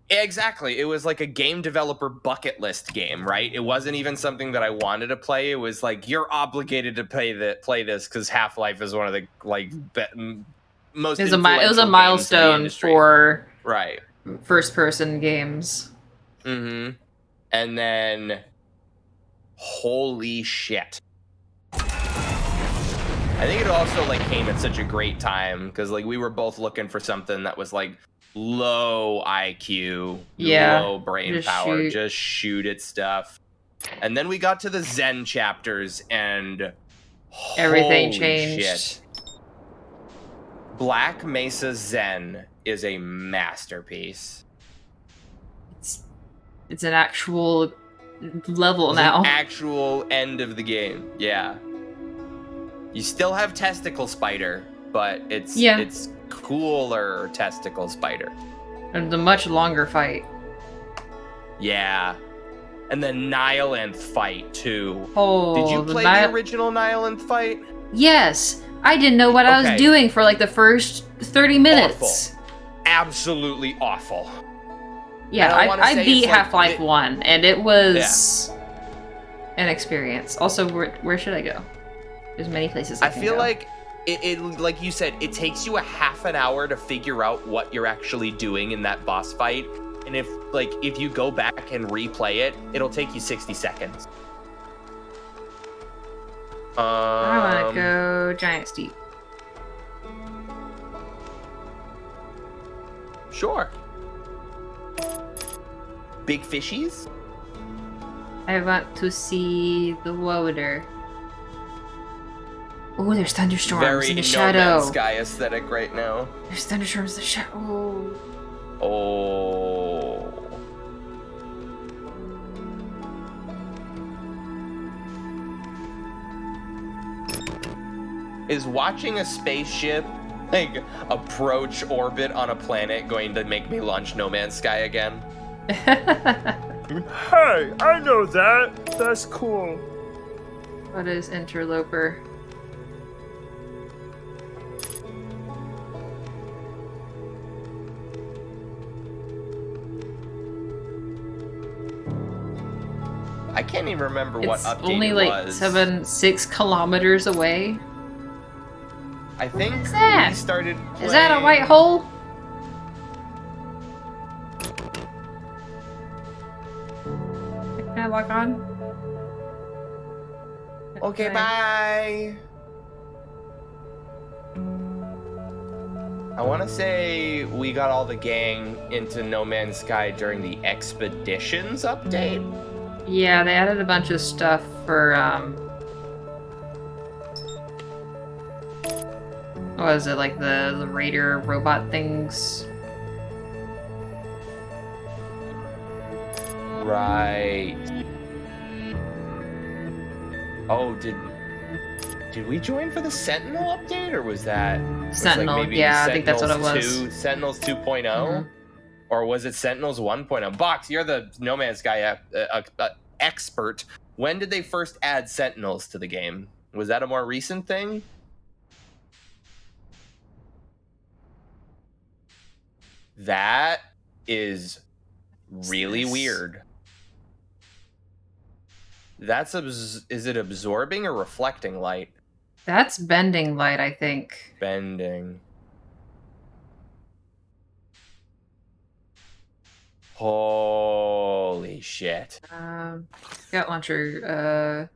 Exactly. It was like a game developer bucket list game, right? It wasn't even something that I wanted to play. It was like, you're obligated to play this because Half-Life is one of the like most. It was a influential games in the milestone industry. for Right. first-person games. Mm-hmm. And then, holy shit! I think it also like came at such a great time because like we were both looking for something that was like low IQ, Yeah, low brain just power, shoot. just shoot at stuff. And then we got to the Zen chapters and Everything holy changed. shit. Black Mesa Zen is a masterpiece. It's an actual level It's now. an actual end of the game. Yeah. You still have Testicle Spider, but it's Yeah. it's cooler Testicle Spider. And a much longer fight. Yeah. And the Nihilith fight too. Oh, Did you play the original Nihilith fight? Yes! I didn't know what I Okay. was doing for like the first 30 minutes. Absolutely awful. Yeah, And I wanna I say beat it's like Half-Life the- 1, and it was an experience. Also, where should I go? There's many places I I can feel go. like it like you said, it takes you a half an hour to figure out what you're actually doing in that boss fight. And if you go back and replay it, it'll take you 60 seconds. I want to go Giant Steep. Sure. Big fishies? I want to see the water. Oh, there's thunderstorms Very in the No shadow. Man's Sky aesthetic right now. There's thunderstorms in the shadow. Oh. Is watching a spaceship like approach orbit on a planet going to make me launch No Man's Sky again? Hey, I know that. That's cool. What is Interloper? I can't even remember what It's update only it like was. 6 kilometers away. I think What's that? we started Is that a playing- white hole? Can I log on? Okay, Can bye. I- I want to say we got all the gang into No Man's Sky during the Expeditions update. Yeah, they added a bunch of stuff for what was it, like the raider robot things? Right. Oh, did we join for the Sentinel update, or was that Sentinel, maybe yeah, I think that's what it Sentinels was. 2, Sentinels 2.0? Mhm. Or was it Sentinels 1.0? Box, you're the No Man's Sky expert. When did they first add Sentinels to the game? Was that a more recent thing? That is really this? weird. Is it absorbing or reflecting light? That's bending light, I think. Bending. Holy shit. Scout launcher,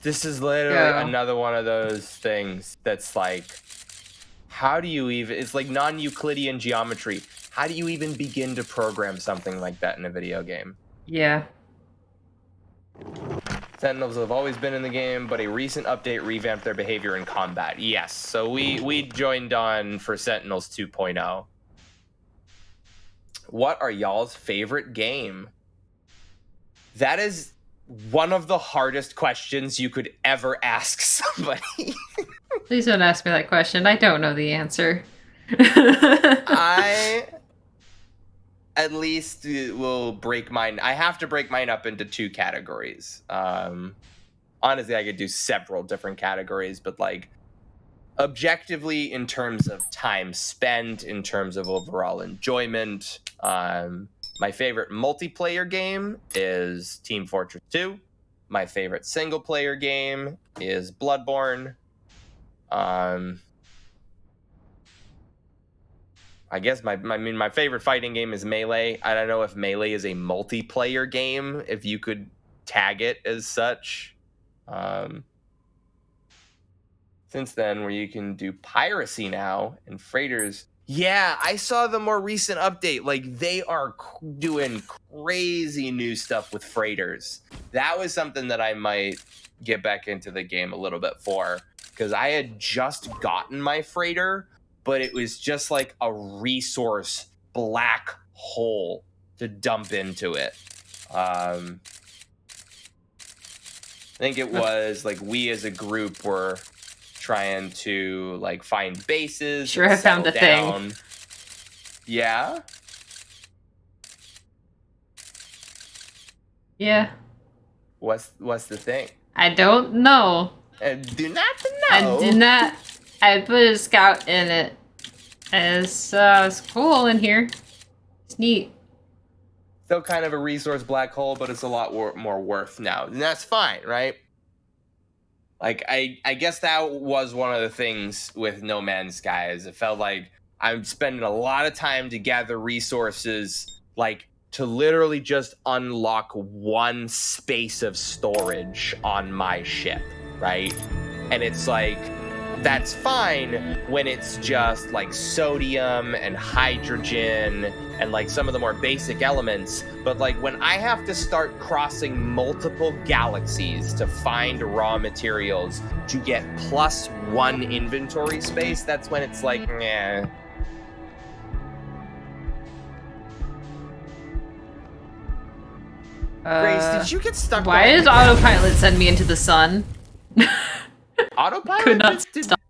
This is literally Yeah. another one of those things that's like, how do you even, it's like non-Euclidean geometry. How do you even begin to program something like that in a video game? yeah. Sentinels have always been in the game, but a recent update revamped their behavior in combat. Yes, so we joined on for Sentinels 2.0. What are y'all's favorite game? That is one of the hardest questions you could ever ask somebody. Please don't ask me that question. I don't know the answer. I at least will break mine. I have to break mine up into 2 categories. Honestly, I could do several different categories, but like objectively, in terms of time spent, in terms of overall enjoyment, my favorite multiplayer game is Team Fortress 2. My favorite single player game is Bloodborne. I guess my favorite fighting game is Melee. I don't know if Melee is a multiplayer game, if you could tag it as such. Since then, where you can do piracy now and freighters. Yeah, I saw the more recent update. Like, they are doing crazy new stuff with freighters. That was something that I might get back into the game a little bit for, because I had just gotten my freighter, but it was just like a resource black hole to dump into it. I think it was like we as a group were trying to like find bases. Sure, and I found settle a thing. down. Yeah. Yeah. What's the thing? I don't know. Do not know. I did not. I put a scout in it. It's cool in here. It's neat. Still kind of a resource black hole, but it's a lot more worth now, and that's fine, right? Like I guess that was one of the things with No Man's Sky is it felt like I'm spending a lot of time to gather resources, like to literally just unlock one space of storage on my ship, right? And it's like that's fine when it's just like sodium and hydrogen and like some of the more basic elements, but like when I have to start crossing multiple galaxies to find raw materials to get +1 inventory space, that's when it's like, nah. Grace, did you get stuck? Why does autopilot send me into the sun? Autopilot Could not just did- stop.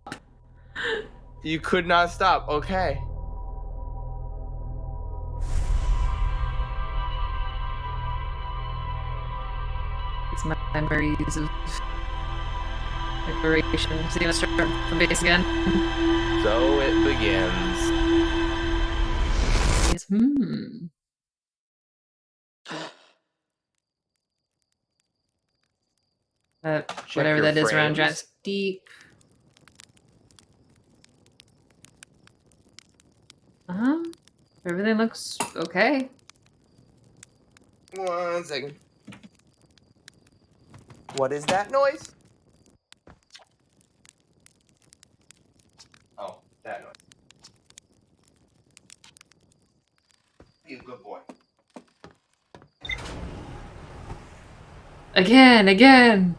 You could not stop. Okay. It's my memories of exploration. So you want to start from base again? So it begins. Whatever your that is around frames. Giant's Deep. Everything looks okay. 1 second. What is that noise? Oh, that noise. Be a good boy. Again!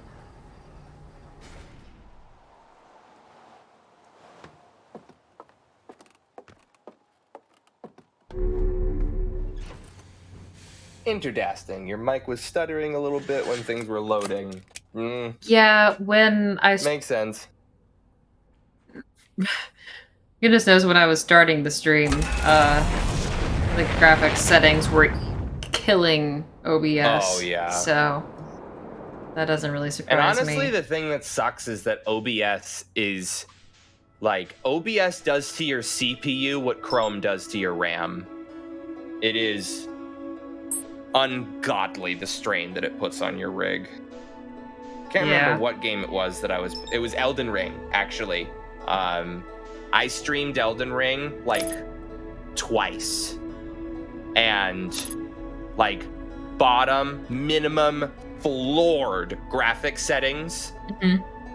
Interdasting. Your mic was stuttering a little bit when things were loading. Yeah, when I... Makes sense. Goodness knows when I was starting the stream, the graphics settings were killing OBS. Oh, yeah. So, that doesn't really And surprise honestly, me. the thing that sucks is that OBS is... Like, OBS does to your CPU what Chrome does to your RAM. It is ungodly, the strain that it puts on your rig. Can't remember what game it was that it was Elden Ring, actually. I streamed Elden Ring like twice. And like bottom, minimum, floored graphic settings.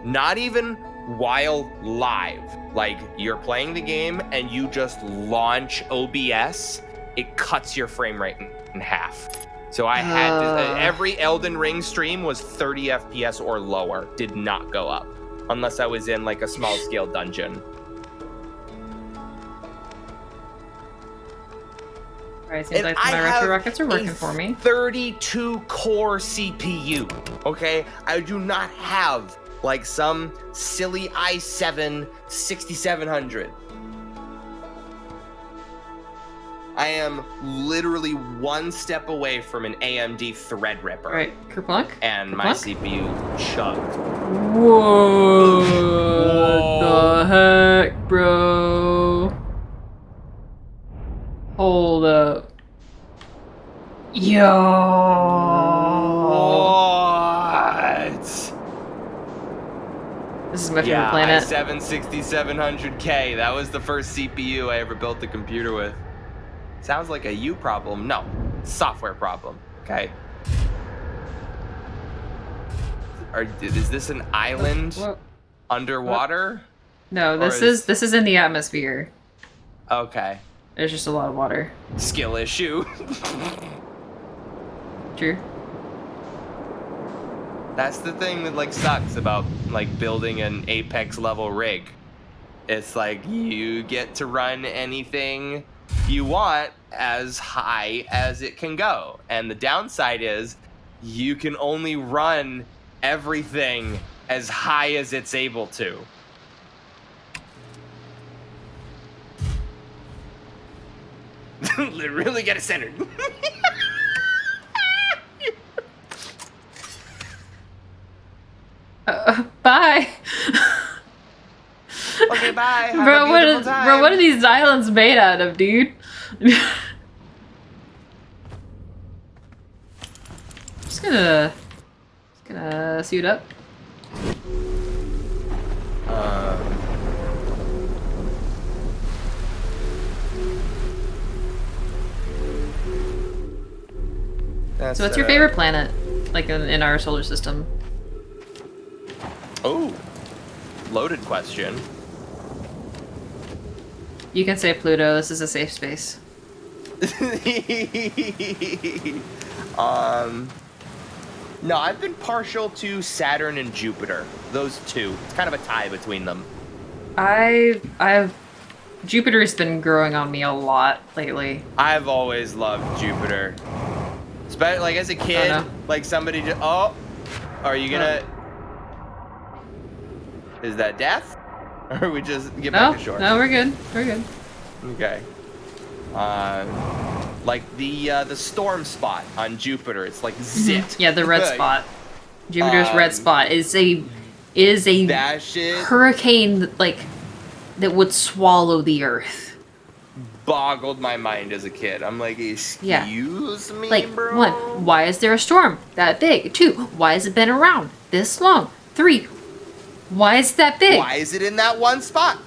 Not even while live. Like you're playing the game and you just launch OBS, it cuts your frame rate in half. So I had to, every Elden Ring stream was 30 FPS or lower, did not go up. Unless I was in like a small scale dungeon. Right, seems And like I my retro have rockets are working a for me. 32 core CPU, okay? I do not have like some silly i7 6700. I am literally one step away from an AMD Threadripper. Alright, Kerplunk? And my CPU chugged. Whoa! What the heck, bro? Hold up. Yo! What? This is my favorite planet. i7 6700K. That was the first CPU I ever built a computer with. Sounds like a you problem. No, software problem. Okay. Is this an island underwater? No, this is in the atmosphere. Okay. There's just a lot of water. Skill issue. True. That's the thing that like sucks about like building an Apex level rig. It's like you get to run anything you want as high as it can go. And the downside is you can only run everything as high as it's able to. Really get it centered. Bye. Okay, bye. Have Bro, a what beautiful is time. bro? What are these islands made out of, dude? just gonna suit up. That's, So what's your favorite planet? Like in our solar system? Oh, loaded question. You can say Pluto. This is a safe space. No, I've been partial to Saturn and Jupiter. Those two. It's kind of a tie between them. I've Jupiter's been growing on me a lot lately. I've always loved Jupiter. Like as a kid, no. like somebody just, are you gonna, is that death? Or we just get back to shore? No, we're good. We're good. Okay. Like the storm spot on Jupiter, it's like zit. Yeah, the red spot. Jupiter's red spot is a that shit hurricane that would swallow the Earth. boggled my mind as a kid. I'm like, excuse me, Like, bro? 1, why is there a storm that big? 2, why has it been around this long? 3, why is that big? Why is it in that one spot?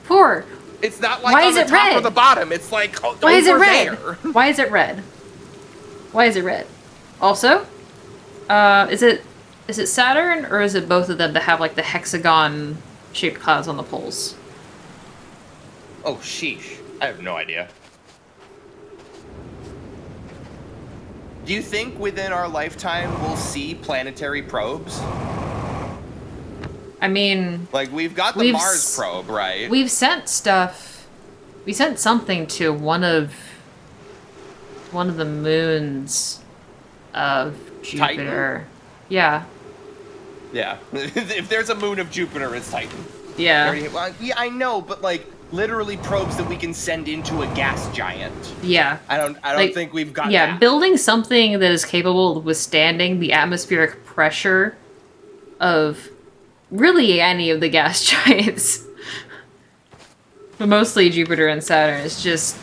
4, It's not like Why on is the it top red? or the bottom. It's like why is it over red? there. Why is it red? Why is it red? Also, is it Saturn or is it both of them that have like the hexagon shaped clouds on the poles? Oh, sheesh. I have no idea. Do you think within our lifetime we'll see planetary probes? I mean, Like, we've got the We've Mars s- probe, right? we've sent stuff. We sent something to one of the moons of Jupiter. Yeah. Yeah. If there's a moon of Jupiter, it's Titan. Yeah. Well, yeah, I know, but like, literally probes that we can send into a gas giant. Yeah. I don't Like, think we've got Yeah, that. building something that is capable of withstanding the atmospheric pressure of really any of the gas giants. But mostly Jupiter and Saturn is just...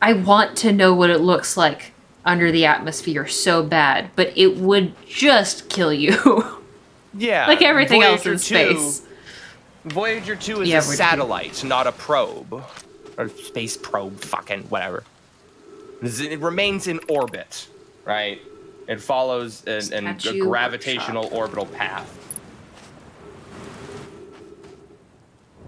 I want to know what it looks like under the atmosphere so bad, but it would just kill you. Yeah. Like everything else Voyager in 2 space. Voyager 2 is Yeah, a Voyager 2. satellite, not a probe. Or space probe, fucking whatever. It remains in orbit, right? It follows a Statue gravitational workshop. orbital path.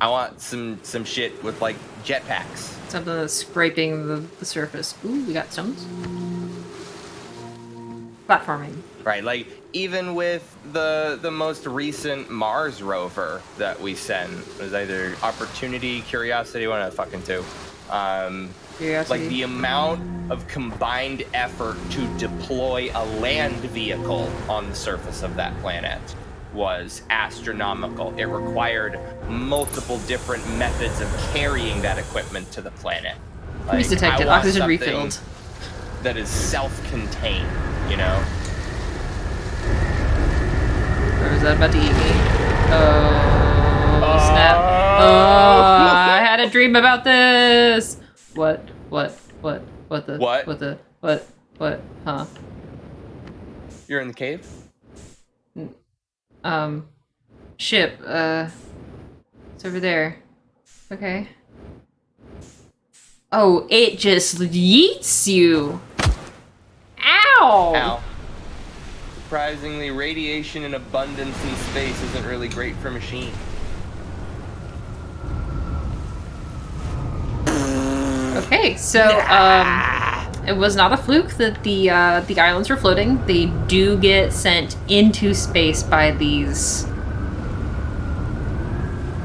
I want some shit with like jetpacks. Something that's scraping the surface. Ooh, we got stones. Platforming. Right, like even with the most recent Mars rover that we sent, it was either Opportunity, Curiosity, one of the fucking two. Curiosity. Like the amount of combined effort to deploy a land vehicle on the surface of that planet was astronomical. It required multiple different methods of carrying that equipment to the planet. Who's detected? I want Oxygen something refilled. that is self-contained, you know? Or is that about to eat me? Oh, snap. Oh, I had a dream about this. What, huh? You're in the cave? Ship, it's over there. Okay. Oh, it just yeets you. Ow! Ow. Surprisingly, radiation in abundance in space isn't really great for machines. Okay, so it was not a fluke that the islands were floating. They do get sent into space by these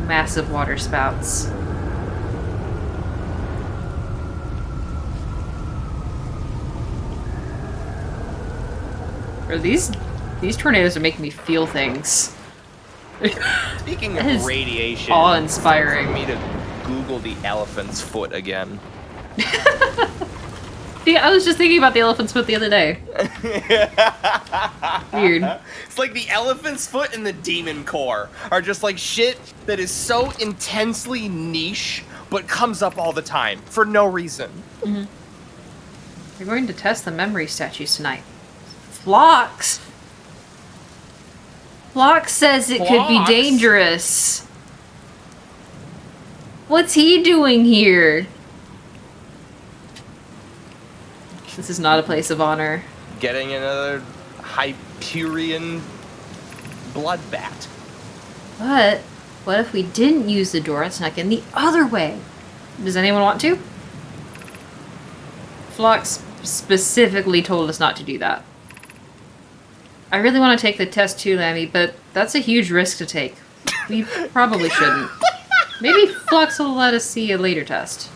massive water spouts. Or these tornadoes are making me feel things. Speaking That is of radiation, awe-inspiring. for me to Google the elephant's foot again. Yeah, I was just thinking about the elephant's foot the other day. Weird. It's like the elephant's foot and the demon core are just like shit that is so intensely niche, but comes up all the time for no reason. We're going to test the memory statues tonight. Phlox! Phlox says it could be Phlox? dangerous. What's he doing here? This is not a place of honor. Getting another Hyperion bloodbath. But what if we didn't use the door and snuck in the other way? Does anyone want to? Phlox specifically told us not to do that. I really want to take the test too, Lammy, but that's a huge risk to take. We probably shouldn't. Maybe Phlox will let us see a later test.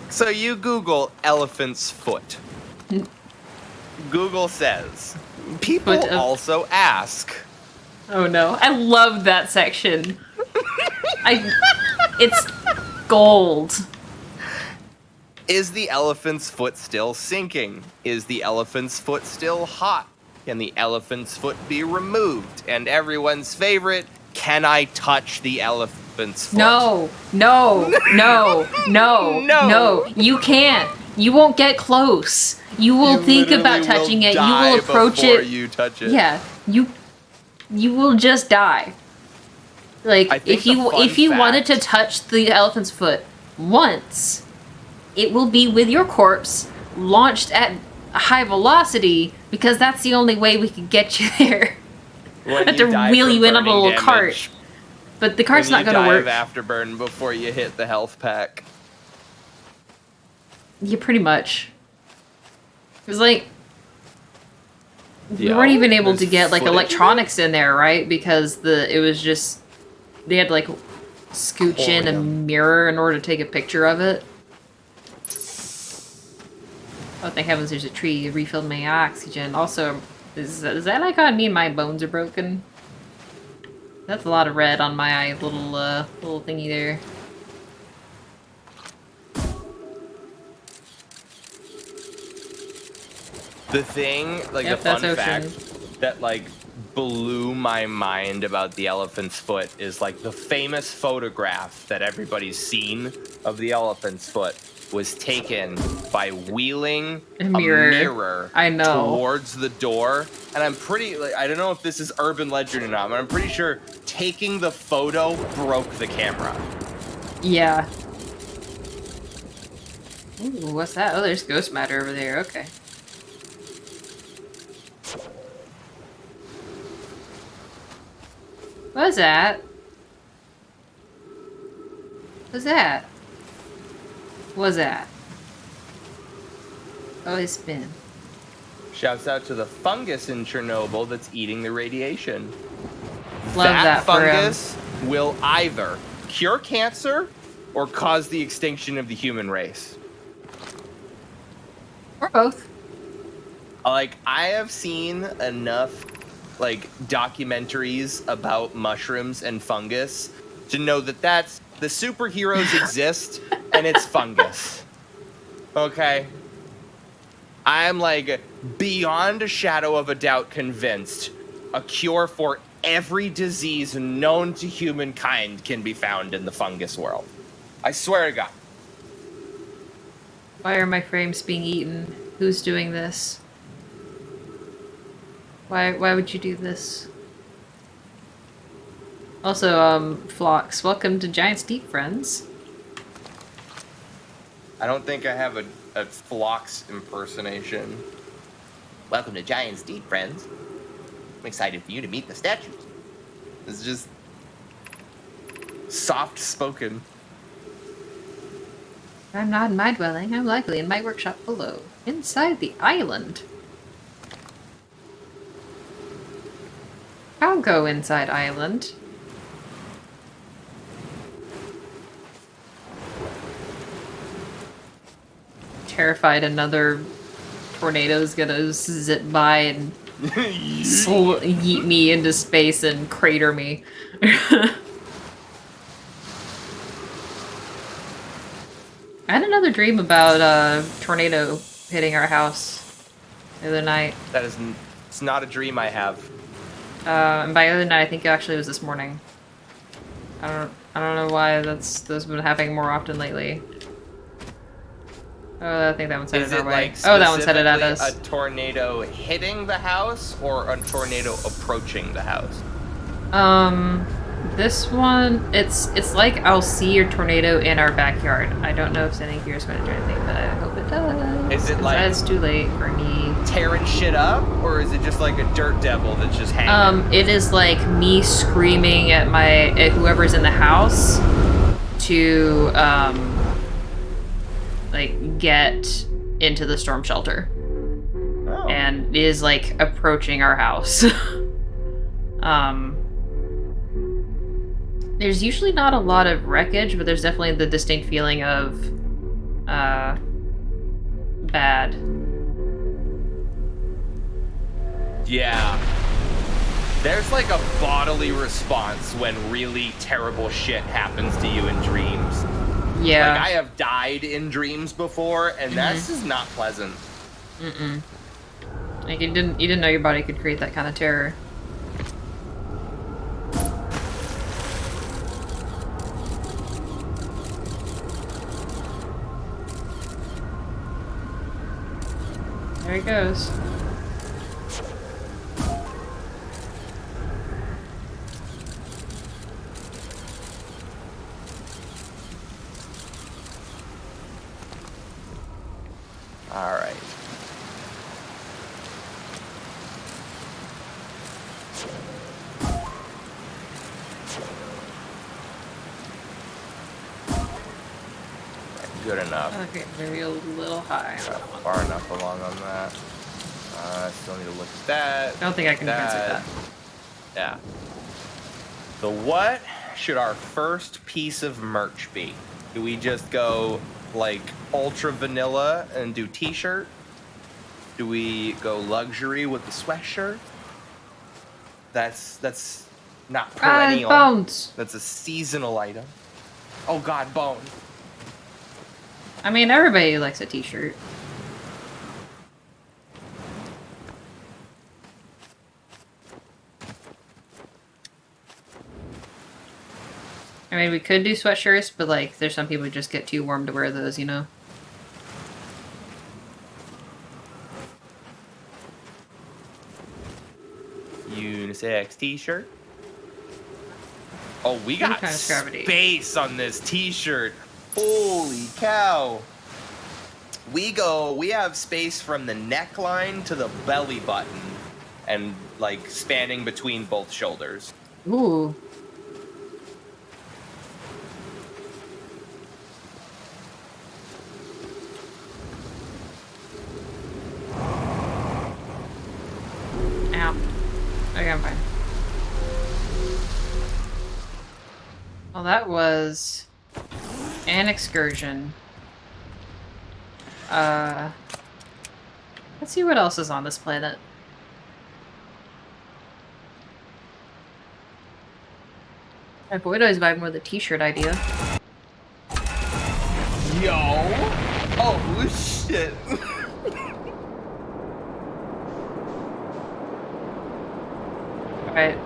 So you Google elephant's foot. Google says, people Foot of- also ask. Oh no, I love that section. It's gold. Is the elephant's foot still sinking? Is the elephant's foot still hot? Can the elephant's foot be removed? And everyone's favorite, can I touch the elephant's foot? No, no, no, no, No. no. You can't. You won't get close. You will think about literally touching it. You die will approach before it. you touch it. Yeah, you will just die. Like I think if you the fun wanted to fact- touch the elephant's foot once, it will be with your corpse launched at a high velocity because that's the only way we can get you there. When Have to die wheel from you in on a burning little cart. damage, But the cart's when not you going to die work. of afterburn before you hit the health pack. Yeah, pretty much. It was like we Yo, weren't even able to there's get like footage of electronics in there, right? Because it was just they had to like scooch in a Thorium. mirror in order to take a picture of it. Oh, thank heavens there's a tree. It refilled my oxygen. Also, is that like how I mean my bones are broken? That's a lot of red on my little thingy there. The thing, like Yep, the fun that's fact ocean. that like blew my mind about the elephant's foot is like the famous photograph that everybody's seen of the elephant's foot was taken by wheeling A mirror. mirror I know. towards the door. And I'm pretty, like, I don't know if this is urban legend or not, but I'm pretty sure taking the photo broke the camera. Yeah. Ooh, what's that? Oh, there's ghost matter over there. Okay. What's that? What's that? What's that? Oh, it's spin. Shouts out to the fungus in Chernobyl that's eating the radiation. Love that for him. fungus will either cure cancer or cause the extinction of the human race. Or both. Like, I have seen enough like documentaries about mushrooms and fungus to know that that's the superheroes exist and it's fungus. Okay? I'm like beyond a shadow of a doubt convinced a cure for every disease known to humankind can be found in the fungus world. I swear to God. Why are my frames being eaten? Who's doing this? Why would you do this? Also, Phlox, welcome to Giant's Deep, friends. I don't think I have a Phlox impersonation. Welcome to Giant's Deep, friends. I'm excited for you to meet the statues. It's just soft spoken. I'm not in my dwelling. I'm likely in my workshop below, inside the island. I'll go inside island. Terrified another tornado's gonna zip by and yeet me into space and crater me. I had another dream about a tornado hitting our house the other night. That is, it's not a dream I have. And by the other night, I think it actually was this morning. I don't know why that's been happening more often lately. Oh, I think that one's headed Is our it way. like Oh, that one's headed at specifically us. a tornado hitting the house or a tornado approaching the house? This one, it's like I'll see a tornado in our backyard. I don't know if sending here is going to do anything, but I hope it does. Is it 'cause like- it's too late for me? Tearing shit up, or is it just like a dirt devil that's just hanging? It is like me screaming at whoever's in the house to like get into the storm shelter, Oh. and is like approaching our house. There's usually not a lot of wreckage, but there's definitely the distinct feeling of bad. Yeah. There's like a bodily response when really terrible shit happens to you in dreams. Yeah. Like I have died in dreams before, and that's just not pleasant. Mm-mm. Like you didn't know your body could create that kind of terror. There he goes. All right. Good enough. Okay, maybe a little high. Got far enough along on that. Still need to look at that. I don't think I can answer that. Yeah. So what should our first piece of merch be? Do we just go like ultra vanilla and do t-shirt? Do we go luxury with the sweatshirt? That's not perennial. Bones! That's a seasonal item. Oh god, bone. I mean, everybody likes a t-shirt. I mean, we could do sweatshirts, but like, there's some people who just get too warm to wear those, you know? Unisex t-shirt. Oh, we got kind of gravity. space on this t-shirt. Holy cow. We have space from the neckline to the belly button and like spanning between both shoulders. Ooh. Ow. Okay, I'm fine. Well, that was an excursion. Let's see what else is on this planet. Boyd always vibing with a t-shirt idea. Yo! Oh shit! Alright,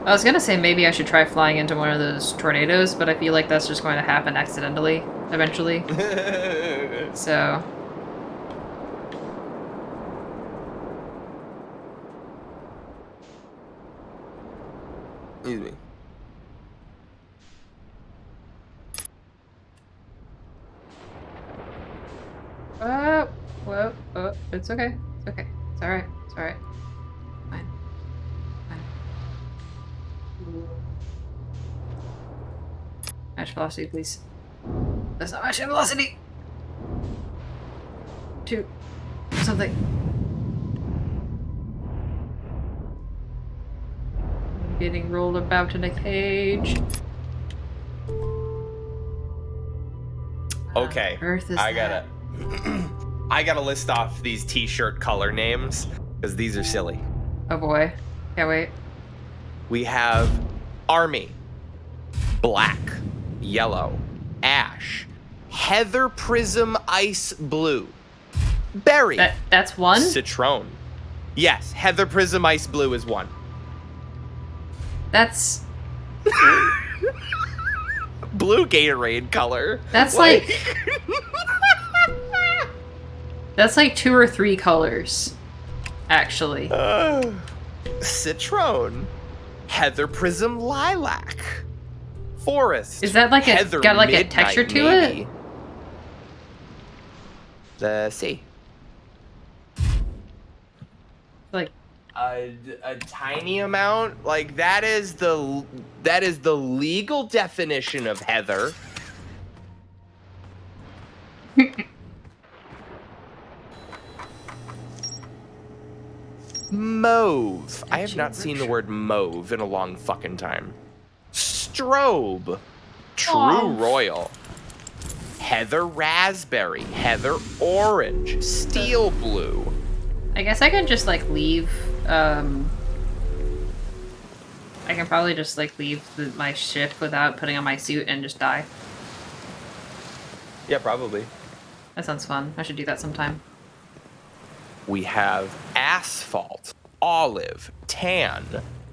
I was gonna say maybe I should try flying into one of those tornadoes, but I feel like that's just going to happen accidentally, eventually. So... Excuse me. Whoa, it's okay. It's okay. It's alright. It's alright. Fine. Fine. Match velocity, please. That's not match velocity! Two. Something. I'm getting rolled about in a cage. Okay, Earth is I that? gotta list off these t-shirt color names because these are silly. Oh boy. Can't wait. We have army, black, yellow, ash, heather prism ice blue, berry, That's one? citron. Yes, heather prism ice blue is one. That's... Blue Gatorade color. That's like... That's like 2 or 3 colors, actually. Citron. Heather Prism Lilac. Forest. Is that like a Heather got like a Midnight texture to Navy. it? The sea. Like A tiny amount. Like that is the legal definition of heather. Mauve. I have not seen the word mauve in a long fucking time. Strobe. True Aw. Royal. Heather Raspberry. Heather Orange. Steel Blue. I guess I can just like leave. I can probably just like leave my ship without putting on my suit and just die. Yeah, probably. That sounds fun. I should do that sometime. We have asphalt, olive, tan,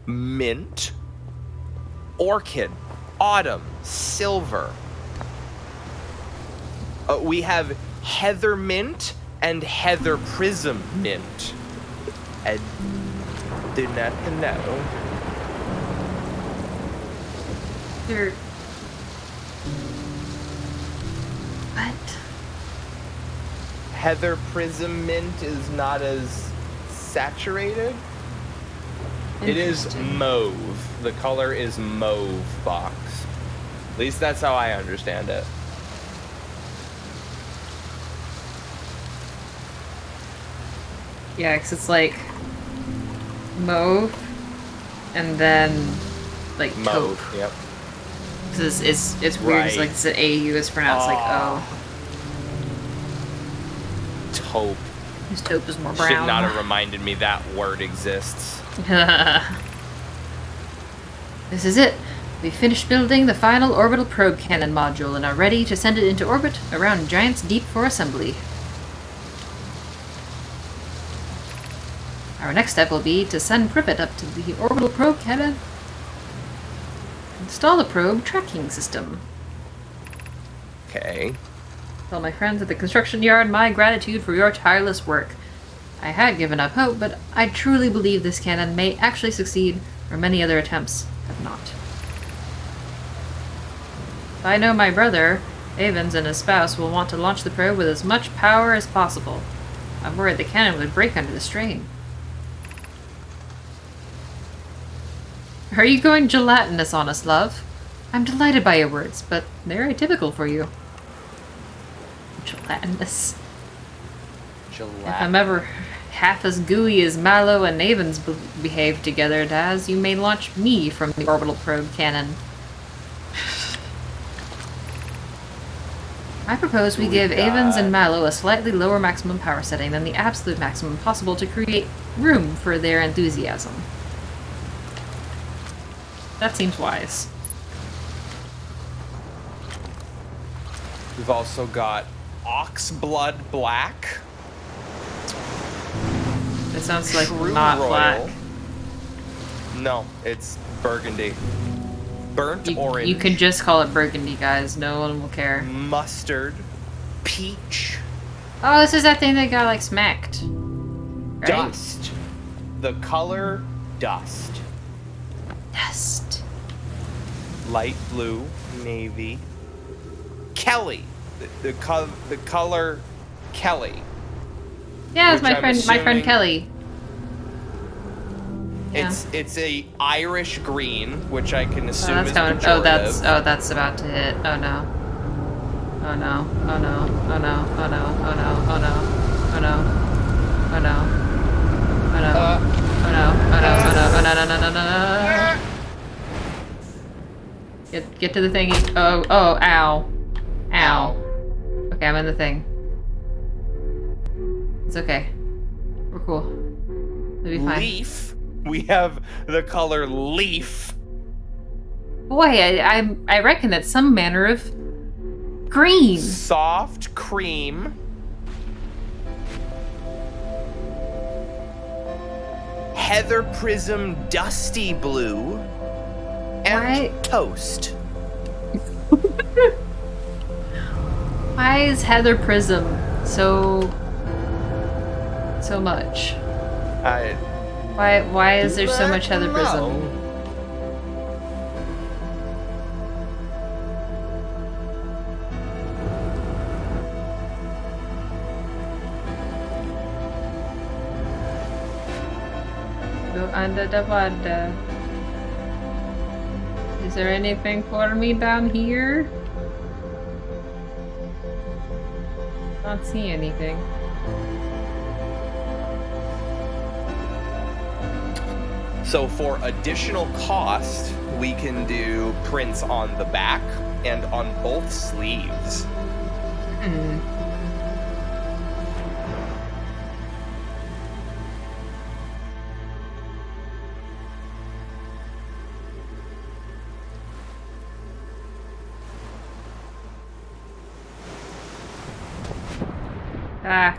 mint, orchid, autumn, silver. We have heather mint and heather prism mint. I do not know. Here. What? Heather prism mint is not as saturated. It is Interesting. mauve. The color is mauve box. At least that's how I understand it. Yeah, 'cause it's like mauve, and then like taupe. Mauve. Yep. 'Cause it's weird. It's Right. like the AU is pronounced like O. Taupe. This taupe is more Should brown. not have reminded me that word exists. This is it. We finished building the final orbital probe cannon module and are ready to send it into orbit around Giant's Deep for assembly. Our next step will be to send Privet up to the orbital probe cannon. Install the probe tracking system. Okay. Tell my friends at the construction yard my gratitude for your tireless work. I had given up hope, but I truly believe this cannon may actually succeed, where many other attempts have not. I know my brother, Avens, and his spouse will want to launch the probe with as much power as possible. I'm worried the cannon would break under the strain. Are you going gelatinous on us, love? I'm delighted by your words, but they're atypical for you. Gelatinous. If I'm ever half as gooey as Mallow and Avens behave together, Daz, you may launch me from the orbital probe cannon. I propose we give Avens and Mallow a slightly lower maximum power setting than the absolute maximum possible to create room for their enthusiasm. That seems wise. We've also got Oxblood Black. It sounds like True not Royal. black. No, it's burgundy. Burnt orange. You can just call it burgundy, guys. No one will care. Mustard. Peach. Oh, this is that thing that got like smacked. Right? Dust. The color dust. Dust. Light blue, navy. Kelly. The color Kelly. Yeah, it's Which my I'm friend assuming- Kelly. Yeah. It's a Irish green, which I can Oh, assume that's is coming. pejorative. That's about to hit. Oh no. Oh no. Oh no. Oh no. Oh no. Oh no. Oh no. Oh no. Oh no. Oh no. Oh no. Oh no. Oh no. Oh no. No. No. No. No. Get to the thingy. Oh. Oh. Ow. Ow. Okay, I'm in the thing. It's okay. We're cool. We'll be fine. Leaf. We have the color leaf. Boy, I reckon that's some manner of green. Soft cream. Heather Prism Dusty Blue. And Why- Toast. Why is Heather Prism so much? I Why is there so much Heather Prism? Wanda. Is there anything for me down here? Not see anything. So for additional cost, we can do prints on the back and on both sleeves. Hmm. Ah.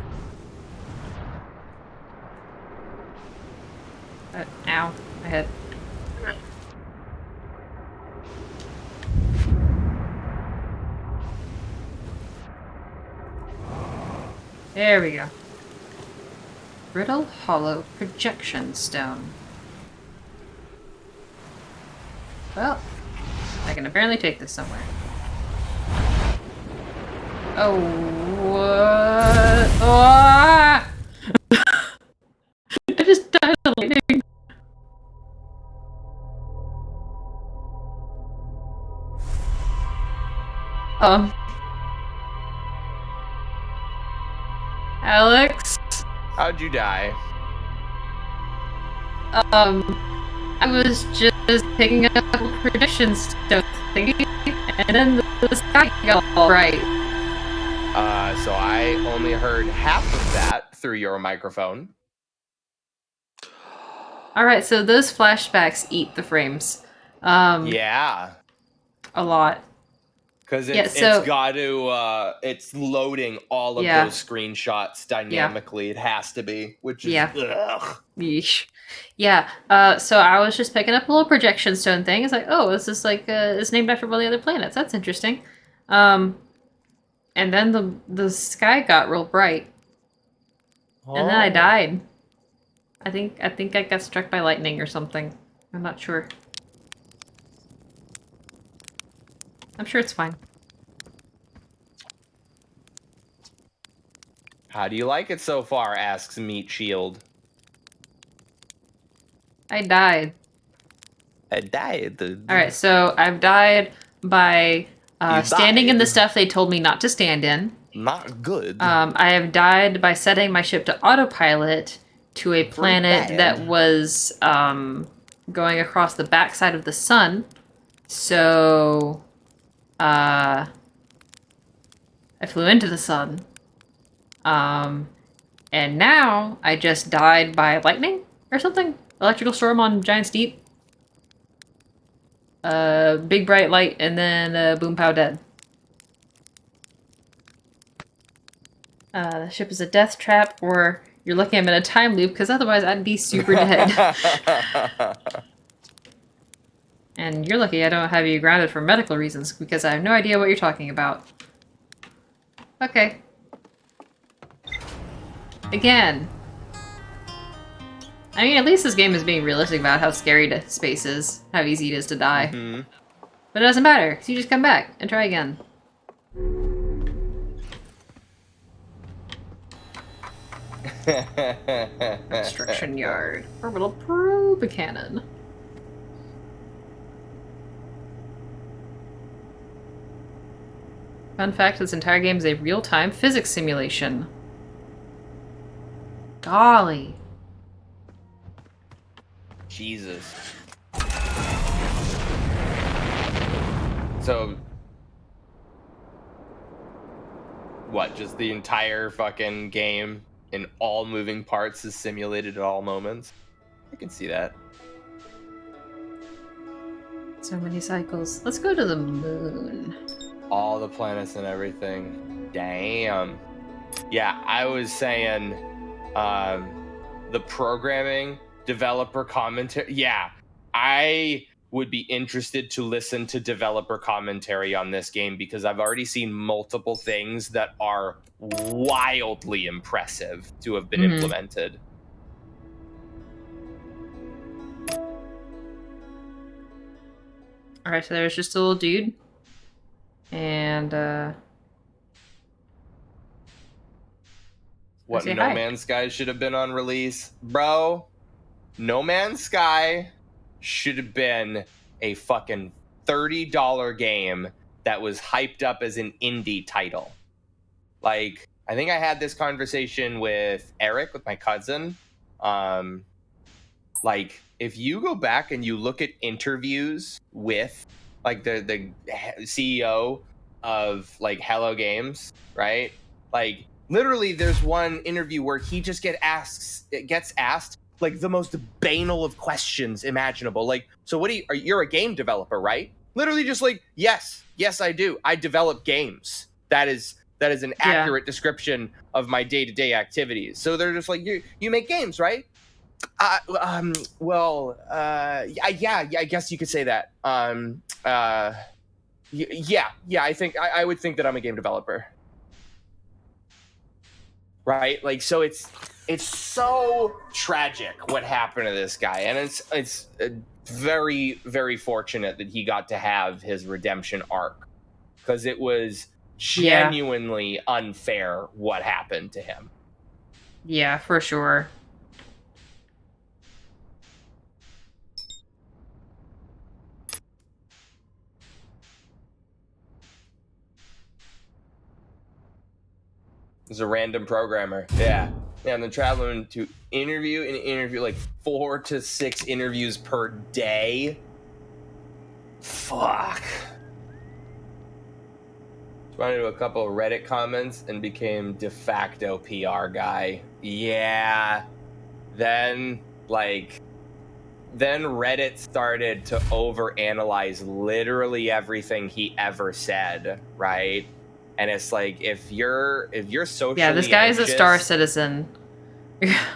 Ow. My head. There we go. Brittle Hollow Projection Stone. Well, I can apparently take this somewhere. Oh, what? Oh! I just died of lightning. Alex? How'd you die? I was just picking up projection stone thingy, and then the sky got all bright. So I only heard half of that through your microphone. Alright, so those flashbacks eat the frames. Yeah. A lot. Because Yeah, it's so- got to, it's loading all of Yeah. those screenshots dynamically. It has to be, which is, Yeah. ugh. Yeesh. Yeah, so I was just picking up a little projection stone thing. It's like, oh, this is like, it's named after one of the other planets. That's interesting. And then the sky got real bright. And then I died. I think I got struck by lightning or something. I'm not sure. I'm sure it's fine. How do you like it so far? Asks Meat Shield. I died. I died. Alright, so I've died by You standing in the died. stuff they told me not to stand in. Not good. I have died by setting my ship to autopilot to a planet bad. that was going across the backside of the sun. So, I flew into the sun. And now I just died by lightning or something. Electrical storm on Giant's Deep. Big bright light, and then boom pow dead. The ship is a death trap, or you're lucky I'm in a time loop, because otherwise I'd be super dead. And you're lucky I don't have you grounded for medical reasons, because I have no idea what you're talking about. Okay. Again. I mean, at least this game is being realistic about how scary space is, how easy it is to die. Mhm. But it doesn't matter, because you just come back and try again. Construction yard. Orbital probe cannon. Fun fact, this entire game is a real-time physics simulation. Golly. Jesus. So, what, just the entire fucking game in all moving parts is simulated at all moments? I can see that. So many cycles. Let's go to the moon. All the planets and everything. Damn. Yeah, I was saying, the programming, developer commentary. Yeah, I would be interested to listen to developer commentary on this game because I've already seen multiple things that are wildly impressive to have been implemented. Alright, so there's just a little dude. And, What say No hi. Man's Sky should have been on release, bro. No Man's Sky should have been a fucking $30 game that was hyped up as an indie title. Like, I think I had this conversation with Eric, with my cousin. Like, if you go back and you look at interviews with like the CEO of like Hello Games, right? Like, literally, there's one interview where he just gets asked like the most banal of questions imaginable. Like, so what you're a game developer, right? Literally just like, yes, I do. I develop games. That is an accurate description of my day-to-day activities. So they're just like, you make games, right? Yeah, I guess you could say that. Yeah, I think I would think that I'm a game developer. Right? Like, so it's so tragic what happened to this guy, and it's very, very fortunate that he got to have his redemption arc, because it was genuinely unfair what happened to him. Yeah, for sure. He's a random programmer. Yeah, and then traveling to interview like 4 to 6 interviews per day. Fuck. Responded to a couple of Reddit comments and became de facto PR guy. Yeah. Then Reddit started to overanalyze literally everything he ever said, right? And it's like, if you're socially this guy is a Star anxious Citizen.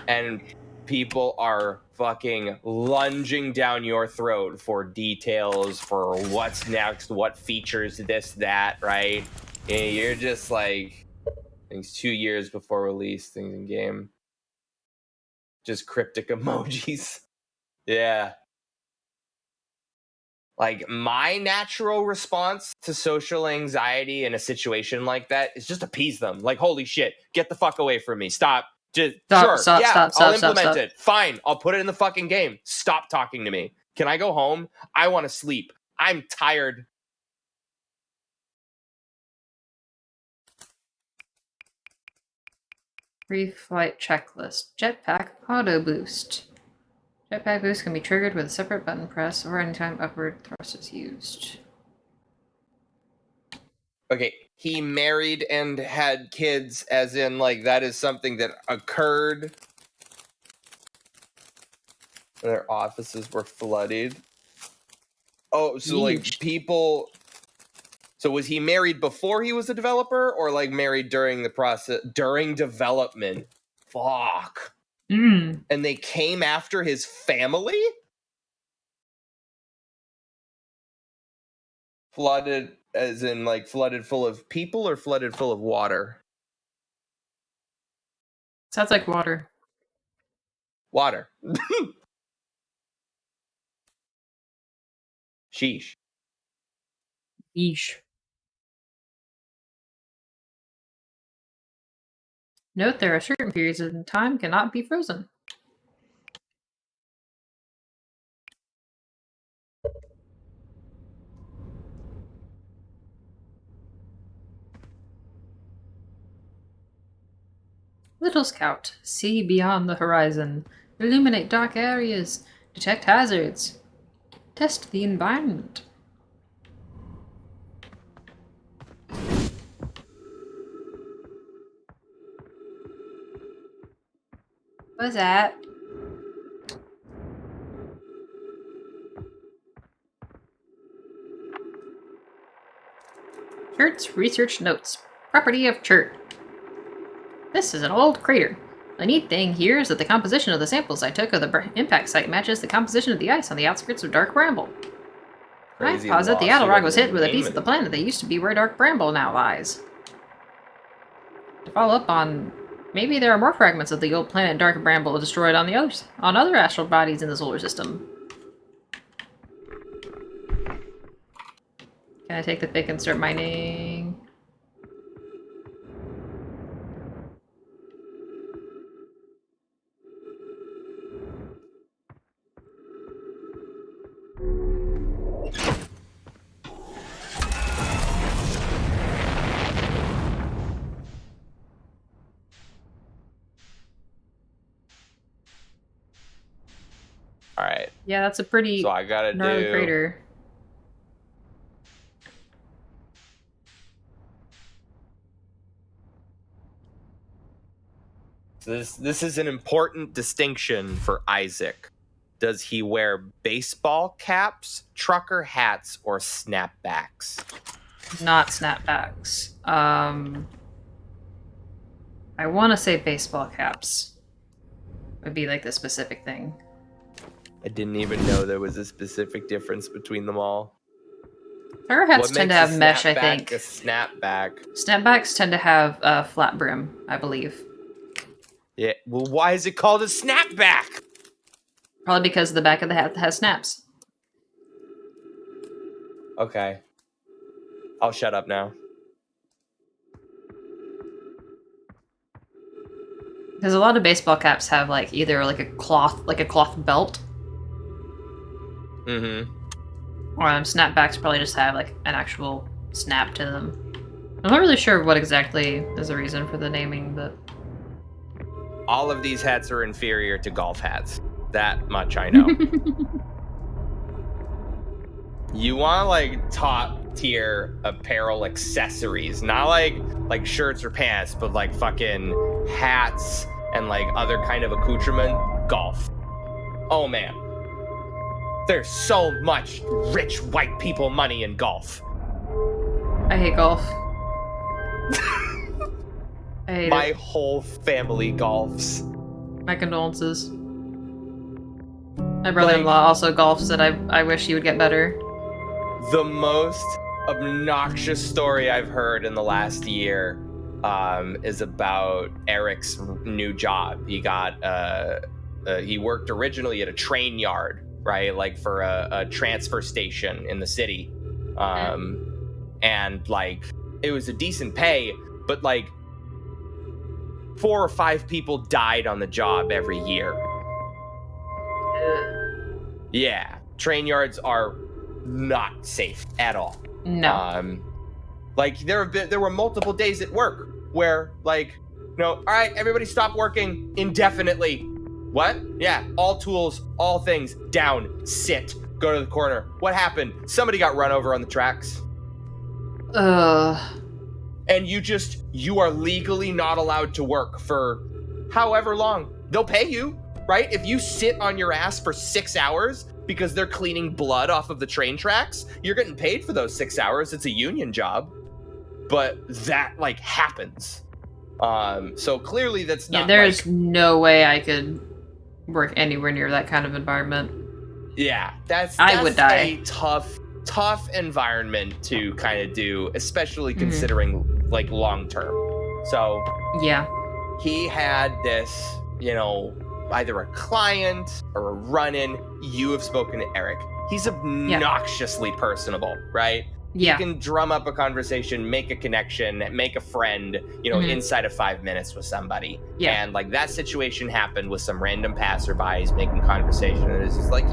and people are fucking lunging down your throat for details, for what's next, what features, this, that, right? And you're just like, things 2 years before release, things in game. Just cryptic emojis. Yeah. Like, my natural response to social anxiety in a situation like that is just appease them. Like, holy shit, get the fuck away from me. Stop. Just I'll implement it. Fine, I'll put it in the fucking game. Stop talking to me. Can I go home? I want to sleep. I'm tired. Pre-flight checklist. Jetpack auto boost. Jetpack boost can be triggered with a separate button press or anytime upward thrust is used. Okay, he married and had kids, as in, like, that is something that occurred. Their offices were flooded. Oh, so like people. So was he married before he was a developer, or like married during the process, during development? Fuck. And they came after his family? Flooded, as in like flooded full of people, or flooded full of water? Sounds like water. Water. Sheesh. Yeesh. Note there are certain periods in time cannot be frozen. Little Scout. See beyond the horizon. Illuminate dark areas. Detect hazards. Test the environment. What's that? Chert's research notes. Property of Chert. This is an old crater. The neat thing here is that the composition of the samples I took of the impact site matches the composition of the ice on the outskirts of Dark Bramble. I posit the Adelrog was hit with a piece of the planet that used to be where Dark Bramble now lies. To follow up on, maybe there are more fragments of the old planet Dark Bramble destroyed on other astral bodies in the solar system. Can I take the pick and start mining? Yeah, that's a pretty So I gotta gnarly do. crater. So this is an important distinction for Isaac. Does he wear baseball caps, trucker hats, or snapbacks? Not snapbacks. I want to say baseball caps would be like the specific thing. I didn't even know there was a specific difference between them all. Trucker hats What tend to makes have a mesh, I snapback think. a snapback? Snapbacks tend to have a flat brim, I believe. Yeah. Well, why is it called a snapback? Probably because the back of the hat has snaps. Okay. I'll shut up now. Because a lot of baseball caps have like either like a cloth belt, Mm-hmm. or snapbacks probably just have like an actual snap to them. I'm not really sure what exactly is the reason for the naming, but All of these hats are inferior to golf hats. That much I know. You want like top tier apparel accessories, not like shirts or pants, but like fucking hats and like other kind of accoutrement. Golf. Oh man, there's so much rich white people money in golf. I hate golf. I hate My it. whole family golfs. My condolences. My brother-in-law also golfs, and I wish he would get better. The most obnoxious story I've heard in the last year is about Eric's new job. He got he worked originally at a train yard, right? Like for a transfer station in the city. And like it was a decent pay, but like 4 or 5 people died on the job every year. Yeah, train yards are not safe at all. No. Like there were multiple days at work where like, all right, everybody stop working indefinitely. What? Yeah, all tools, all things down, sit, go to the corner. What happened? Somebody got run over on the tracks. And you are legally not allowed to work for however long. They'll pay you, right? If you sit on your ass for 6 hours because they're cleaning blood off of the train tracks, you're getting paid for those 6 hours. It's a union job. But that like happens. So clearly that's not. Yeah, there's no way I could work anywhere near that kind of environment. Yeah, that's I would die. A tough environment to kind of do, especially considering like long term. So Yeah. he had this, either a client or a run-in. You have spoken to Eric. He's obnoxiously personable, right? Yeah. He can drum up a conversation, make a connection, make a friend, inside of 5 minutes with somebody. Yeah. And like that situation happened with some random passerbys making conversation. And it's just like,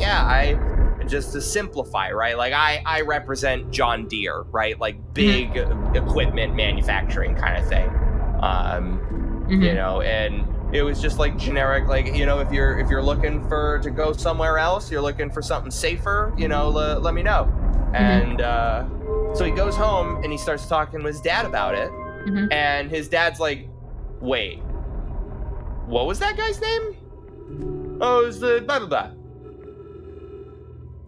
just to simplify, right? Like I represent John Deere, right? Like big equipment manufacturing kind of thing. And it was just like generic, like, if you're looking to go somewhere else, you're looking for something safer, let me know. And so he goes home and he starts talking with his dad about it. And his dad's like, wait, what was that guy's name? Oh, it was the blah, blah, blah.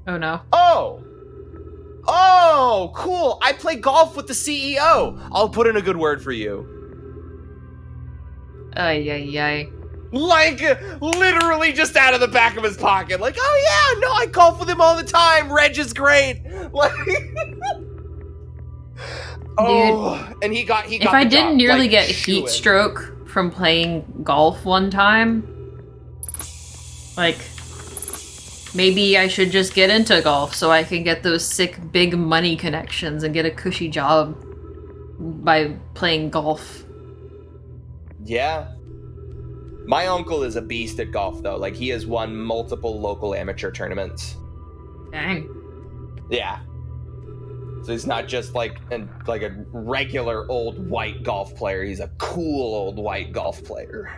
Oh no. Oh, cool. I play golf with the CEO. I'll put in a good word for you. Ay. Like, literally just out of the back of his pocket. Like, oh yeah, no, I golf with him all the time. Reg is great. Like, and he got. If I didn't nearly get shoo-in. heat stroke from playing golf one time, like, maybe I should just get into golf so I can get those sick big money connections and get a cushy job by playing golf. Yeah. My uncle is a beast at golf, though. Like, he has won multiple local amateur tournaments. Dang. Yeah. So he's not just like a regular old white golf player. He's a cool old white golf player.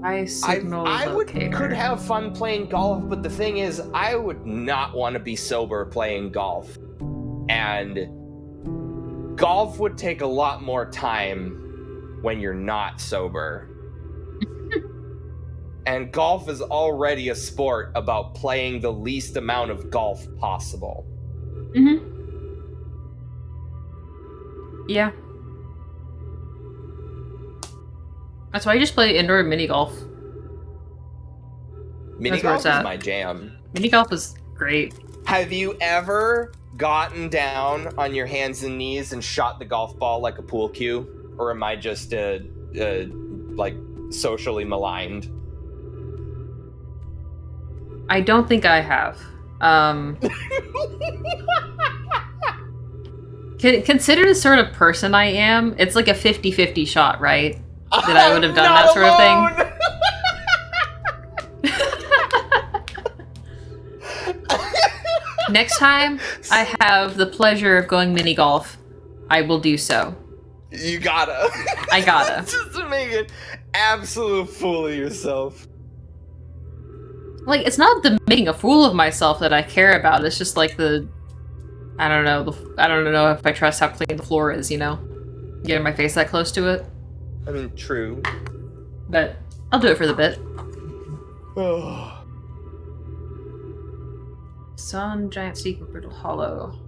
I signal locator. could have fun playing golf, but the thing is, I would not want to be sober playing golf. And golf would take a lot more time when you're not sober. And golf is already a sport about playing the least amount of golf possible. Mm-hmm. Yeah. That's why I just play indoor mini golf. Mini That's where golf it's is at. my jam. Mini golf is great. Have you ever gotten down on your hands and knees and shot the golf ball like a pool cue? Or am I just like socially maligned? I don't think I have. Consider the sort of person I am. It's like a 50-50 shot, right? That I would have done that sort of thing. Next time I have the pleasure of going mini golf, I will do so. You gotta. I gotta. Just to make an absolute fool of yourself. Like, it's not the making a fool of myself that I care about. It's just like the... I don't know if I trust how clean the floor is, you know? Getting my face that close to it. I mean, true. But I'll do it for the bit. Sun, giant sequel, Brittle Hollow.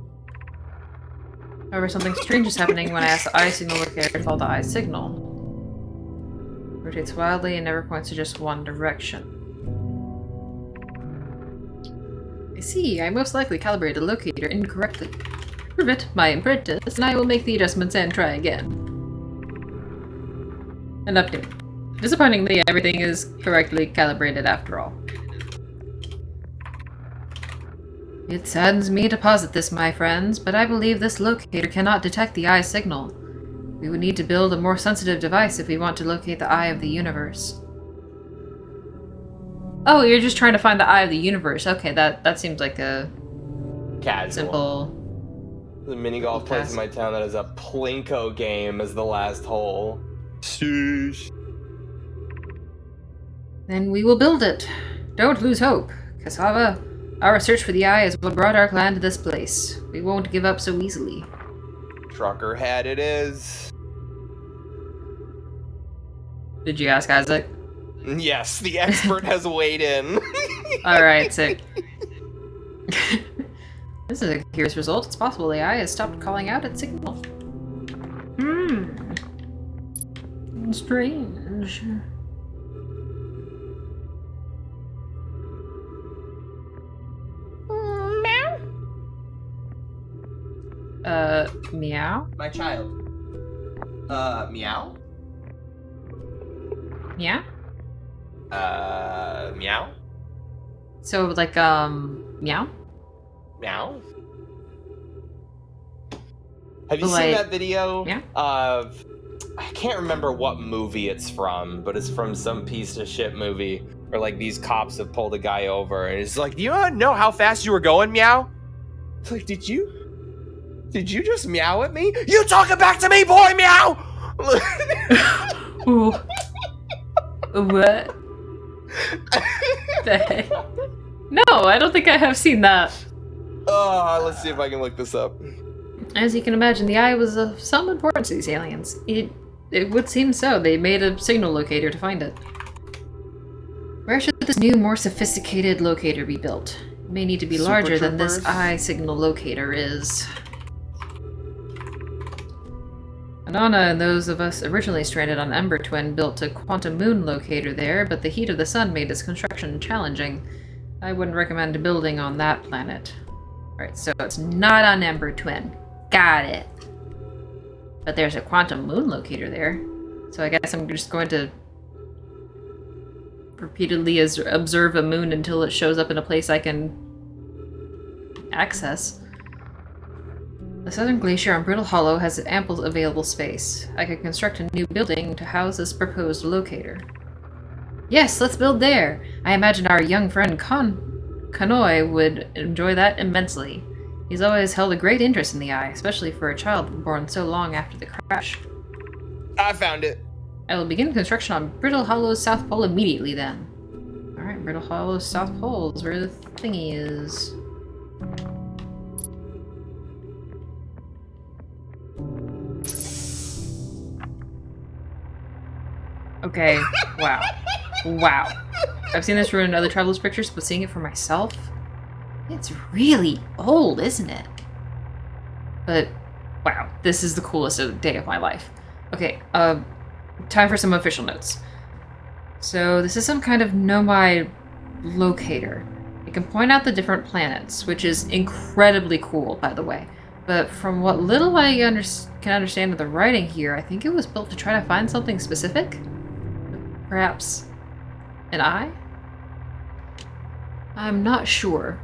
However, something strange is happening when I ask the eye signal locator to follow the eye signal. Rotates wildly and never points to just one direction. I see, I most likely calibrated the locator incorrectly. Prove it, my apprentice, and I will make the adjustments and try again. An update. Disappointingly, everything is correctly calibrated after all. It saddens me to posit this, my friends, but I believe this locator cannot detect the eye signal. We would need to build a more sensitive device if we want to locate the eye of the universe. Oh, you're just trying to find the eye of the universe. Okay, that seems like a Casual. simple... The mini golf place in my town that has a Plinko game as the last hole. Sheesh. Then we will build it. Don't lose hope. Cassava, our search for the eye is what brought our clan to this place. We won't give up so easily. Trucker hat it is. Did you ask Isaac? Yes, the expert has weighed in. Alright, sick. This is a curious result. It's possible the eye has stopped calling out its signal. Strange. Meow? My child. Meow? Yeah? Meow? So, like, meow? Meow? Have you Like, seen that video yeah? of... I can't remember what movie it's from, but it's from some piece of shit movie where, like, these cops have pulled a guy over, and it's like, do you know how fast you were going, Meow? It's like, did you just meow at me? You talking back to me, boy, Meow! Ooh. What? The heck? No, I don't think I have seen that. Oh, let's see if I can look this up. As you can imagine, the eye was of some importance to these aliens. It would seem so. They made a signal locator to find it. Where should this new, more sophisticated locator be built? It may need to be Super larger than this Troopers? eye signal locator is. Anana and those of us originally stranded on Ember Twin built a quantum moon locator there, but the heat of the sun made its construction challenging. I wouldn't recommend building on that planet. Alright, so it's not on Ember Twin. Got it. But there's a quantum moon locator there. So I guess I'm just going to repeatedly observe a moon until it shows up in a place I can access. The southern glacier on Brittle Hollow has ample available space. I could construct a new building to house this proposed locator. Yes, let's build there! I imagine our young friend Kanoi would enjoy that immensely. He's always held a great interest in the eye, especially for a child born so long after the crash. I found it. I will begin construction on Brittle Hollow's South Pole immediately then. Alright, Brittle Hollow's South Pole is where the thingy is. Okay, wow. Wow. I've seen this ruin in other travelers' pictures, but seeing it for myself, it's really old, isn't it? But, wow, this is the coolest day of my life. Okay, time for some official notes. So, this is some kind of nomad locator. It can point out the different planets, which is incredibly cool, by the way. But from what little I can understand of the writing here, I think it was built to try to find something specific? Perhaps an eye? I'm not sure.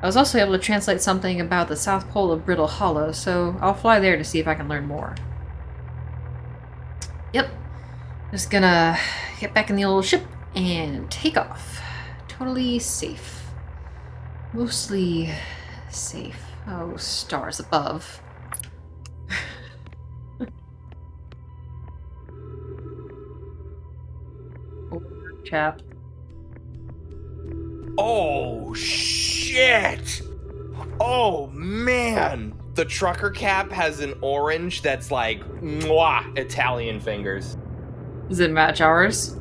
I was also able to translate something about the South Pole of Brittle Hollow, so I'll fly there to see if I can learn more. Yep. Just gonna get back in the old ship and take off. Totally safe. Mostly safe. Oh, stars above. Chap. Oh, shit! Oh, man! The trucker cap has an orange that's like, mwah, Italian fingers. Does it match ours?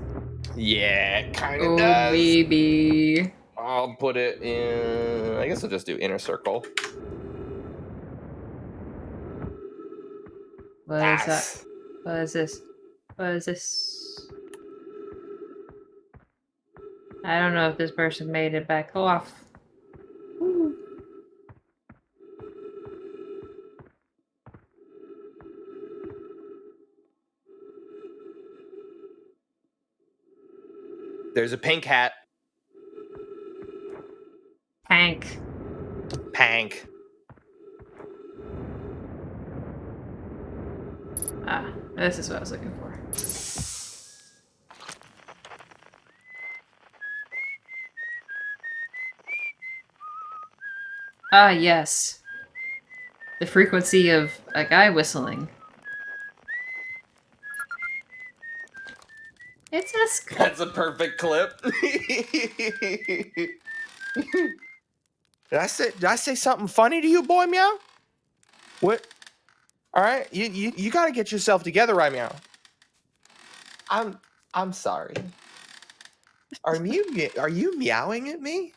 Yeah, it kind of Oh, does. baby. I'll put it in, I guess I'll just do inner circle. What is that? What is this? What is this? I don't know if this person made it back off. Ooh. There's a pink hat. Tank. Pank. Ah, this is what I was looking for. Ah, yes. The frequency of a guy whistling. It's a That's a perfect clip. Did I say something funny to you, boy meow? What? All right, you got to get yourself together, right meow. I'm sorry. Are you meowing at me?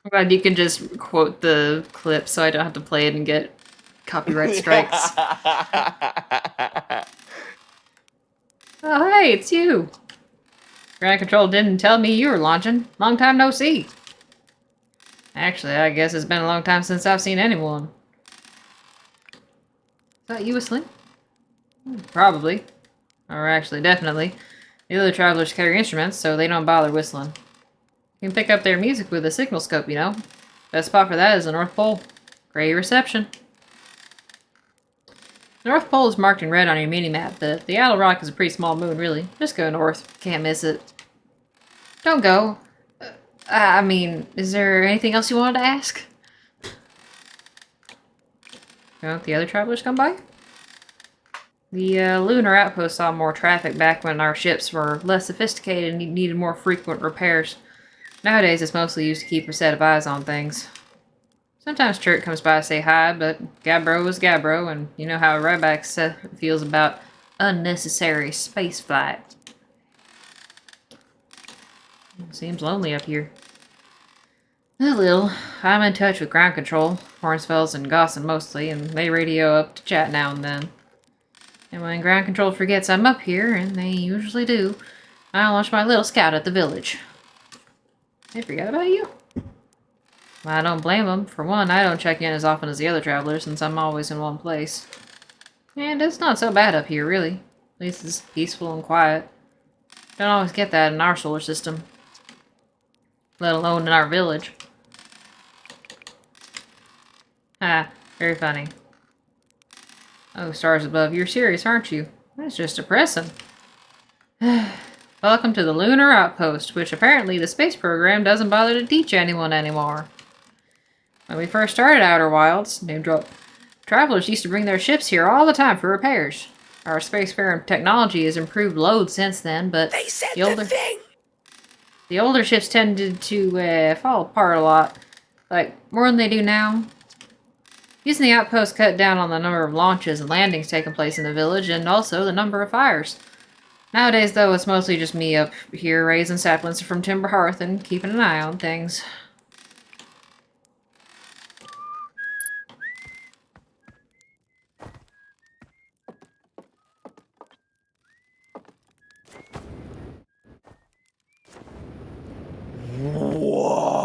I'm glad you can just quote the clip so I don't have to play it and get copyright strikes. Oh, hey, it's you. Ground Control didn't tell me you were launching. Long time no see. Actually, I guess it's been a long time since I've seen anyone. Is that you whistling? Probably. Or actually, definitely. The other travelers carry instruments, so they don't bother whistling. You can pick up their music with a signal scope, you know. Best spot for that is the North Pole. Great reception. The North Pole is marked in red on your mini-map, but the Idle Rock is a pretty small moon, really. Just go north. Can't miss it. Don't go. I mean, is there anything else you wanted to ask? Don't the other travelers come by? The lunar outpost saw more traffic back when our ships were less sophisticated and needed more frequent repairs. Nowadays, it's mostly used to keep a set of eyes on things. Sometimes Chert comes by to say hi, but Gabbro is Gabbro, and you know how Ryback feels about unnecessary spaceflight. Seems lonely up here. A little. I'm in touch with ground control, Hornsfels and Gosson mostly, and they radio up to chat now and then. And when ground control forgets I'm up here, and they usually do, I launch my little scout at the village. They forgot about you? Well, I don't blame them. For one, I don't check in as often as the other travelers, since I'm always in one place. And it's not so bad up here, really. At least it's peaceful and quiet. Don't always get that in our solar system. Let alone in our village. Ah, very funny. Oh, stars above, you're serious, aren't you? That's just depressing. Welcome to the Lunar Outpost, which apparently the space program doesn't bother to teach anyone anymore. When we first started Outer Wilds, name drop, Travelers used to bring their ships here all the time for repairs. Our spacefaring technology has improved loads since then, but They said the older ships tended to fall apart a lot, like more than they do now. Using the outpost cut down on the number of launches and landings taking place in the village, and also the number of fires. Nowadays, though, it's mostly just me up here raising saplings from Timber Hearth and keeping an eye on things.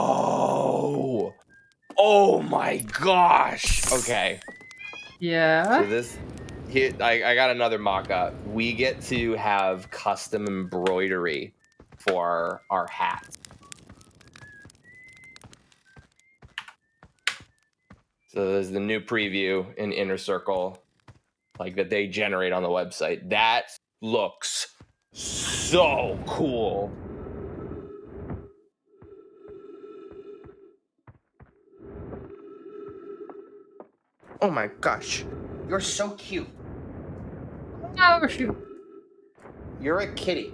Whoa! Oh my gosh! Okay. Yeah? So this, here, I got another mock-up. We get to have custom embroidery for our hats. So there's the new preview in Inner Circle, like that they generate on the website. That looks so cool. Oh my gosh, you're so cute. Oh, shoot. You're a kitty.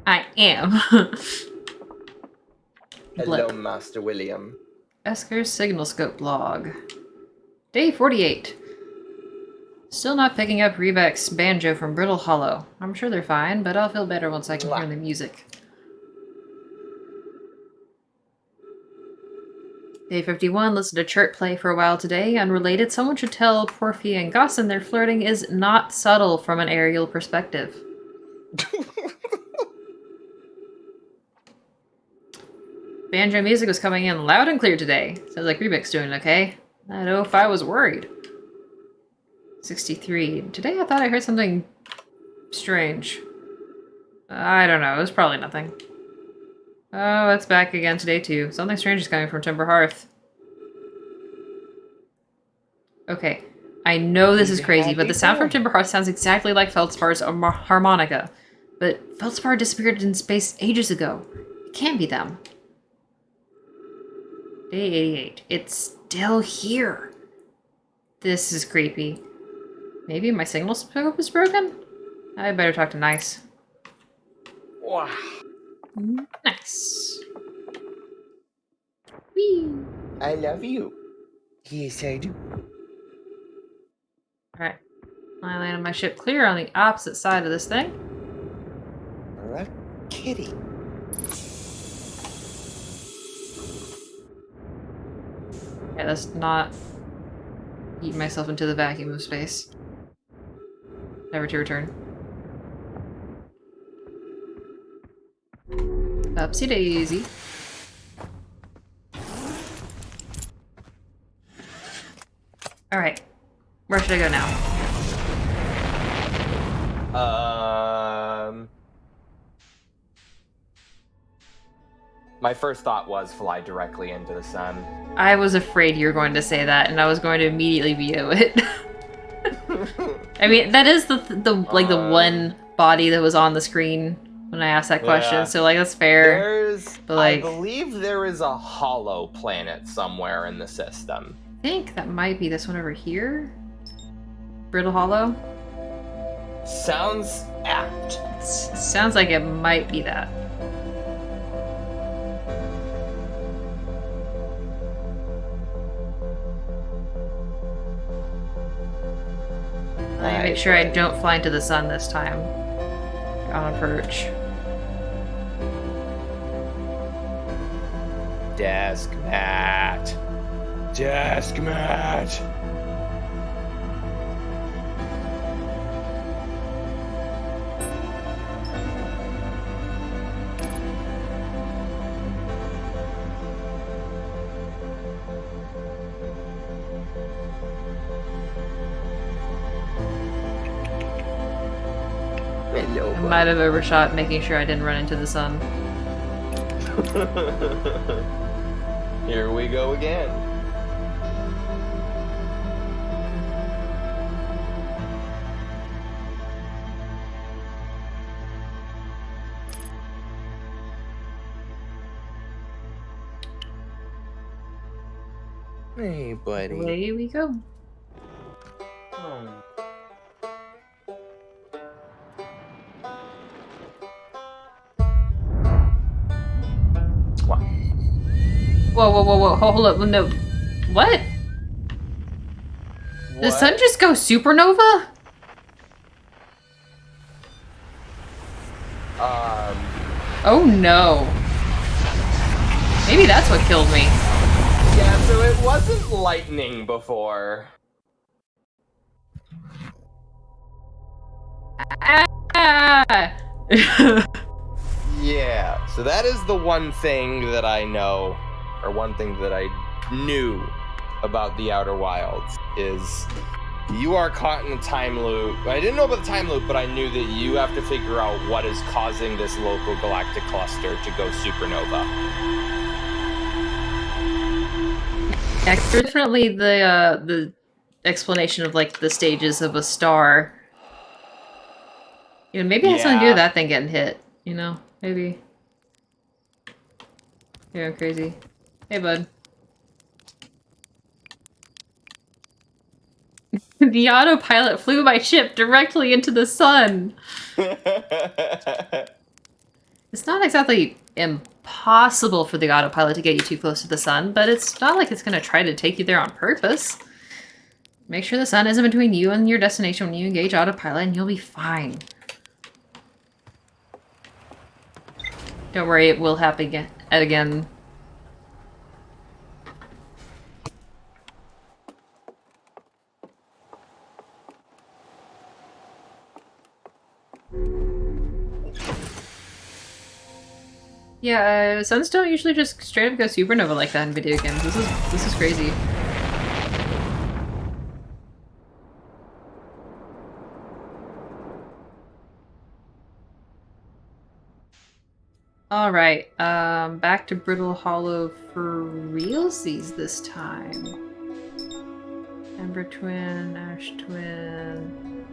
I am. Hello, Blip. Master William. Esker's Signal Scope log. Day 48. Still not picking up Rebek's banjo from Brittle Hollow. I'm sure they're fine, but I'll feel better once I can hear the music. Day 51. Listen to Chert play for a while today. Unrelated, someone should tell Porphy and Gossin their flirting is not subtle from an aerial perspective. Banjo music was coming in loud and clear today. Sounds like Rebek's doing okay. I know if I was worried. 63. Today I thought I heard something strange. I don't know. It was probably nothing. Oh, it's back again today too. Something strange is coming from Timber Hearth. Okay. I know this is crazy, but the sound from Timber Hearth sounds exactly like Feldspar's harmonica. But Feldspar disappeared in space ages ago. It can't be them. Day 88. It's still here. This is creepy. Maybe my signal scope is broken? I better talk to Nice. Wow. Nice. Whee! I love you. Yes, I do. Alright. I landed my ship clear on the opposite side of this thing. A kitty. Yeah, let's not eat myself into the vacuum of space. Never to return. Upsy daisy. Alright. Where should I go now? My first thought was fly directly into the sun. I was afraid you were going to say that, and I was going to immediately veto it. I mean, that is the one body that was on the screen when I asked that question, Yeah. so like that's fair. But, like, I believe there is a hollow planet somewhere in the system. I think that might be this one over here. Brittle Hollow. Sounds apt. Sounds like it might be that. Let me make sure I don't fly into the sun this time. On a perch. Desk mat. Desk mat. Hello, I might have overshot making sure I didn't run into the sun. Here we go again. Hey, buddy. Away we go. Oh. What? Whoa. Hold up. No. What? Did the sun just go supernova? Oh no. Maybe that's what killed me. Yeah, so it wasn't lightning before. Ah! Yeah, so that is the one thing that I know, or one thing that I knew about the Outer Wilds, is you are caught in a time loop. I didn't know about the time loop, but I knew that you have to figure out what is causing this local galactic cluster to go supernova. Yeah, definitely the explanation of like the stages of a star. You know, maybe it has something to do with that thing getting hit. You know, maybe. Yeah, I'm crazy. Hey, bud. The autopilot flew my ship directly into the sun. It's not exactly impossible for the autopilot to get you too close to the sun, but it's not like it's going to try to take you there on purpose. Make sure the sun isn't between you and your destination when you engage autopilot, and you'll be fine. Don't worry, it will happen again. Yeah, suns don't usually just straight up go supernova like that in video games. This is crazy. Alright, back to Brittle Hollow for realsies this time. Ember Twin, Ash Twin,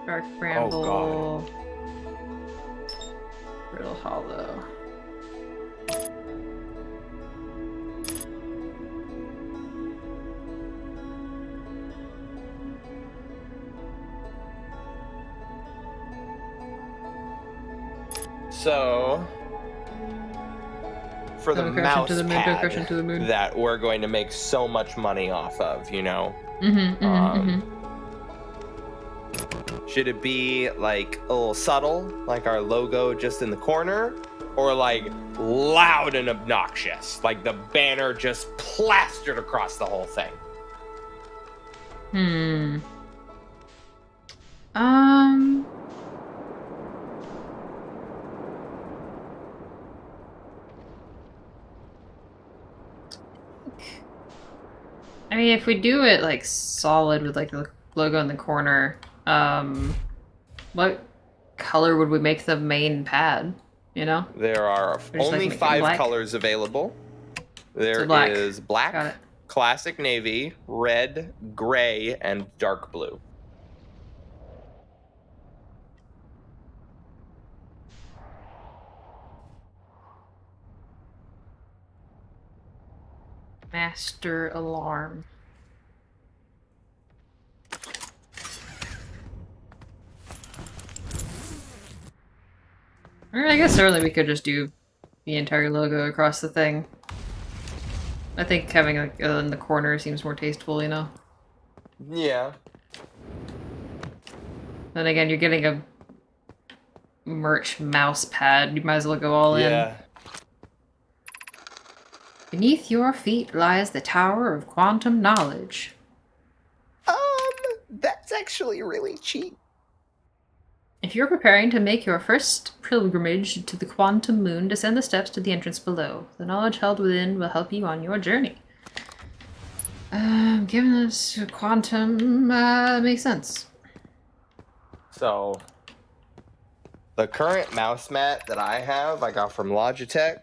Dark Bramble, Oh, Brittle Hollow. So, for the Don't crash mouse into the moon, don't crash pad into the moon. that we're going to make so much money off of, you know? Should it be like a little subtle, like our logo just in the corner, or like loud and obnoxious, like the banner just plastered across the whole thing? I mean, if we do it like solid with like the logo in the corner, what color would we make the main pad? You know? There are just, like, only make it 5 black? colors available. There is black. black, Got it. classic navy, red, gray, and dark blue. Master alarm. Or I guess certainly we could just do the entire logo across the thing. I think having like in the corner seems more tasteful, you know? Yeah. Then again, you're getting a merch mouse pad. You might as well go all in. Beneath your feet lies the Tower of Quantum Knowledge. That's actually really cheap. If you're preparing to make your first pilgrimage to the Quantum Moon, descend the steps to the entrance below. The knowledge held within will help you on your journey. Given this quantum, makes sense. So, the current mouse mat that I have, I got from Logitech.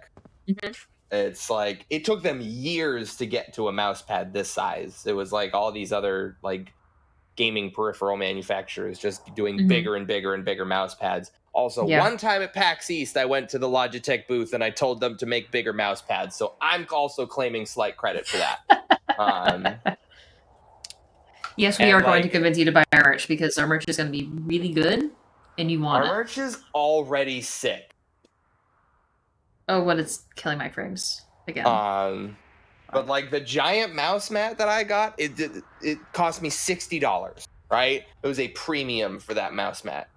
It's like, it took them years to get to a mouse pad this size. It was like all these other like gaming peripheral manufacturers just doing bigger and bigger and bigger mouse pads. Also, Yeah. one time at PAX East, I went to the Logitech booth and I told them to make bigger mouse pads. So I'm also claiming slight credit for that. Yes, we And, are going to like- convince you to buy our merch because our merch is going to be really good, and you want Our it. merch is already sick. Oh, what? It's killing my frames again. But like the giant mouse mat that I got, it cost me $60, right? It was a premium for that mouse mat.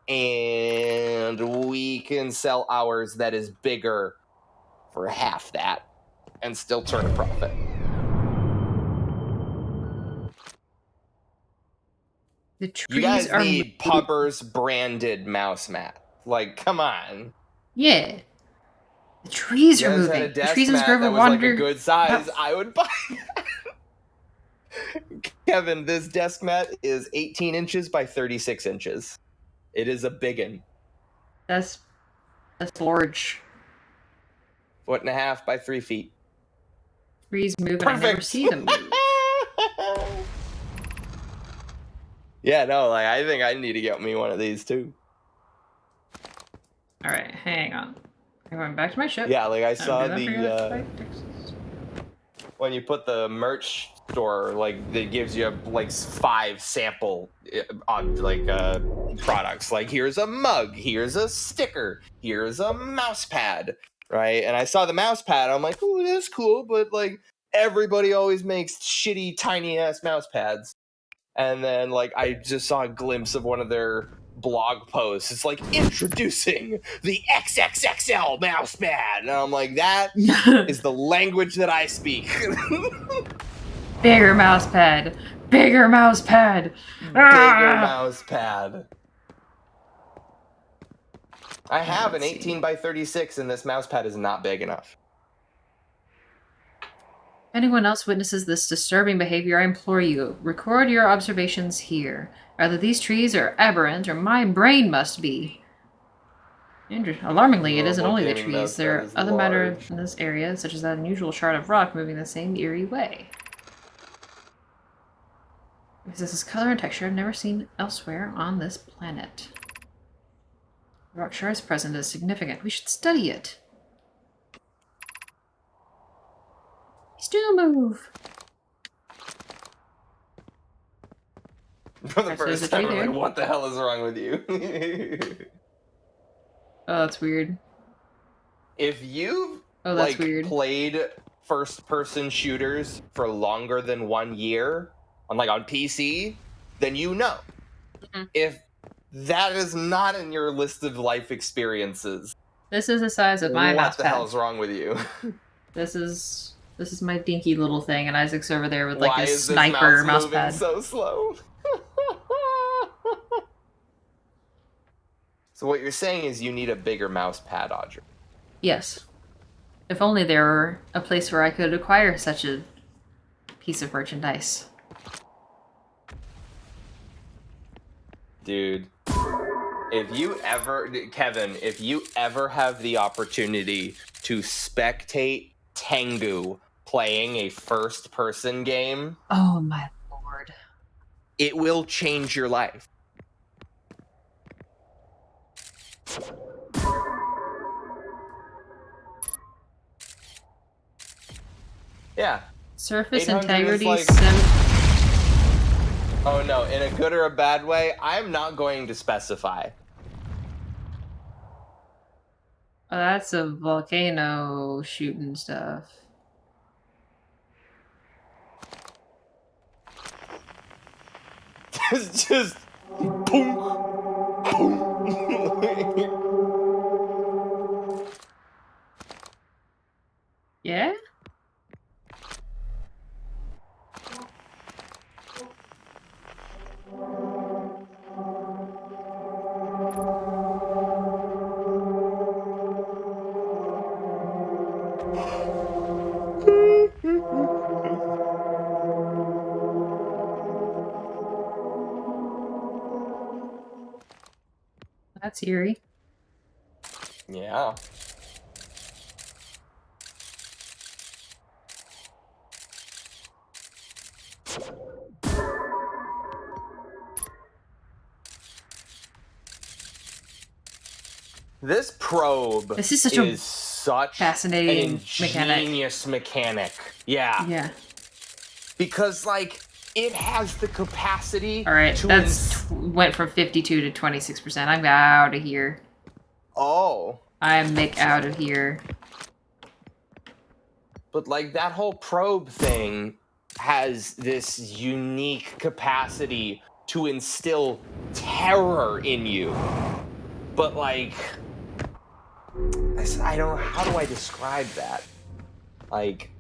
And we can sell ours that is bigger for half that and still turn a profit. The trees You guys are need Pubbers branded mouse mat. Like, come on. Yeah. The trees You are guys moving. had a The desk trees in this mat grove that will was like wander. a good size, I would buy that. Kevin, this desk mat is 18 inches by 36 inches. It is a biggin. That's large. 1.5 by 3 feet. Trees move, and I never Perfect. see them move. Yeah, no, like I think I need to get me one of these too. All right, hang on. I'm going back to my ship. Yeah, like I I'm saw doing that for you, the right, Texas. when you put the merch store, like it gives you like 5 sample on products. Like here's a mug, here's a sticker, here's a mouse pad, right? And I saw the mouse pad, I'm like, oh, that's cool, but like everybody always makes shitty tiny ass mouse pads. And then like I just saw a glimpse of one of their blog posts. It's like introducing the XXXL mouse pad, and I'm like, that is the language that I speak. Bigger mouse pad. Bigger mouse pad. Bigger Ah! mouse pad. I have an Let's see. 18 by 36, and this mouse pad is not big enough. If anyone else witnesses this disturbing behavior, I implore you, record your observations here. Either these trees are aberrant, or my brain must be. Alarmingly, it isn't Normal only the gaming trees. mouse There pad are is other matter large. in this area, such as that unusual shard of rock moving the same eerie way. Because this is color and texture I've never seen elsewhere on this planet. The rock shard's presence is significant. We should study it. Still move. For the Alright, so there's first a tree time, I'm there. like, what the hell is wrong with you? Oh, that's weird. If you've Oh, that's like weird. played first-person shooters for longer than 1 year on PC, then you know. Mhm. If that is not in your list of life experiences, This is the size of my what mouse the pad. hell is wrong with you? This is my dinky little thing, and Isaac's over there with like Why a is this sniper mouse moving pad. so slow? So what you're saying is you need a bigger mouse pad, Audrey. Yes. If only there were a place where I could acquire such a piece of merchandise. Dude, Kevin, if you ever have the opportunity to spectate Tengu playing a first-person game, Oh my lord. it will change your life. Yeah. Surface 800 is integrity like- 7. Oh no, in a good or a bad way, I'm not going to specify. Oh, that's a volcano shooting stuff. It's just boom, boom. Yeah? That's eerie. Yeah. This probe This is such a such fascinating an ingenious mechanic. Yeah. Yeah. Because, like, it has the capacity All right, to that's went from 52 to 26%. I'm out of here. Oh. I'm Mick out of here. But, like, that whole probe thing has this unique capacity to instill terror in you. But, like, I don't, how do I describe that? Like,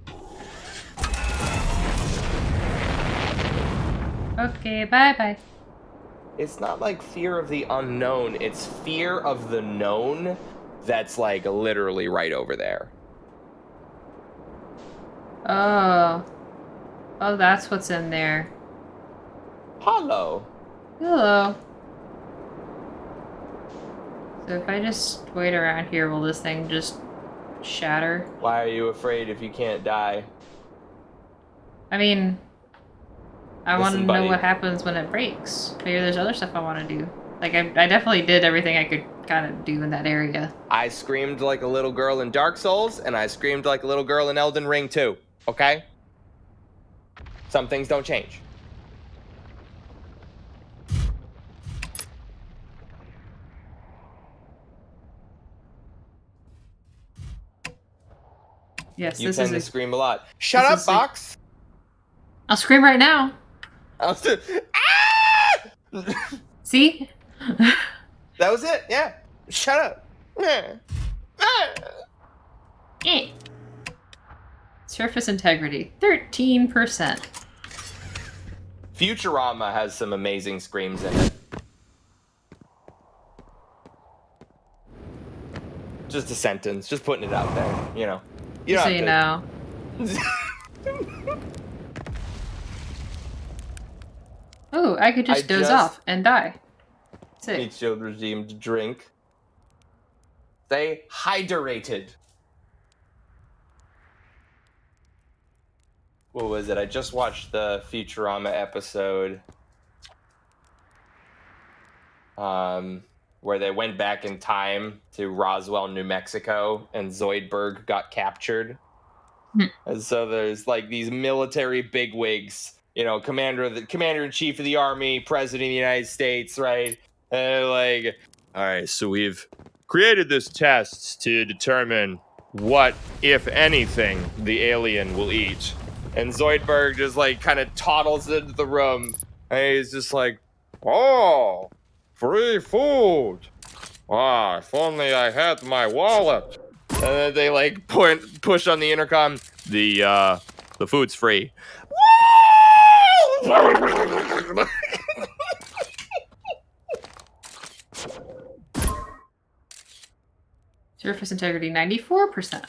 Okay, bye-bye. it's not like fear of the unknown, it's fear of the known that's, like, literally right over there. Oh. Oh, that's what's in there. Hello. Hello. So if I just wait around here, will this thing just shatter? Why are you afraid if you can't die? I mean, I want to Listen, know buddy. what happens when it breaks. Maybe there's other stuff I want to do. Like, I definitely did everything I could kind of do in that area. I screamed like a little girl in Dark Souls, and I screamed like a little girl in Elden Ring too, okay? Some things don't change. Yes, You this tend is to a... scream a lot. Shut this up, is a- Box! I'll scream right now. I was ah! See? That was it, yeah. Shut up. Eh. Surface integrity, 13%. Futurama has some amazing screams in it. Just a sentence, just putting it out there, you know. You Just so don't you have know. Oh, I could just doze off and die. That's it. Meat shield regime to drink. They hydrated. What was it? I just watched the Futurama episode where they went back in time to Roswell, New Mexico, and Zoidberg got captured. And so there's like these military bigwigs, you know, commander-in-chief of the army, president of the United States, right? And like, all right, so we've created this test to determine what, if anything, the alien will eat. And Zoidberg just like kind of toddles into the room, and he's just like, "Oh, free food! Ah, if only I had my wallet." And then they like push on the intercom. The food's free. Surface integrity, 94%.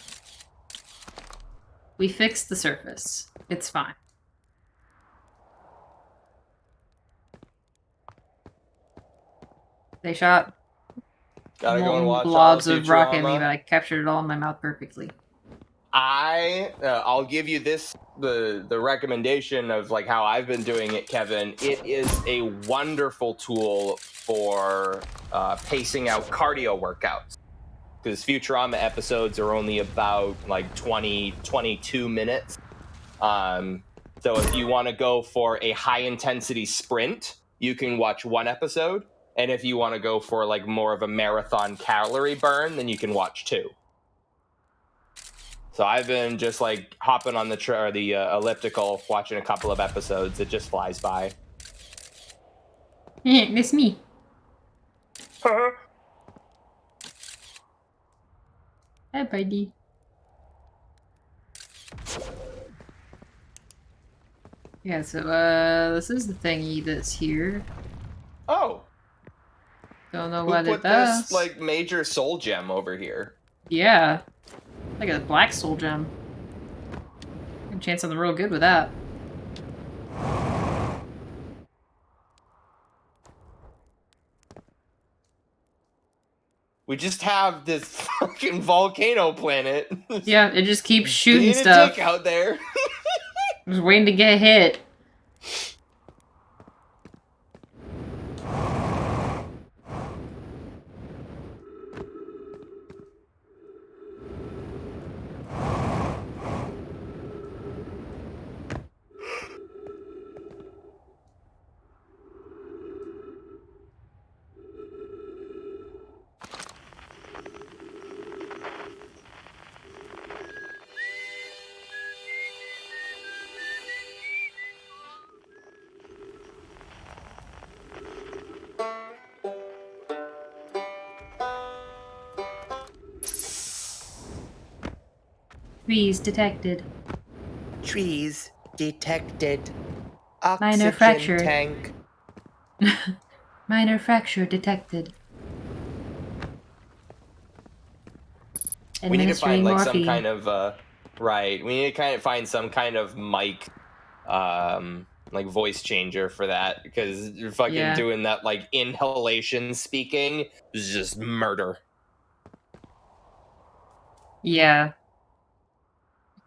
We fixed the surface. It's fine. They shot Gotta go and watch all blobs of of rock at me, Futurama. but I captured it all in my mouth perfectly. I'll give you the recommendation of like how I've been doing it, Kevin. It is a wonderful tool for pacing out cardio workouts, because Futurama episodes are only about like 22 minutes. So if you want to go for a high intensity sprint, you can watch one episode. And if you want to go for like more of a marathon calorie burn, then you can watch two. So I've been just like hopping on the elliptical, watching a couple of episodes. It just flies by. It's me. Hi, buddy. Yeah, so, this is the thingy that's here. Oh, Don't know who what it put does. this like major soul gem over here? Yeah. Like a black soul gem. Good chance something real good with that. We just have this fucking volcano planet. Yeah, it just keeps shooting Being a stuff. dick out there. Just waiting to get hit. Trees detected. Trees detected. Oxygen Minor fracture. tank. Minor fracture detected. We need to find Administering like morphine. some kind of right. We need to kind of find some kind of mic, like voice changer for that because you're fucking Yeah. doing that like inhalation speaking is just murder. Yeah.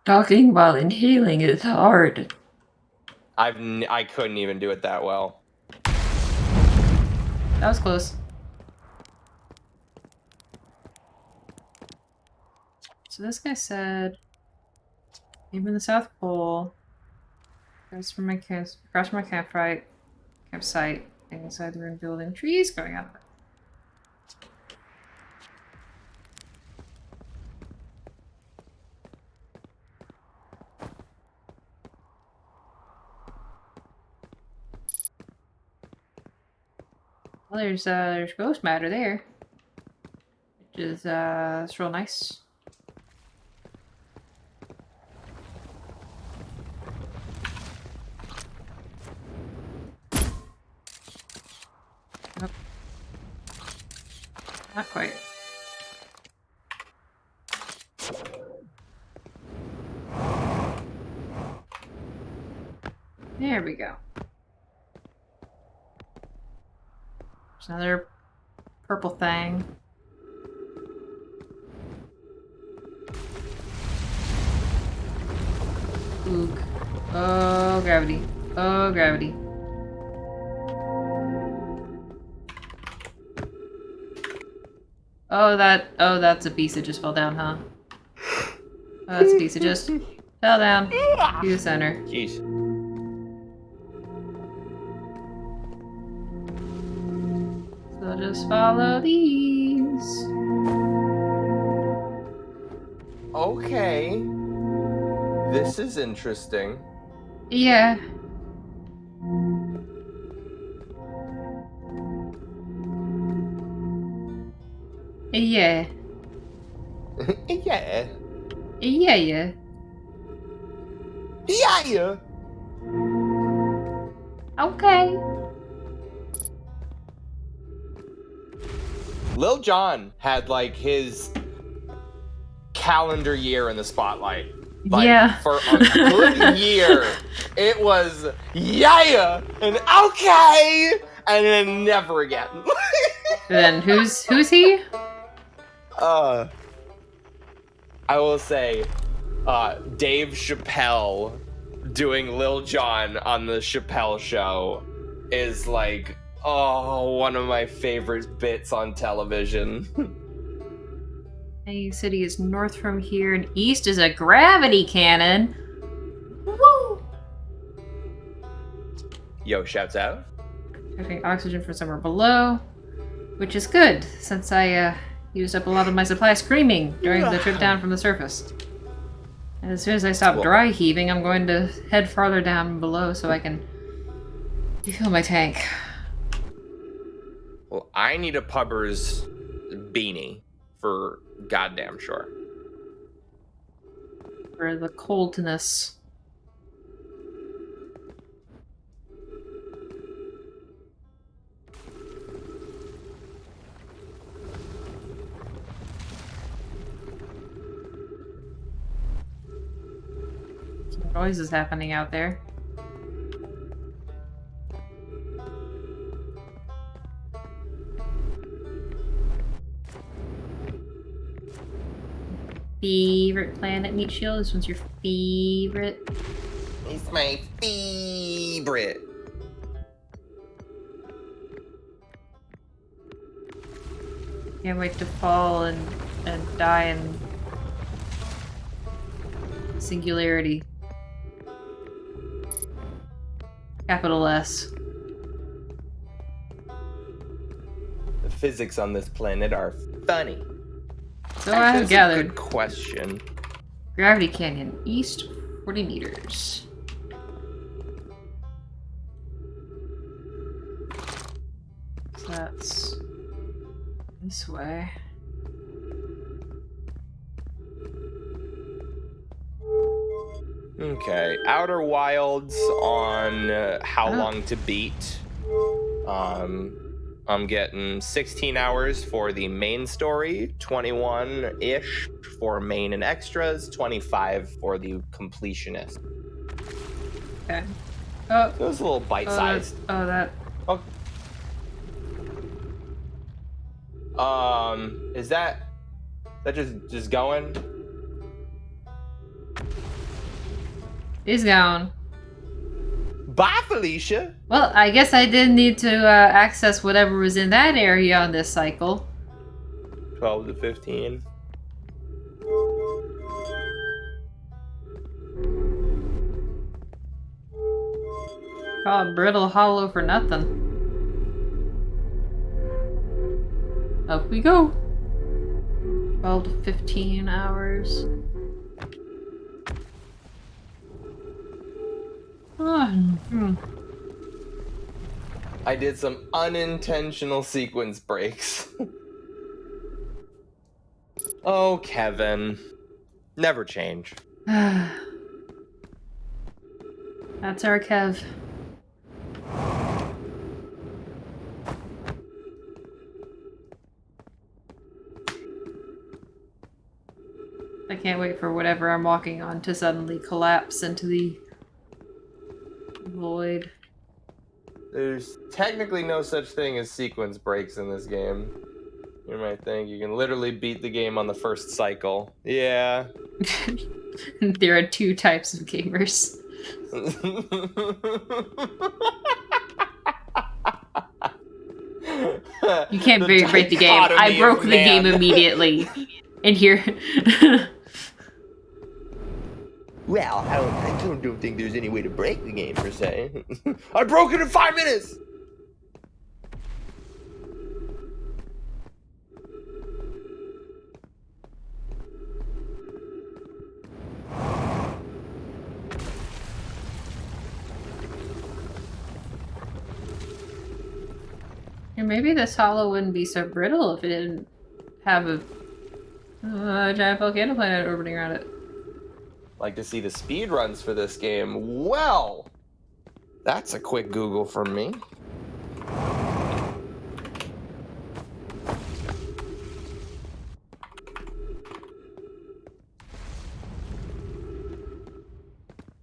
Talking while inhaling is hard. I couldn't even do it that well. That was close. So this guy said, "Even in the South Pole, across from my campsite, inside the ruined building, trees going up." Well, there's ghost matter there, which is it's real nice. Nope. Not quite. There we go. There's another purple thing. Ook. Oh, gravity. Oh, gravity. Oh, that's a piece that just fell down, huh? Oh, that's a piece that just fell down to the center. Jeez. So just follow these. Okay. This is interesting. Yeah. Yeah. Yeah. Yeah, yeah. Yeah. Okay. Lil Jon had like his calendar year in the spotlight. Like, Yeah. For a good year, it was yeah and okay, and then never again. Then who's he? I will say, Dave Chappelle doing Lil Jon on the Chappelle Show is like, one of my favorite bits on television. Any city is north from here and east is a gravity cannon. Woo! Yo, shouts out. Having oxygen from somewhere below, which is good since I used up a lot of my supply screaming during the trip down from the surface. And as soon as I stop Well- dry heaving, I'm going to head farther down below so I can refill my tank. Well, I need a pubber's beanie for goddamn sure. For the coldness. Some noises happening out there. Favorite planet, Meat Shield? This one's your favorite. It's my favorite. Can't wait to fall and die in singularity. Capital S. The physics on this planet are funny. So Actually, I have that's a gathered. good question. Gravity Canyon, east 40 meters. So that's this way. Okay, Outer Wilds on how Oh. long to beat. I'm getting 16 hours for the main story, 21-ish for main and extras, 25 for the completionist. Okay. Oh, It was a little bite-sized. that. Is that just going? He's gone. Bye, Felicia. Well, I guess I didn't need to access whatever was in that area on this cycle. 12 to 15. Oh, brittle hollow for nothing. Up we go. 12 to 15 hours. I did some unintentional sequence breaks. Oh, Kevin. Never change. That's our Kev. I can't wait for whatever I'm walking on to suddenly collapse into the void. There's technically no such thing as sequence breaks in this game. You might think you can literally beat the game on the first cycle. Yeah. There are two types of gamers. You can't break the game. I broke the game immediately. And here. Well, I don't think there's any way to break the game, per se. I broke it in 5 minutes! And maybe this hollow wouldn't be so brittle if it didn't have a giant volcano planet orbiting around it. Like to see the speed runs for this game. Well, that's a quick Google from me.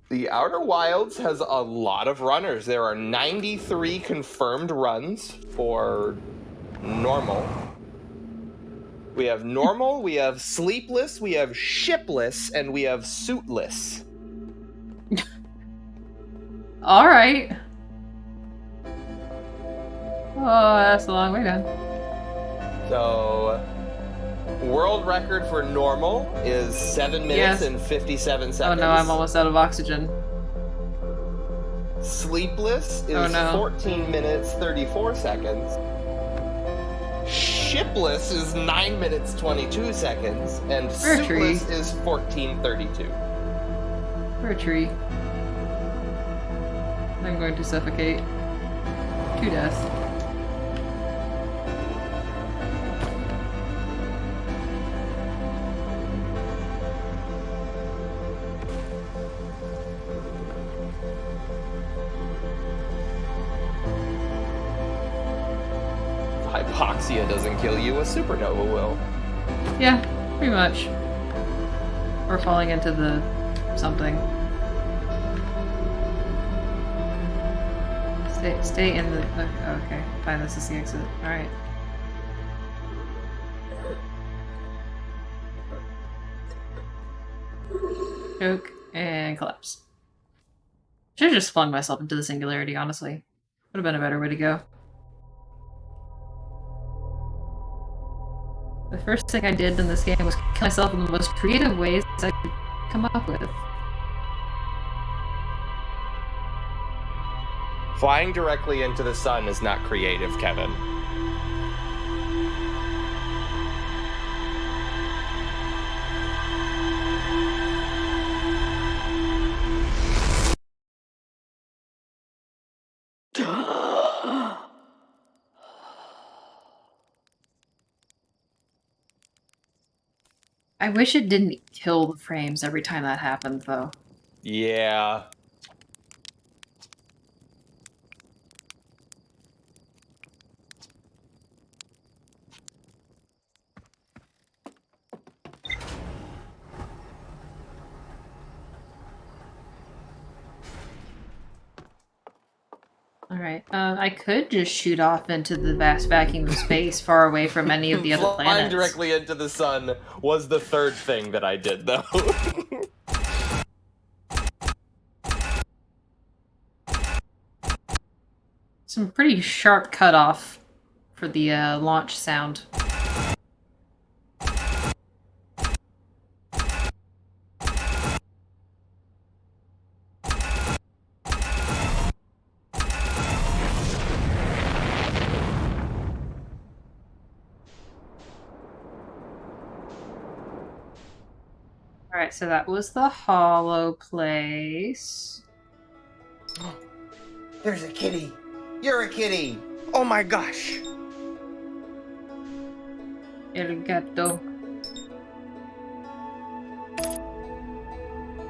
The Outer Wilds has a lot of runners. There are 93 confirmed runs for normal. We have normal, we have sleepless, we have shipless, and we have suitless. Alright. Oh, that's a long way down. So, world record for normal is 7 minutes Yes. and 57 Oh seconds. no, I'm almost out of oxygen. Sleepless is Oh, no. 14 minutes 34 seconds. Shipless is 9 minutes 22 seconds, and For a tree. suitless is 14:32. For a tree. I'm going to suffocate. To death. If hypoxia doesn't kill you, a supernova will. Yeah, pretty much. Or falling into the something. Stay in the. Okay, fine. This is the exit. All right. Choke and collapse. Should have just flung myself into the singularity. Honestly, would have been a better way to go. The first thing I did in this game was kill myself in the most creative ways I could come up with. Flying directly into the sun is not creative, Kevin. I wish it didn't kill the frames every time that happened, though. Yeah. Alright, I could just shoot off into the vast vacuum of space far away from any of the other Flying planets. directly into the sun was the third thing that I did, though. Some pretty sharp cutoff for the launch sound. Alright, so that was the hollow place. There's a kitty. You're a kitty. Oh my gosh. El gato.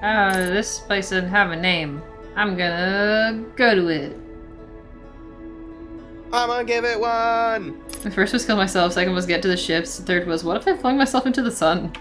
This place doesn't have a name. I'm gonna go to it. I'm gonna give it one. The first was kill myself, second was get to the ships, the third was what if I flung myself into the sun?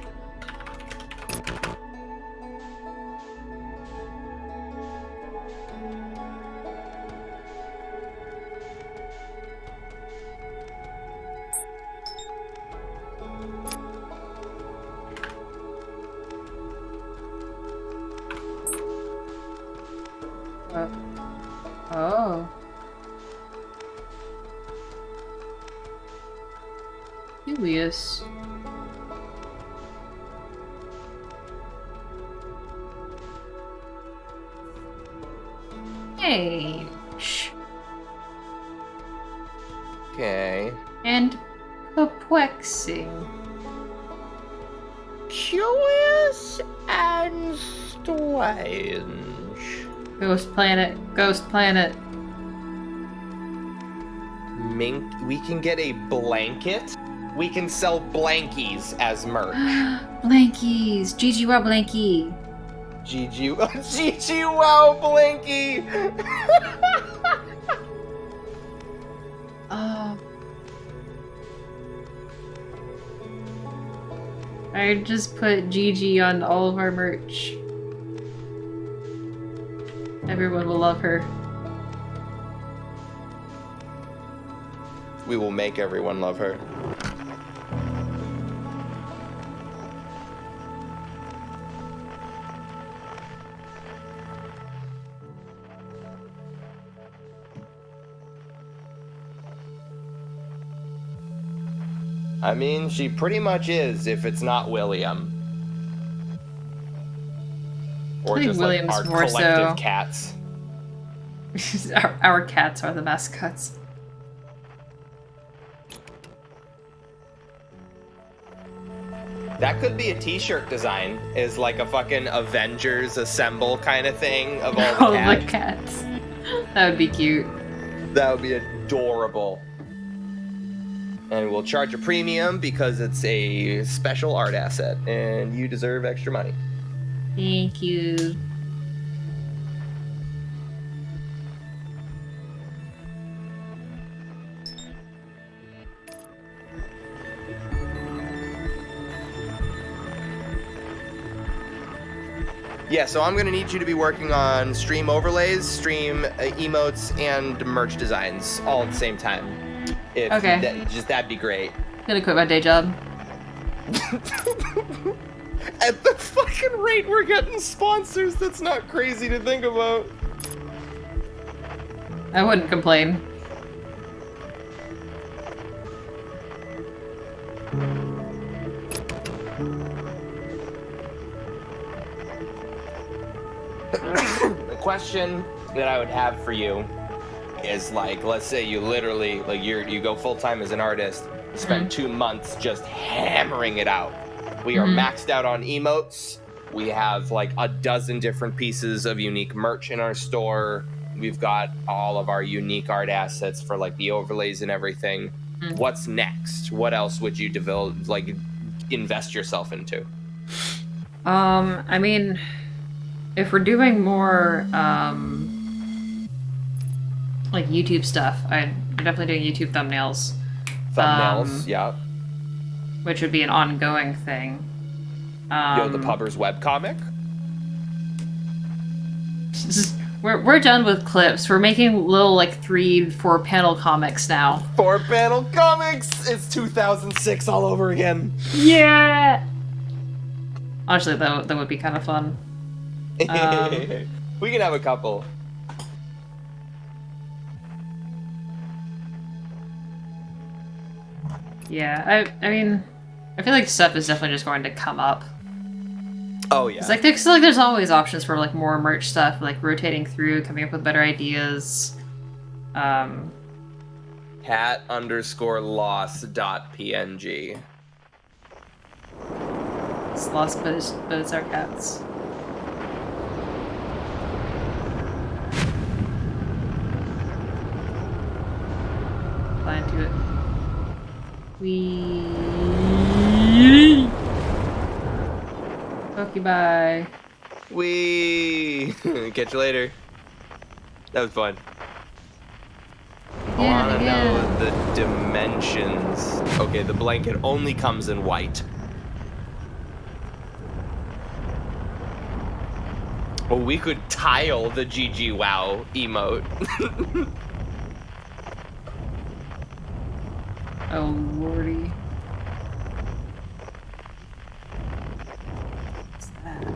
Oh. Julius. Hey. Shh. Okay. And perplexing. Curious and strange. Ghost planet. Ghost planet. Mink. We can get a blanket. We can sell blankies as merch. Blankies. GG Wow Blanky. GG. GG Wow Blanky. I just put GG on all of our merch. Everyone will love her. We will make everyone love her. I mean, she pretty much is if it's not William. Or I think just William's like our more collective so. cats. our cats are the mascots. That could be a t-shirt design, is like a fucking Avengers Assemble kind of thing of all the All cats. the cats. That would be cute. That would be adorable. And we'll charge a premium because it's a special art asset and you deserve extra money. Thank you. Yeah, so I'm gonna need you to be working on stream overlays, stream emotes, and merch designs all at the same time. If Okay. that'd be great. I'm gonna quit my day job. At the fucking rate we're getting sponsors, that's not crazy to think about. I wouldn't complain. The question that I would have for you is like, let's say you literally like you go full time as an artist, spend 2 months just hammering it out. We are maxed out on emotes. We have like a dozen different pieces of unique merch in our store. We've got all of our unique art assets for like the overlays and everything. What's next? What else would you develop, like invest yourself into? I mean, if we're doing more like YouTube stuff, I'm definitely doing YouTube thumbnails. Thumbnails, yeah. Which would be an ongoing thing. Yo, the Pubbers webcomic? We're done with clips. We're making little like 3-4 panel comics now. 4-panel comics! It's 2006 all over again. Yeah. Honestly, that would be kind of fun. We can have a couple. Yeah, I mean, I feel like stuff is definitely just going to come up. Oh yeah. It's like there's always options for like more merch stuff, like rotating through, coming up with better ideas. Cat_loss.png. It's lost, but it's our cats. Fly into it. Wee. Okay, bye. Wee. Catch you later. That was fun. I Yeah, want to yeah. know the dimensions. Okay, the blanket only comes in white. Well, we could tile the GG Wow emote. Oh lordy. What's that?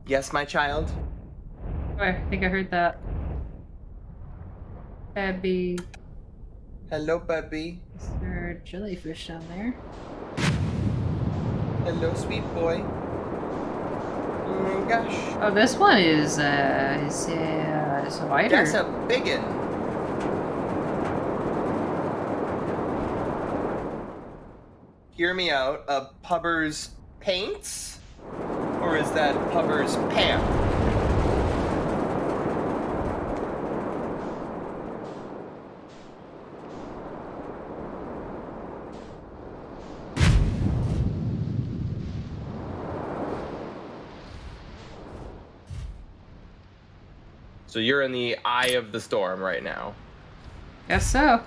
Yes, my child? Oh, I think I heard that. Abby. Hello, baby. Is there a jellyfish down there? Hello, sweet boy. Oh my gosh. Oh, this one is wider. That's a biggin. Hear me out. Pubbers paints? Or is that Pubbers pant? So you're in the eye of the storm right now. Guess so.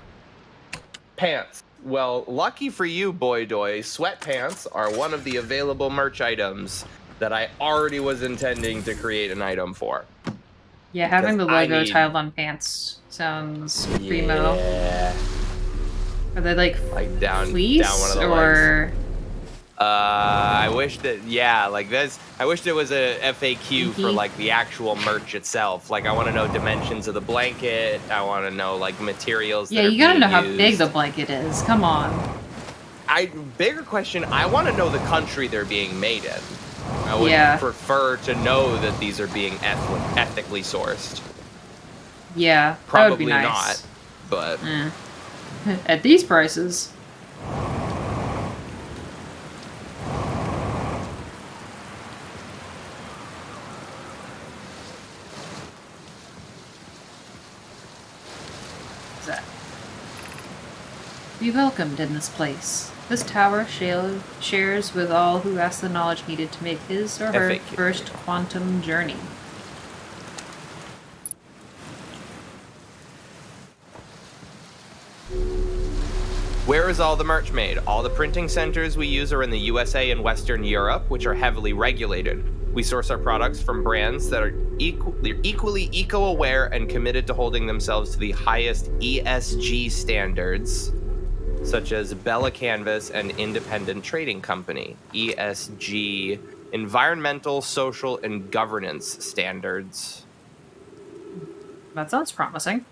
Pants. Well, lucky for you, boy doy, sweatpants are one of the available merch items that I already was intending to create an item for. Yeah, having the Because I logo need- tiled on pants sounds primo. Yeah. Are they like Down fleece one of the or? legs. I wish that, yeah, like this. I wish there was a FAQ for Mhm. like the actual merch itself. Like, I want to know dimensions of the blanket. I want to know like materials. Yeah, that you gotta are know being how big used. the blanket is. Come on. Bigger question. I want to know the country they're being made in. I would Yeah. prefer to know that these are being ethically sourced. Yeah, that would be Probably nice. not, but At these prices. What's that? Be welcomed in this place. This tower shares with all who ask the knowledge needed to make his or her FAQ. first quantum journey. where is all the merch made? All the printing centers we use are in the USA and Western Europe, which are heavily regulated. We source our products from brands that are equally eco-aware and committed to holding themselves to the highest ESG standards, such as Bella Canvas and Independent Trading Company, ESG, Environmental, Social, and Governance Standards. That sounds promising.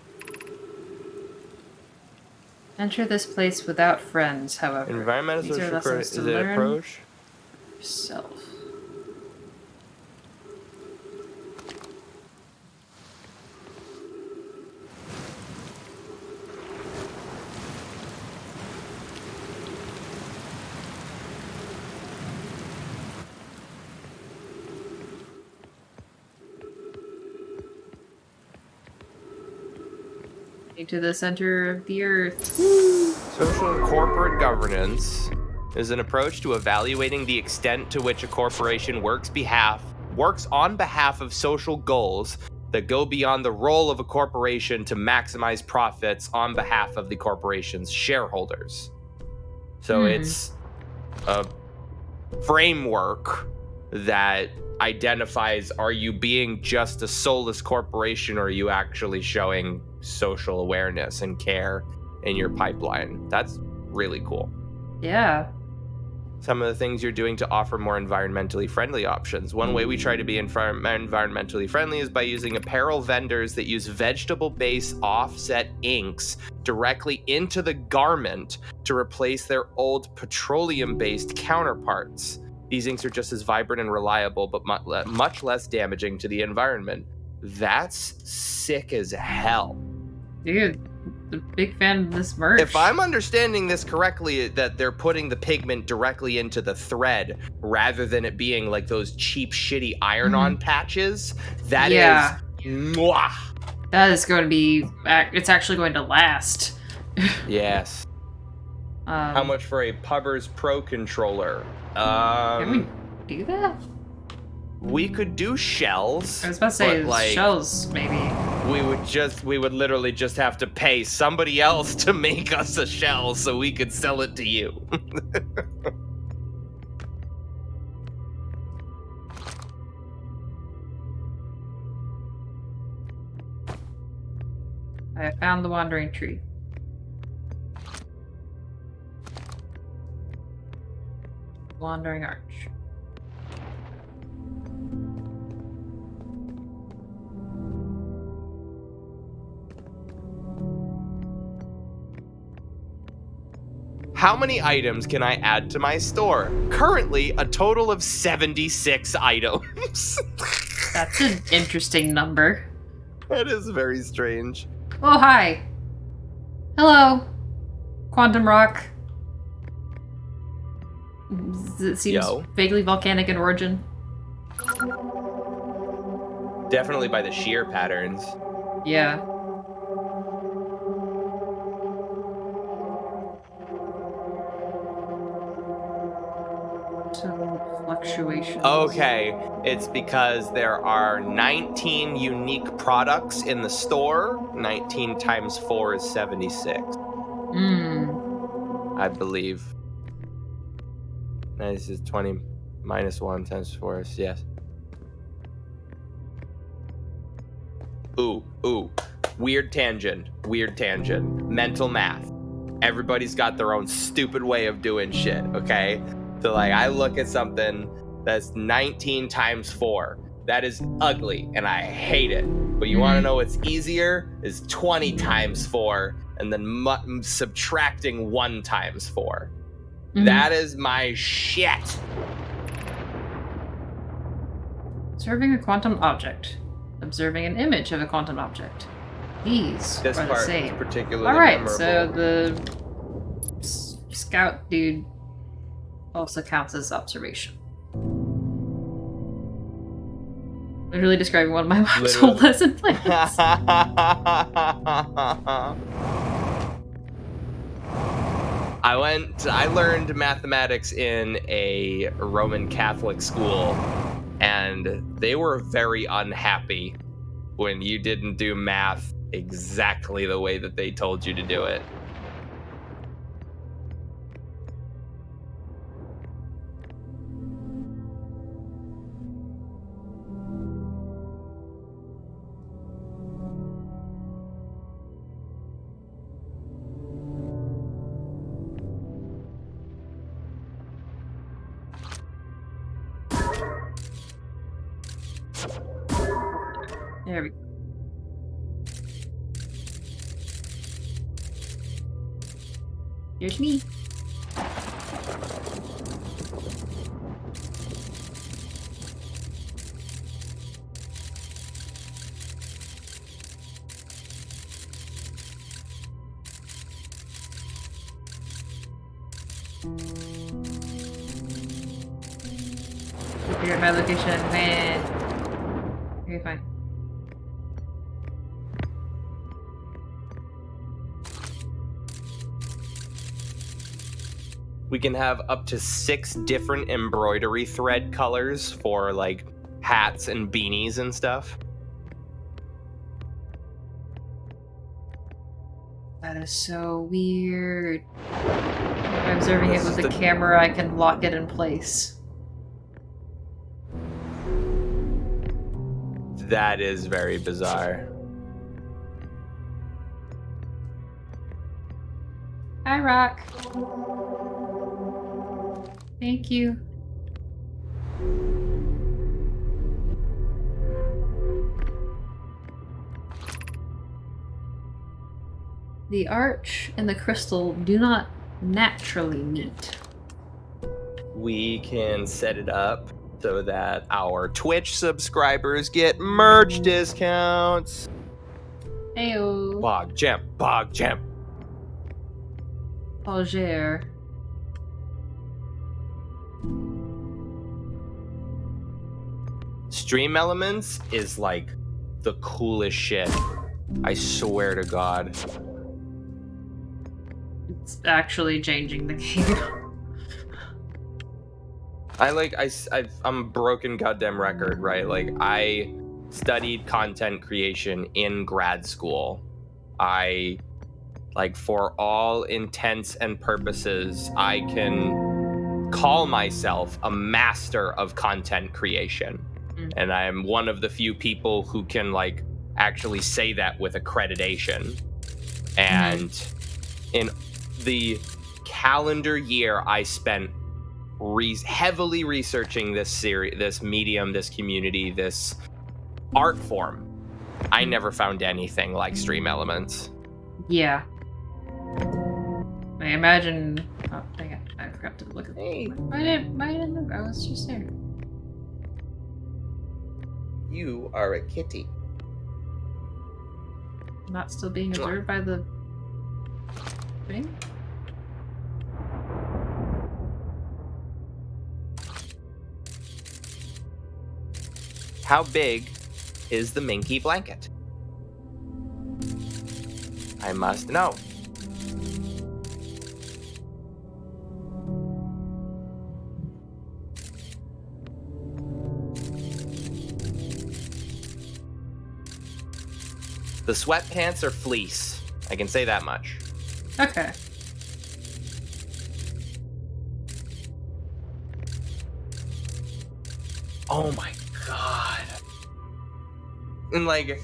Enter this place without friends, however. Environmental, These are Social, lessons is to it learn approach? yourself. To the center of the earth. Social and corporate governance. is an approach to evaluating the extent to which a corporation works on behalf of social goals that go beyond the role of a corporation to maximize profits on behalf of the corporation's shareholders. So it's a framework that identifies, are you being just a soulless corporation, or are you actually showing social awareness and care in your pipeline? That's really cool. Yeah. Some of the things you're doing to offer more environmentally friendly options. One way we try to be environmentally friendly is by using apparel vendors that use vegetable-based offset inks directly into the garment to replace their old petroleum-based counterparts. These inks are just as vibrant and reliable, but much less damaging to the environment. That's sick as hell. Dude, a big fan of this merch. If I'm understanding this correctly, that they're putting the pigment directly into the thread rather than it being like those cheap, shitty iron-on patches, that is mwah. That is going to be... It's actually going to last. Yes. How much for a Pubbers Pro controller? Can we do that? We could do shells. I was about to say, like, shells, maybe. We would literally just have to pay somebody else to make us a shell so we could sell it to you. I found the wandering tree. Wandering arch. How many items can I add to my store? Currently, a total of 76 items. That's an interesting number. That is very strange. Oh, hi. Hello. Quantum rock. It seems vaguely volcanic in origin. Definitely by the shear patterns. Yeah. Some fluctuations. Okay, it's because there are 19 unique products in the store. 19 times 4 is 76. I believe. This is 20 minus 1 times 4 is, yes. Ooh. Weird tangent. Mental math. Everybody's got their own stupid way of doing shit, okay? So, like, I look at something that's 19 times 4. That is ugly, and I hate it. But you want to know what's easier? Is 20 times 4, and then subtracting 1 times 4. That is my shit. Observing a quantum object. Observing an image of a quantum object. These This are the part same. is particularly Alright, memorable. so the scout dude also counts as observation. Literally describing one of my mom's whole lesson plans. I learned mathematics in a Roman Catholic school, and they were very unhappy when you didn't do math exactly the way that they told you to do it. There we go. Here's me. You figured my location, man. Okay, fine. We can have up to 6 different embroidery thread colors for like hats and beanies and stuff. That is so weird. By observing This it with is the the- camera, I can lock it in place. That is very bizarre. Hi, Rock. Thank you. The arch and the crystal do not naturally meet. We can set it up so that our Twitch subscribers get merch discounts. Heyo. Bog jump, bog jump. Paugere. Stream Elements is like the coolest shit. I swear to God. It's actually changing the game. I'm a broken goddamn record, right? Like, I studied content creation in grad school. For all intents and purposes, I can call myself a master of content creation. Mm. And I am one of the few people who can, like, actually say that with accreditation. And in the calendar year I spent heavily researching this series, this medium, this community, this art form, I never found anything like Stream Elements. Yeah. I imagine. Oh, dang it. I forgot to look at Hey, Why didn't I was just there. You are a kitty. Not still being observed by the thing? how big is the Minky blanket? I must know. The sweatpants are fleece. I can say that much. Okay. Oh my god. And like,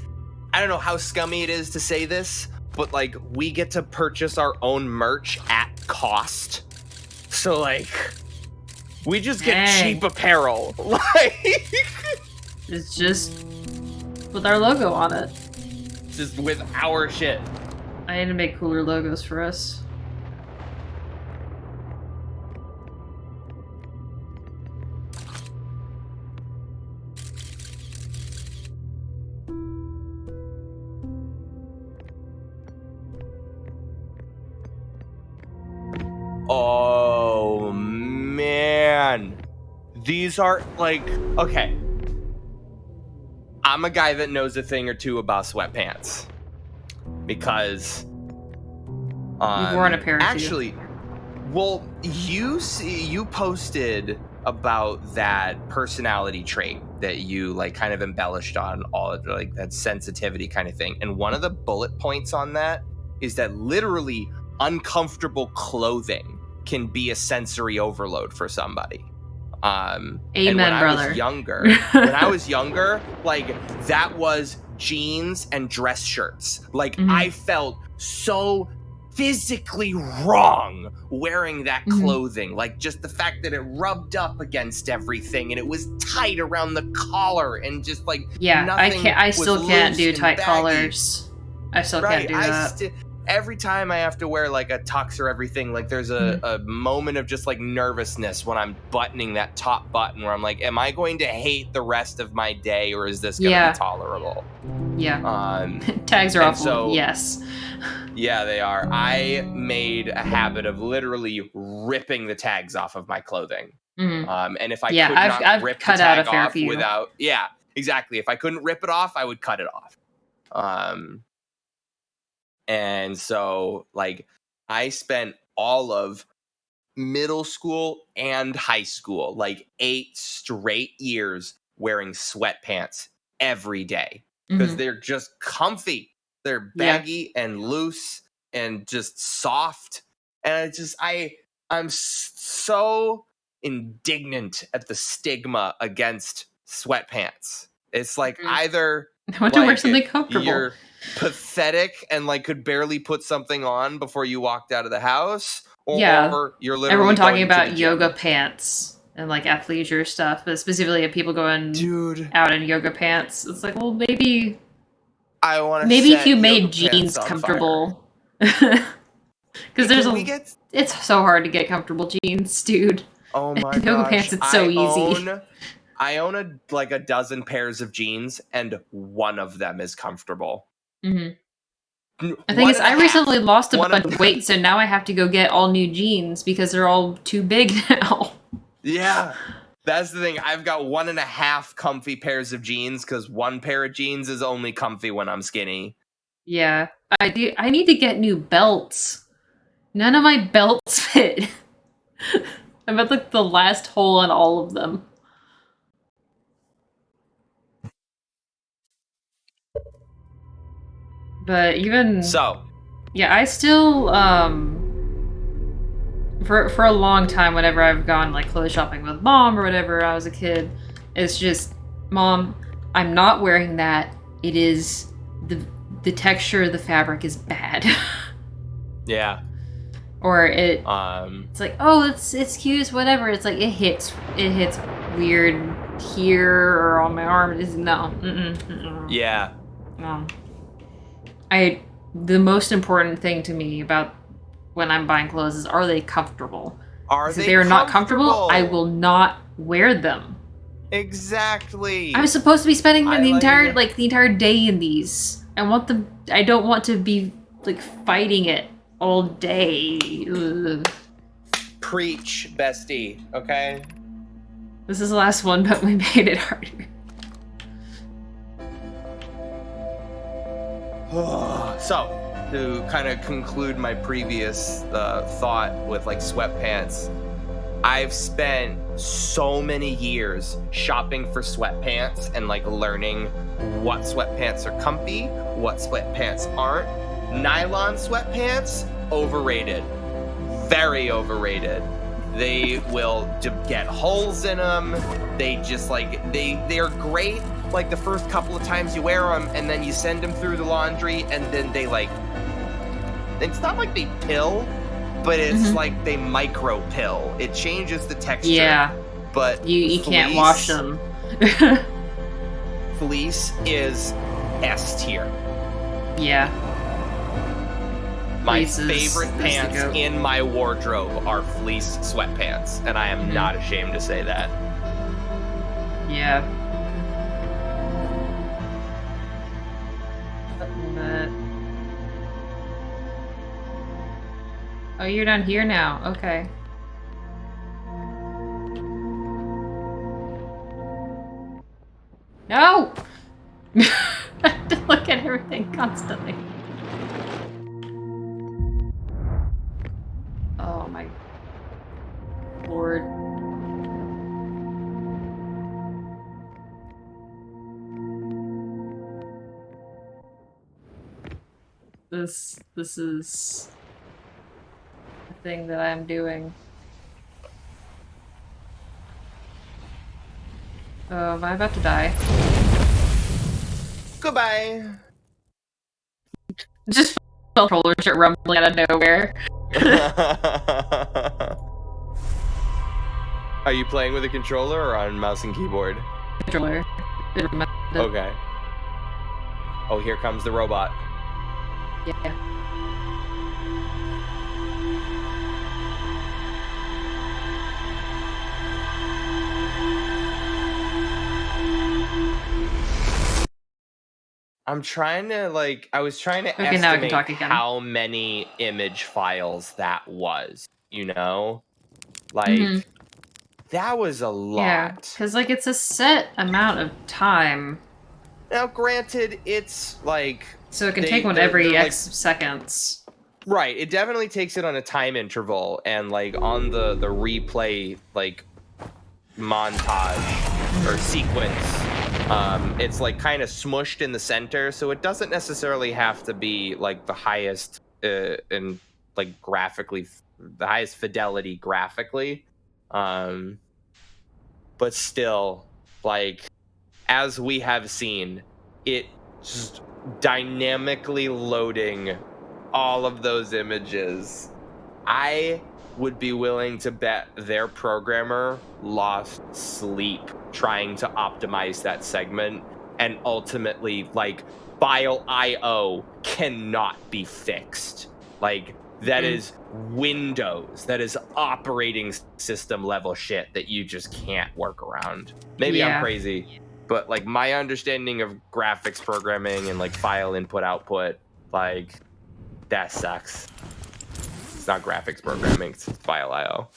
I don't know how scummy it is to say this, but like, we get to purchase our own merch at cost. So like, we just get Dang. cheap apparel. Like, It's just with our logo on it. just with our shit. I need to make cooler logos for us. Oh man. These are like, okay. I'm a guy that knows a thing or two about sweatpants. Because You've worn a pair or two. actually, well, you posted about that personality trait that you like kind of embellished on, all of like that sensitivity kind of thing. And one of the bullet points on that is that literally uncomfortable clothing can be a sensory overload for somebody. And Amen, when I brother. was younger, like that was jeans and dress shirts. Like Mhm. I felt so physically wrong wearing that Mhm. clothing. Like just the fact that it rubbed up against everything and it was tight around the collar and just like Yeah, I nothing can't. I was still can't loose do and tight baggy. collars. I still can't do that. Every time I have to wear like a tux or everything, like there's a moment of just like nervousness when I'm buttoning that top button where I'm like, am I going to hate the rest of my day or is this going to Yeah. be tolerable? Yeah. Tags are and awful. so- Yes. Yeah, they are. I made a habit of literally ripping the tags off of my clothing. Mhm. And if I Yeah, could I've- not I've rip cut the out tag a fair off few. without, yeah, exactly. If I couldn't rip it off, I would cut it off. And so like I spent all of middle school and high school, like 8 straight years wearing sweatpants every day because they're just comfy. They're baggy and loose and just soft. And I'm so indignant at the stigma against sweatpants. It's like either I want to wear something comfortable. You're pathetic and like could barely put something on before you walked out of the house, or you're literally everyone talking going to about the yoga gym. pants and like athleisure stuff, but specifically people going out in yoga pants. It's like, well, maybe I want to if you made jeans comfortable. Because it's so hard to get comfortable jeans, dude. Oh my gosh. Yoga pants, it's so easy. I own like a dozen pairs of jeans, and one of them is comfortable. The thing is, I recently lost a bunch of weight, so now I have to go get all new jeans because they're all too big now. Yeah, that's the thing. I've got 1.5 comfy pairs of jeans because one pair of jeans is only comfy when I'm skinny. Yeah, I need to get new belts. None of my belts fit. I'm at like the last hole in all of them. But even I still for a long time, whenever I've gone like clothes shopping with mom or whatever, I was a kid, it's just, Mom, I'm not wearing that. It is the texture of the fabric is bad. Yeah. Or it's like, oh, it's cute, whatever. It's like it hits weird here or on my arm. It's no. Yeah. No. The most important thing to me about when I'm buying clothes is, are they comfortable? If they are not comfortable, I will not wear them. Exactly. I'm supposed to be spending the entire day in these. I don't want to be like fighting it all day. Ugh. Preach, bestie, okay? This is the last one, but we made it harder. So, to kind of conclude my previous thought with like sweatpants, I've spent so many years shopping for sweatpants and like learning what sweatpants are comfy, what sweatpants aren't. Nylon sweatpants, overrated. Very overrated. They will get holes in them. They just like, they're great like the first couple of times you wear them, and then you send them through the laundry, and then they like, it's not like they pill, but it's like they micro pill. It changes the texture. Yeah. But you can't wash them. Fleece is S tier. Yeah. My favorite pants in my wardrobe are fleece sweatpants, and I am not ashamed to say that. Yeah. Oh, you're down here now. Okay. No! I have to look at everything constantly. Oh my lord. This is the thing that I'm doing. Oh, am I about to die? Goodbye. Just controller shit rumbling out of nowhere. Are you playing with a controller or on mouse and keyboard? Controller. Okay. Oh, here comes the robot. Yeah. I'm trying to I was trying to now I can estimate talk again. how many image files that was, you know? Like, that was a lot. Yeah, because it's a set amount of time. Now, granted, it's like... So it can take one every X seconds. Right, it definitely takes it on a time interval, and like on the replay like montage or sequence, it's like kind of smushed in the center, so it doesn't necessarily have to be like the highest and like graphically the highest fidelity graphically, but still, like, as we have seen, it just dynamically loading all of those images. I would be willing to bet their programmer lost sleep trying to optimize that segment, and ultimately, like, file IO cannot be fixed. Like, that is Windows, that is operating system level shit that you just can't work around. Maybe I'm Yeah. crazy, but like my understanding of graphics programming and like file input output, like, that sucks. It's not graphics programming, it's file IO.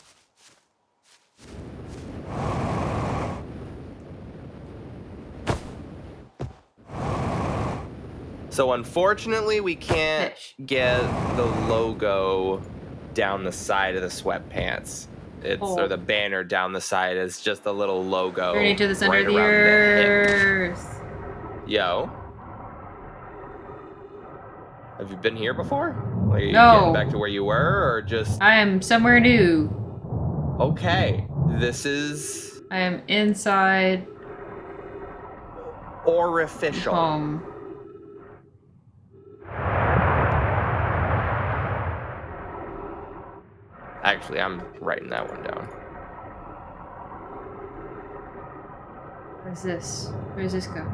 So unfortunately, we can't Fish. get the logo down the side of the sweatpants. It's Oh. or the banner down the side is just a little logo. Journey to the center right of the around the hip. earth. Yo. Have you been here before? Like, are you No. getting back to where you were, or just I am somewhere new. okay? This is I am inside orificial. home. Actually, I'm writing that one down. Where's this? Where does this go?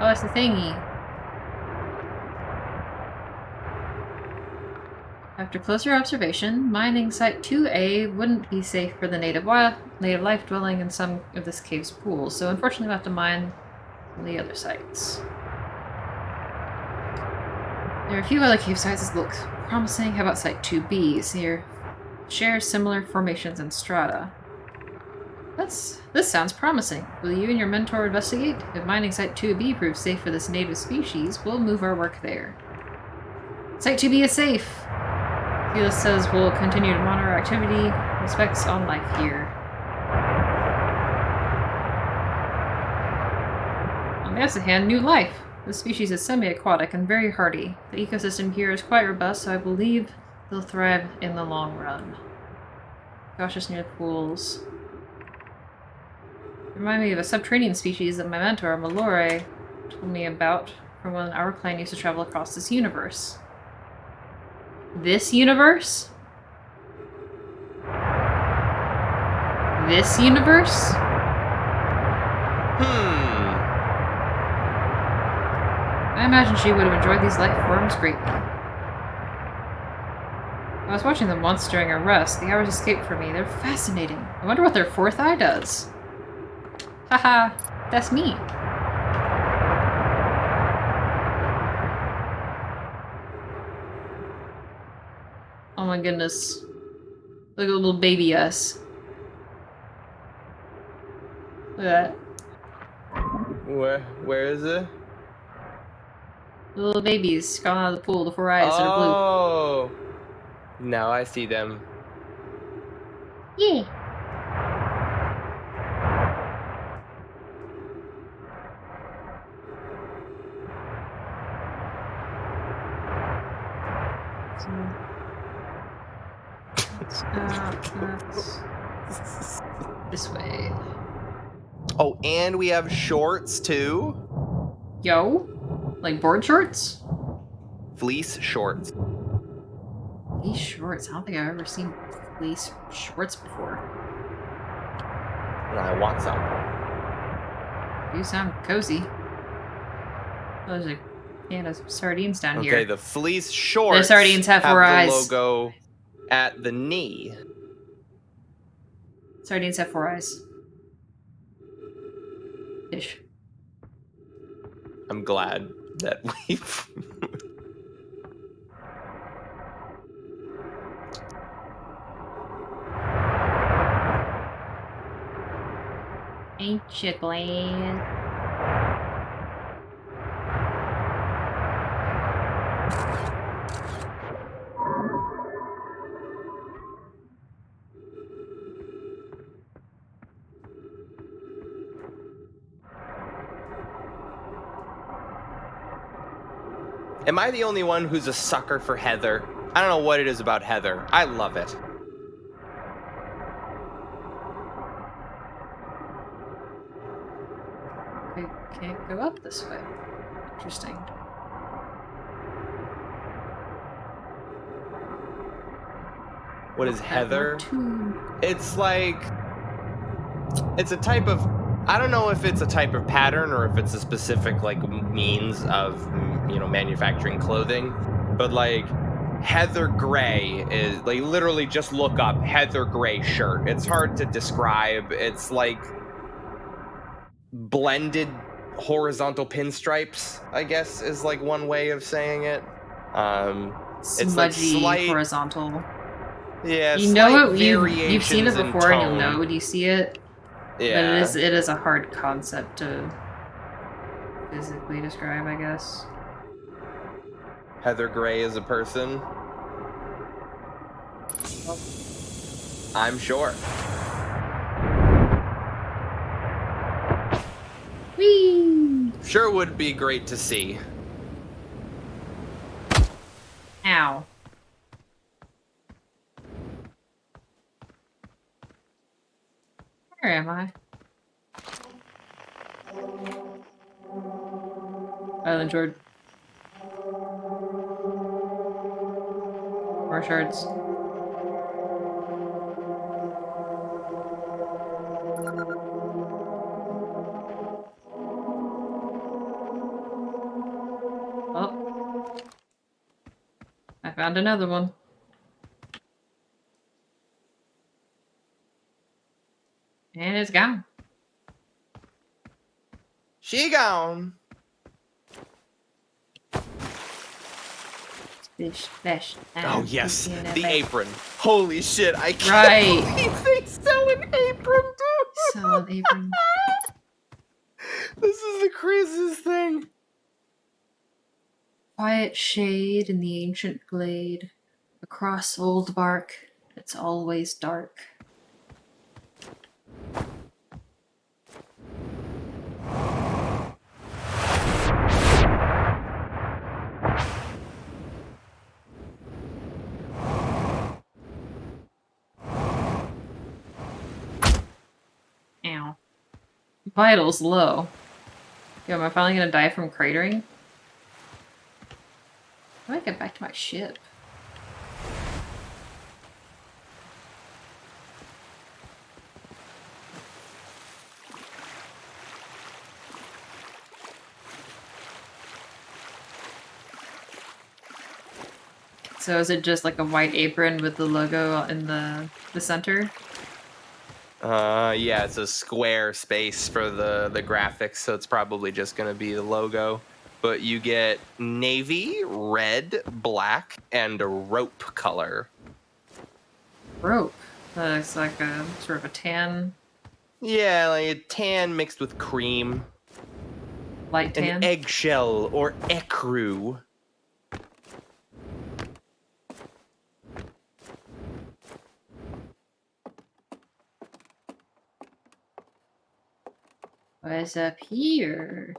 Oh, it's the thingy. After closer observation, mining site 2A wouldn't be safe for the native life dwelling in some of this cave's pools, so unfortunately we'll have to mine the other sites. There are a few other cave sites that look promising. How about site 2B? Here share similar formations and strata. This sounds promising. Will you and your mentor investigate? If mining site 2B proves safe for this native species, we'll move our work there. Site 2B is safe. Felix says we'll continue to monitor activity, inspects on life here. On the other hand, new life. This species is semi-aquatic and very hardy. The ecosystem here is quite robust, so I believe they'll thrive in the long run. Cautious near the pools. Remind me of a subterranean species that my mentor, Malore, told me about from when our clan used to travel across this universe. This universe? This universe? I imagine she would have enjoyed these life forms greatly. I was watching them once during a rest. The hours escaped from me. They're fascinating. I wonder what their fourth eye does. Haha, that's me. Oh my goodness. Look at little baby us. Look at that. Where is it? Little babies crawling out of the pool, the four eyes that are blue. Oh, now I see them. Yeah. That's this way. Oh, and we have shorts too. Yo? Like board shorts? Fleece shorts. These shorts. I don't think I've ever seen fleece shorts before. And I want some. You sound cozy. Oh, there's a can of sardines down Okay, here. the fleece shorts. The sardines have four the eyes. Logo at the knee. Sardines have four eyes. Fish. I'm glad that we've. Ain't you glad? Am I the only one who's a sucker for Heather? I don't know what it is about Heather. I love it. I can't go up this way. Interesting. What is Heather? Two. It's like, it's a type of, I don't know if it's a type of pattern or if it's a specific like means of, you know, manufacturing clothing, but like Heather Gray is like, literally just look up Heather Gray shirt. It's hard to describe. It's like blended horizontal pinstripes, I guess is like one way of saying it. It's like Smudgy slight, horizontal. yeah, You know slight it. You've seen it variations in before, and you'll tone. know when you see it. Yeah. But it is a hard concept to physically describe, I guess. Heather Gray is a person? I'm sure. Whee! Sure would be great to see. Ow. Where am I? Island Jord. More shards. Oh. I found another one. And it's gone. She gone. Splish, splash. Oh yes, in the a apron. Holy shit, I can't Right. believe they sell an apron, dude. Solid apron. This is the craziest thing. Quiet shade in the ancient glade. Across old bark, it's always dark. Ow. Vitals low. Yo, am I finally gonna die from cratering? How do I get back to my ship? So is it just like a white apron with the logo in the center? Yeah, it's a square space for the graphics, so it's probably just gonna be the logo. But you get navy, red, black, and a rope color. Rope. It's like a sort of a tan, Yeah, like a tan mixed with cream. light tan. An eggshell or ecru. What's up here?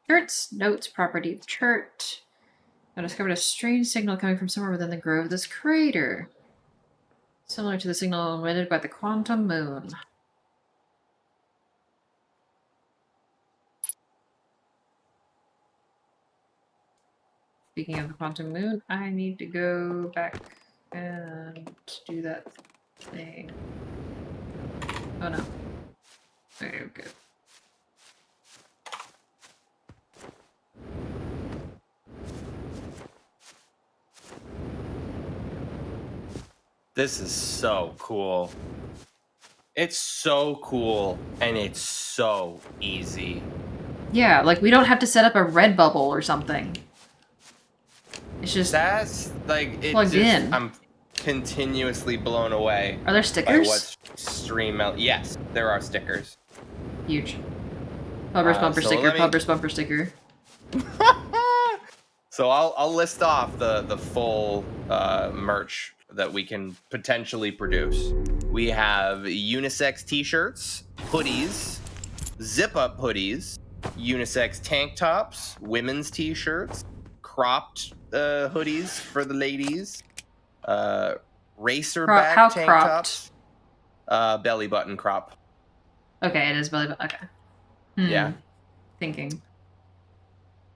Chert's notes property of Chert. I discovered a strange signal coming from somewhere within the grove of this crater. Similar to the signal emitted by the quantum moon. Speaking of the quantum moon, I need to go back and do that thing. Oh no. Okay, good. This is so cool. It's so cool, and it's so easy. Yeah, like we don't have to set up a red bubble or something. It's just That's like it plugged just, in. I'm continuously blown away Are there by stickers? what Stream Mel. Yes, there are stickers. Huge. Publish bumper so sticker, let me- publish bumper sticker. So I'll list off the full merch that we can potentially produce. We have unisex t-shirts, hoodies, zip-up hoodies, unisex tank tops, women's t-shirts, cropped hoodies for the ladies, racerback How tank cropped? tops, belly button crop. Okay, it is belly button. Okay. Yeah. Thinking.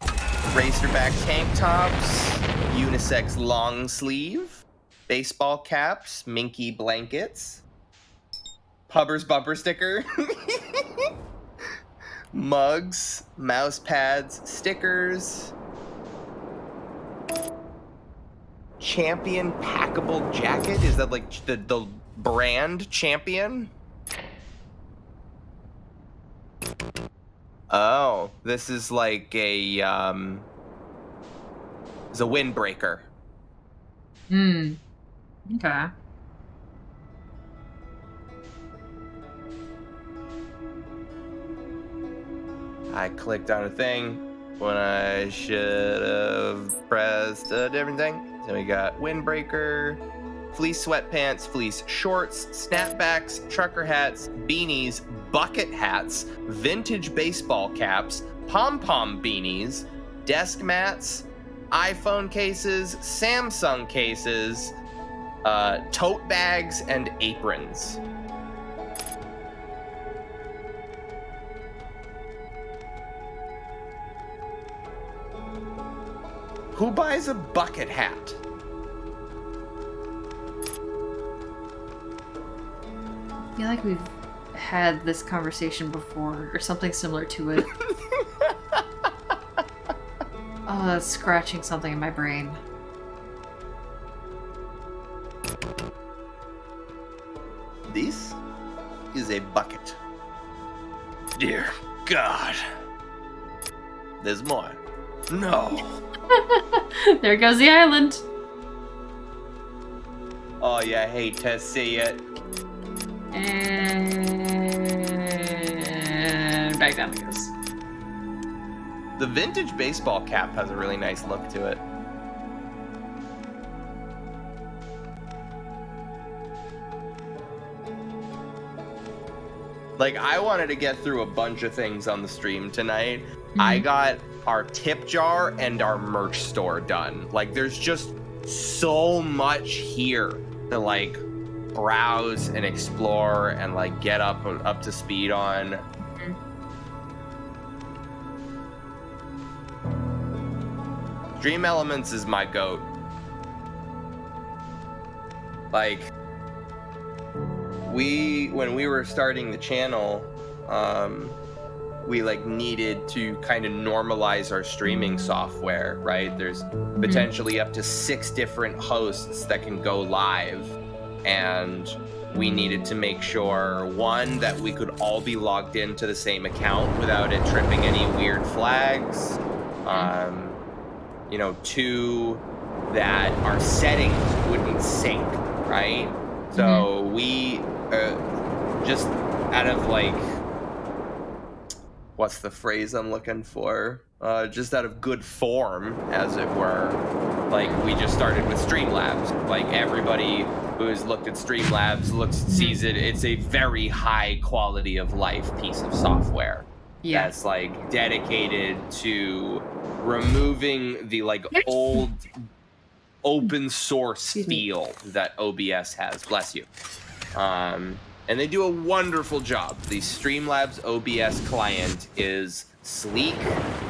Racerback tank tops, unisex long sleeve, baseball caps, minky blankets, Pubber's bumper sticker, mugs, mouse pads, stickers, Champion packable jacket. Is that like the brand Champion? Oh, this is like a it's a windbreaker. Okay. I clicked on a thing when I should have pressed a different thing. So we got windbreaker, fleece sweatpants, fleece shorts, snapbacks, trucker hats, beanies, bucket hats, vintage baseball caps, pom-pom beanies, desk mats, iPhone cases, Samsung cases, tote bags, and aprons. Who buys a bucket hat? I feel like we've had this conversation before, or something similar to it. Oh, that's scratching something in my brain. This is a bucket. Dear God. There's more. No. There goes the island. Oh, you hate to see it. And back down it goes. The vintage baseball cap has a really nice look to it. Like, I wanted to get through a bunch of things on the stream tonight. I got our tip jar and our merch store done. Like, there's just so much here to, like, browse and explore and, like, get up to speed on. Dream Elements is my goat. Like, when we were starting the channel, we like needed to kind of normalize our streaming software, right? There's potentially up to 6 different hosts that can go live, and we needed to make sure, one, that we could all be logged into the same account without it tripping any weird flags. You know, 2, that our settings wouldn't sync, right? So we just out of like, what's the phrase I'm looking for? Just out of good form, as it were, like we just started with Streamlabs. Like everybody who's looked at Streamlabs sees it. It's a very high quality of life piece of software. Yeah. That's like dedicated to removing the like old open source feel that OBS has. Bless you. And they do a wonderful job. The Streamlabs OBS client is sleek,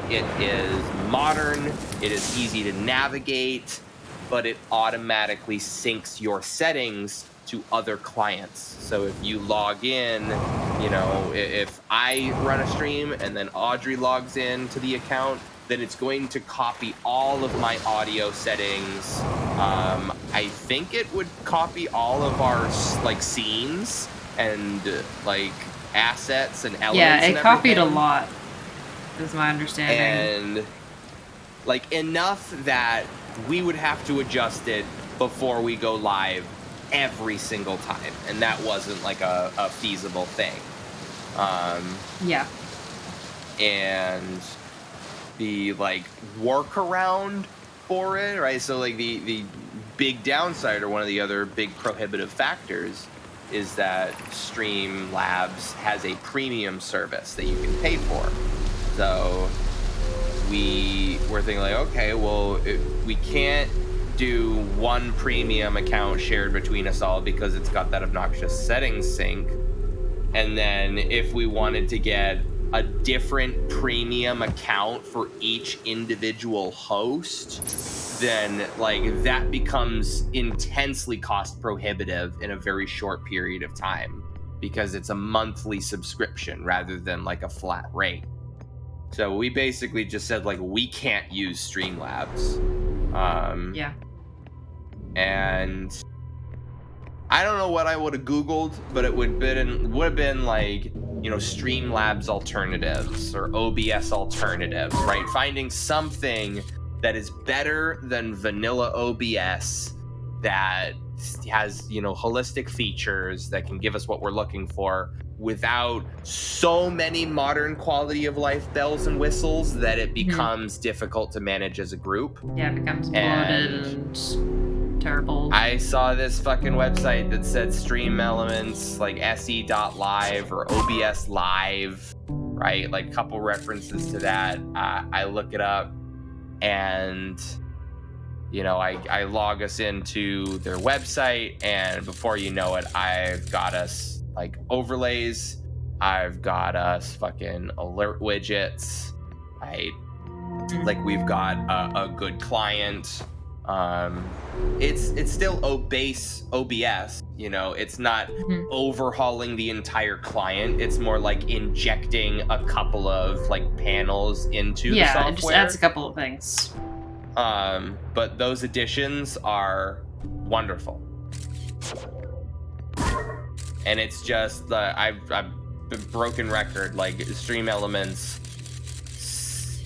it is modern, it is easy to navigate, but it automatically syncs your settings to other clients. So if you log in, you know, if I run a stream and then Audrey logs in to the account, then it's going to copy all of my audio settings. I think it would copy all of our like scenes and like assets and elements. Yeah, it and copied a everything. lot, is my understanding. And like enough that we would have to adjust it before we go live every single time, and that wasn't like a feasible thing. Yeah. And the like workaround for it, right? So like the big downside, or one of the other big prohibitive factors, is that Streamlabs has a premium service that you can pay for. So we were thinking like, okay, well, we can't do one premium account shared between us all because it's got that obnoxious settings sync. And then if we wanted to get a different premium account for each individual host, then like that becomes intensely cost prohibitive in a very short period of time, because it's a monthly subscription rather than like a flat rate. So we basically just said like, we can't use Streamlabs. Yeah. And I don't know what I would have Googled, but it would have been like, you know, Streamlabs alternatives or OBS alternatives, right? Finding something that is better than vanilla OBS, that has, you know, holistic features that can give us what we're looking for without so many modern quality of life bells and whistles that it becomes difficult to manage as a group. Yeah, it becomes bloated and terrible. I saw this fucking website that said Stream Elements, like se.live or OBS Live, right? Like a couple references to that. I look it up, and you know, I log us into their website, and before you know it, I've got us like overlays, I've got us fucking alert widgets, right? Like we've got a good client. It's still base OBS, you know, it's not overhauling the entire client. It's more like injecting a couple of like panels into the software. Yeah, it just adds a couple of things. But those additions are wonderful. And it's just, I've been broken record, like Stream Elements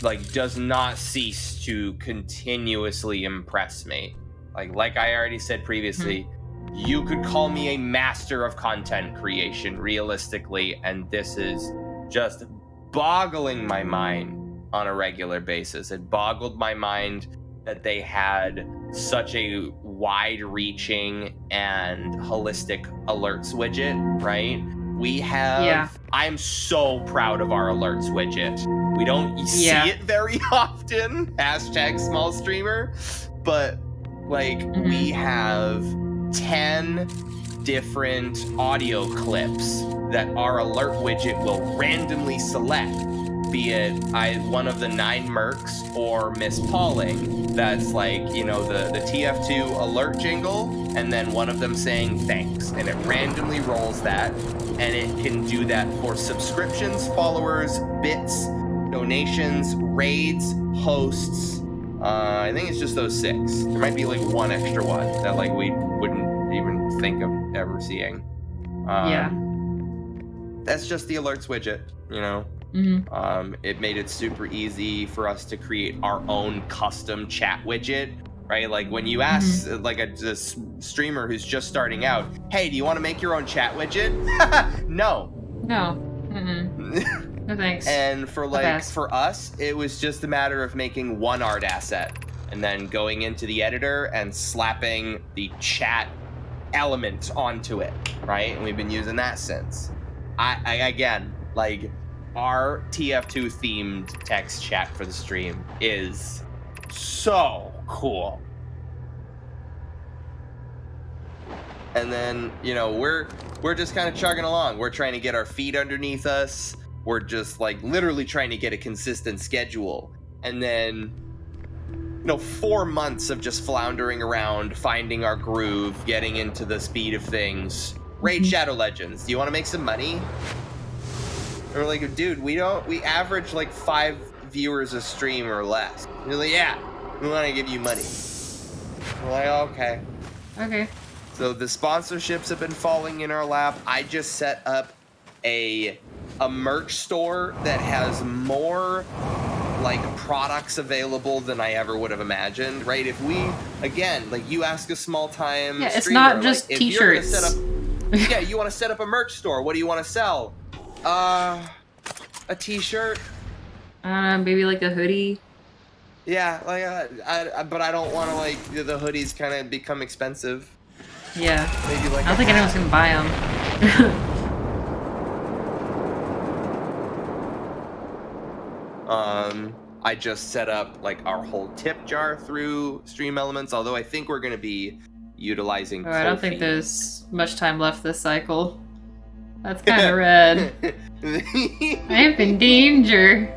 like does not cease to continuously impress me. Like I already said previously, you could call me a master of content creation realistically, and this is just boggling my mind on a regular basis. It boggled my mind that they had such a wide-reaching and holistic alerts widget, right? We have, I'm so proud of our alerts widget. We don't see it very often, hashtag small streamer, but like we have 10 different audio clips that our alert widget will randomly select, be it one of the 9 Mercs or Miss Pauling. That's like, you know, the TF2 alert jingle, and then one of them saying thanks, and it randomly rolls that, and it can do that for subscriptions, followers, bits, donations, raids, hosts. I think it's just those 6. There might be like one extra one that like we wouldn't even think of ever seeing. That's just the alerts widget, you know. It made it super easy for us to create our own custom chat widget, right? Like when you ask like a streamer who's just starting out, hey, do you want to make your own chat widget? No. No thanks. And for us, it was just a matter of making one art asset and then going into the editor and slapping the chat element onto it, right? And we've been using that since. I again, like, our TF2 themed text chat for the stream is so cool. And then, you know, we're just kind of chugging along. We're trying to get our feet underneath us. We're just like literally trying to get a consistent schedule. And then, you know, 4 months of just floundering around, finding our groove, getting into the speed of things. Raid Shadow Legends. Do you want to make some money? And we're like, dude, we average like 5 viewers a stream or less. And they're like, yeah, we want to give you money. We're like, okay. Okay. So the sponsorships have been falling in our lap. I just set up a merch store that has more like products available than I ever would have imagined, right? If we, again, like you ask a small time it's streamer, not just like, t-shirts. You want to set up a merch store. What do you want to sell? A t-shirt. Maybe like a hoodie. Yeah, like but I don't want to like the hoodies kind of become expensive. Yeah. Maybe like I don't think anyone's gonna buy them. I just set up like our whole tip jar through Stream Elements, although I think we're gonna be utilizing. Oh, I don't think Ko-fi. there's much time left this cycle. That's kind of red. I'm in danger.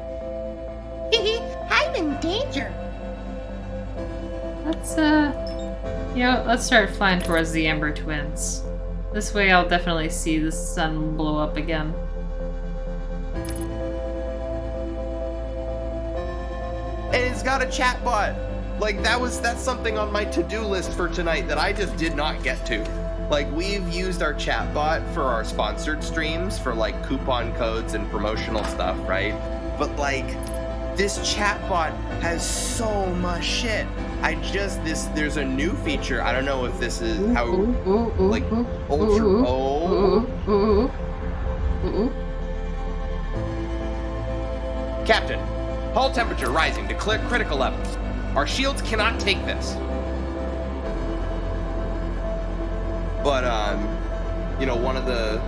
I'm in danger. Let's let's start flying towards the Ember Twins. This way I'll definitely see the sun blow up again. And it's got a chatbot. Like that's something on my to-do list for tonight that I just did not get to. Like we've used our chatbot for our sponsored streams for like coupon codes and promotional stuff, right? But like this chatbot has so much shit. There's a new feature. I don't know if this is how like ultra Captain, hull temperature rising to critical levels. Our shields cannot take this. But one of the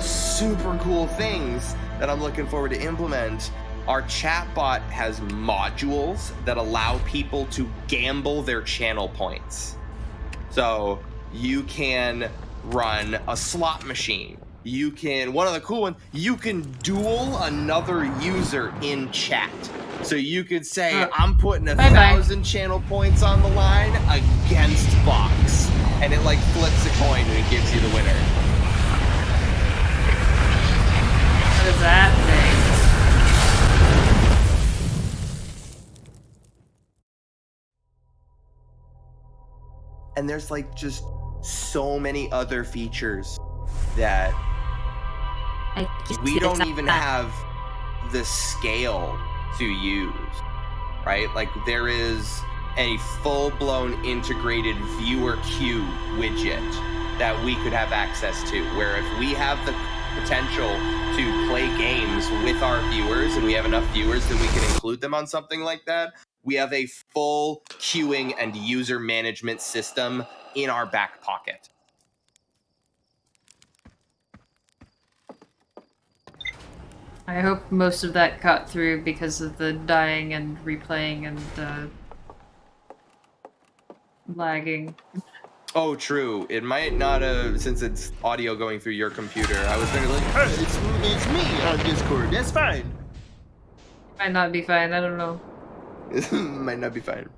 super cool things that I'm looking forward to implement, our chatbot has modules that allow people to gamble their channel points. So you can run a slot machine. One of the cool ones, you can duel another user in chat. So you could say, I'm putting 1,000 channel points on the line against Box. And it like flips a coin and it gives you the winner. What is that thing? And there's like just so many other features that we don't even have the scale to use, right? Like there is a full-blown integrated viewer queue widget that we could have access to, where if we have the potential to play games with our viewers and we have enough viewers that we can include them on something like that, we have a full queuing and user management system in our back pocket. I hope most of that got through because of the dying and replaying and lagging. Oh, true. It might not have, since it's audio going through your computer. I was thinking like, Hey, it's me on Discord. That's fine. Might not be fine, I don't know. it might not be fine.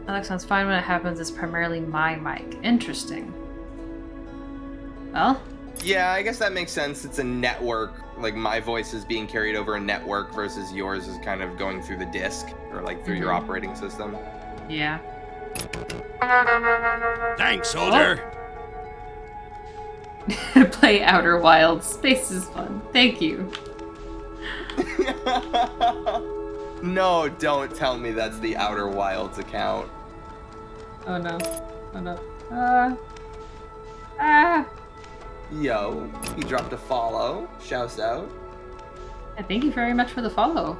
Alex sounds fine when it happens. It's primarily my mic. Interesting. Well, Yeah, I guess that makes sense. It's a network. Like my voice is being carried over a network versus yours is kind of going through the disk or like through your operating system. yeah. Thanks, soldier. Play Outer Wilds. Space is fun. Thank you. No, don't tell me that's the Outer Wilds account. Oh no. Oh no. Yo, he dropped a follow. Shouts out. Thank you very much for the follow.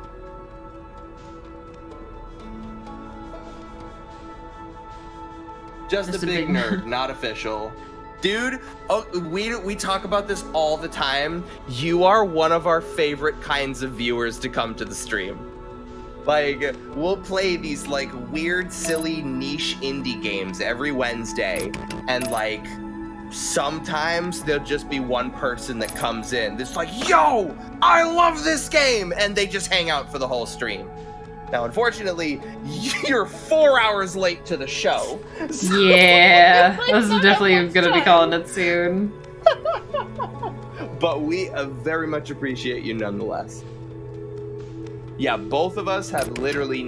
Just a big nerd, not official. Dude, we talk about this all the time. You are one of our favorite kinds of viewers to come to the stream. Like, we'll play these, like, weird, silly, niche indie games every Wednesday. And, like, sometimes there'll just be one person that comes in that's like, yo, I love this game! And they just hang out for the whole stream. Now, unfortunately, you're 4 hours late to the show. So Yeah, I was definitely gonna be calling it soon. But we very much appreciate you nonetheless. Yeah, both of us have literally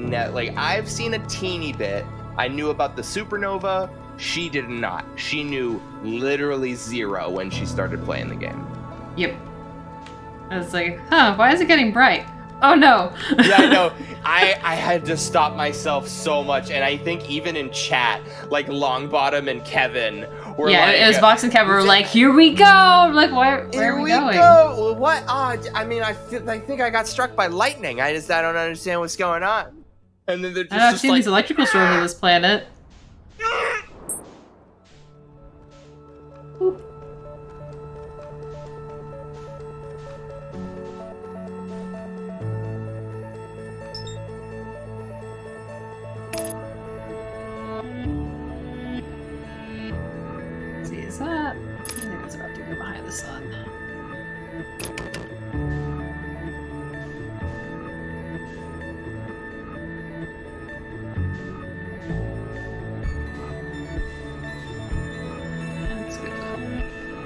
I've seen a teeny bit I knew about the supernova. She did not. She knew literally zero when she started playing the game. Yep. I was like, huh, why is it getting bright? Oh no. Yeah, I know. I had to stop myself so much, and I think even in chat, like Longbottom and Kevin were yeah, like, it was Vox and Kevin were like, here we go. I'm like, where are we going? Go. What? I mean, I think I got struck by lightning. I don't understand what's going on. And then they're just, I've seen these electrical storms on this planet. Boop. Let's see, is that? I think it's about to go behind the sun. Let's go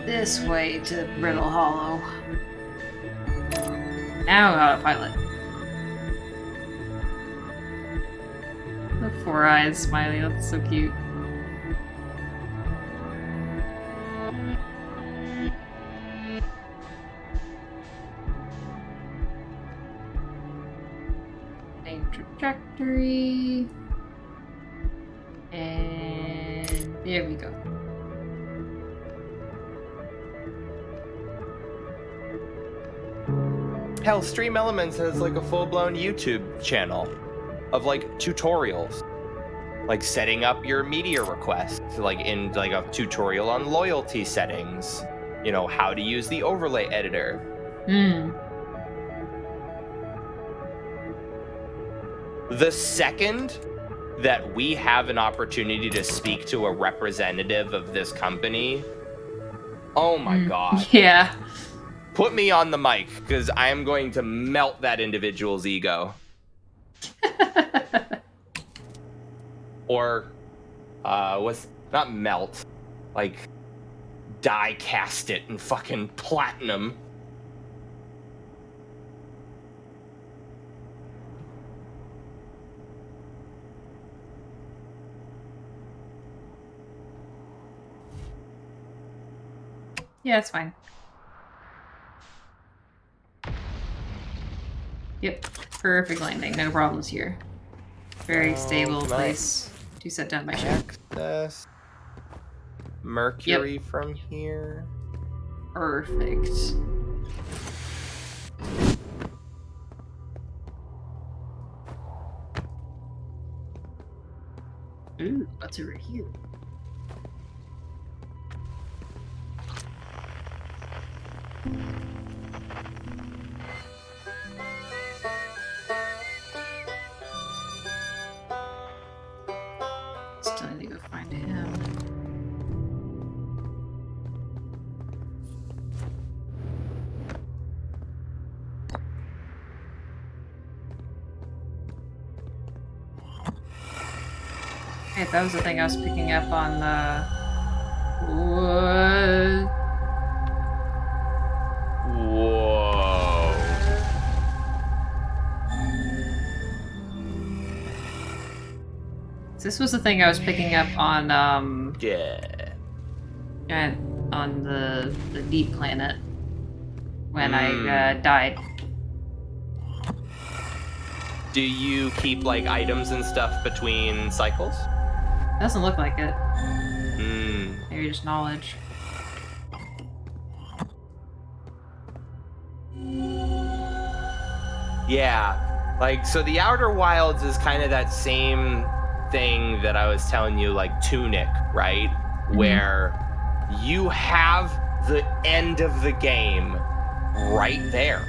this way to Brittle Hollow. Now autopilot. The 4 eyes smiley, that's so cute. Name trajectory. And there we go. Hell, Stream Elements has like a full-blown YouTube channel of like tutorials, like setting up your media requests, like in like a tutorial on loyalty settings, you know, how to use the overlay editor. The second that we have an opportunity to speak to a representative of this company, oh my god. Yeah. Put me on the mic, because I am going to melt that individual's ego. Or, what's, not melt, like, die cast it in fucking platinum. Yeah, it's fine. Yep, perfect landing. No problems here. Very stable place to set down my ship. Access Mercury from here. Perfect. Ooh, what's over here? Still need to go find him. Hey, that was the thing I was picking up on the... What? Whoa. This was the thing I was picking up on, Yeah. on the deep planet when I died. Do you keep like items and stuff between cycles? Doesn't look like it. Hmm. Maybe just knowledge. Yeah. Like, so the Outer Wilds is kind of that same thing that I was telling you, like Tunic, right? Where you have the end of the game right there.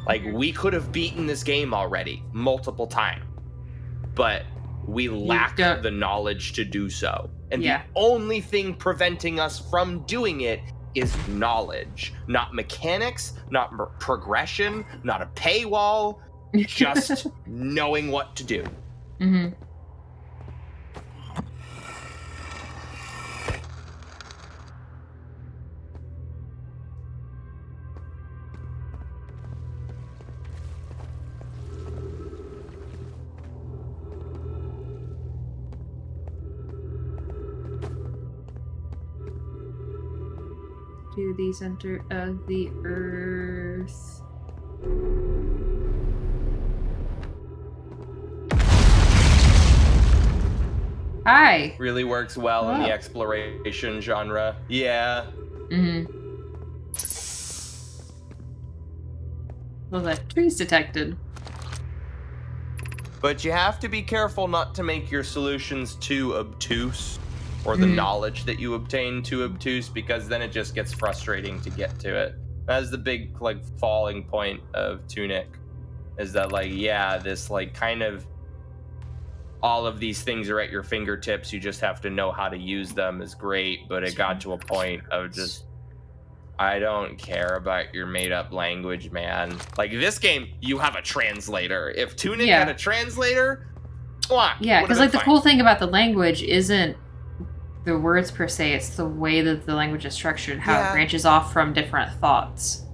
Like, we could have beaten this game already multiple times, but we lack the knowledge to do so. And the only thing preventing us from doing it is knowledge. Not mechanics, not progression, not a paywall, just knowing what to do. Mm-hmm. to the center of the earth. Hi. Really works well in Hello. the exploration genre. Yeah. Mm-hmm. Well, that tree's detected. But you have to be careful not to make your solutions too obtuse, or the knowledge that you obtain too obtuse, because then it just gets frustrating to get to it. That's the big like falling point of Tunic, is that like, yeah, this like kind of all of these things are at your fingertips, you just have to know how to use them is great, but it got to a point of just, I don't care about your made up language, man. Like this game, you have a translator. If Tunic Yeah. had a translator, mwah, Yeah, would've because been like the fine. cool thing about the language isn't the words per se, it's the way that the language is structured, how Yeah. it branches off from different thoughts.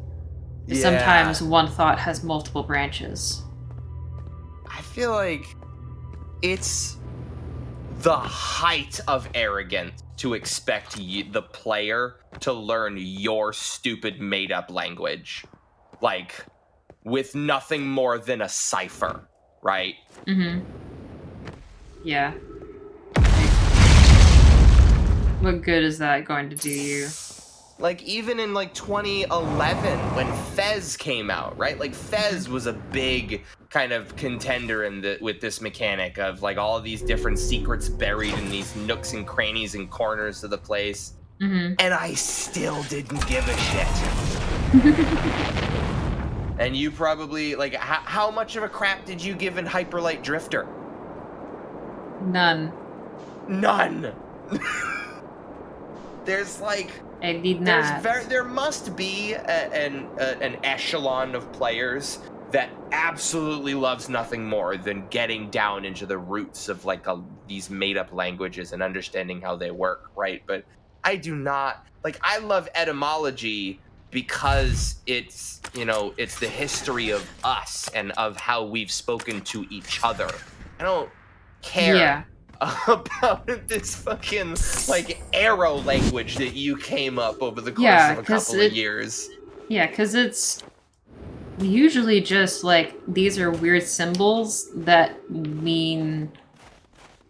Yeah. Sometimes one thought has multiple branches. I feel like it's the height of arrogance to expect the player to learn your stupid made up language. Like, with nothing more than a cipher, right? Mm-hmm. Yeah. What good is that going to do you? Like, even in like 2011 when Fez came out, right? Like Fez was a big kind of contender with this mechanic of like all of these different secrets buried in these nooks and crannies and corners of the place. Mm-hmm. And I still didn't give a shit. And you probably, like, how much of a crap did you give in Hyperlight Drifter? None. None. There's like, I did not. there must be an echelon of players that absolutely loves nothing more than getting down into the roots of like these made up languages and understanding how they work, right? But I do not, like, I love etymology because it's, you know, it's the history of us and of how we've spoken to each other. I don't care Yeah. about this fucking like arrow language that you came up over the course Yeah, of a 'cause couple of years. Yeah, because it's usually just like these are weird symbols that mean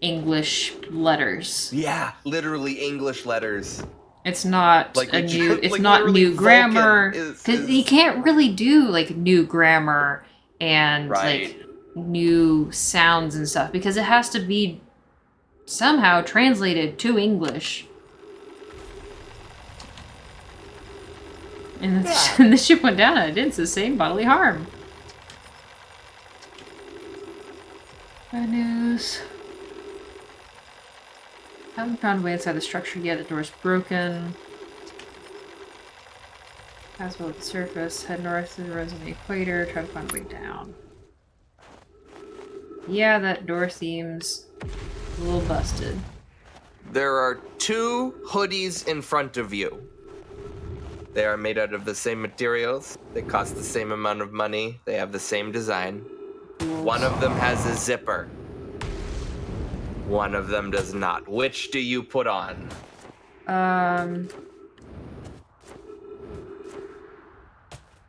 English letters. Yeah, literally English letters. It's not Like, a new. It's like, not literally new grammar. Vulcan is- Because you can't really do like new grammar and Right. like new sounds and stuff because it has to be somehow translated to English. And Yeah. the ship went down and it didn't sustain bodily harm. Bad news. Haven't found a way inside the structure yet. The door's broken. Pass below the surface. Head north through the roads on the equator. Try to find a way down. Yeah, that door seems a little busted. There are 2 hoodies in front of you. They are made out of the same materials. They cost the same amount of money. They have the same design. One of them has a zipper. One of them does not. Which do you put on?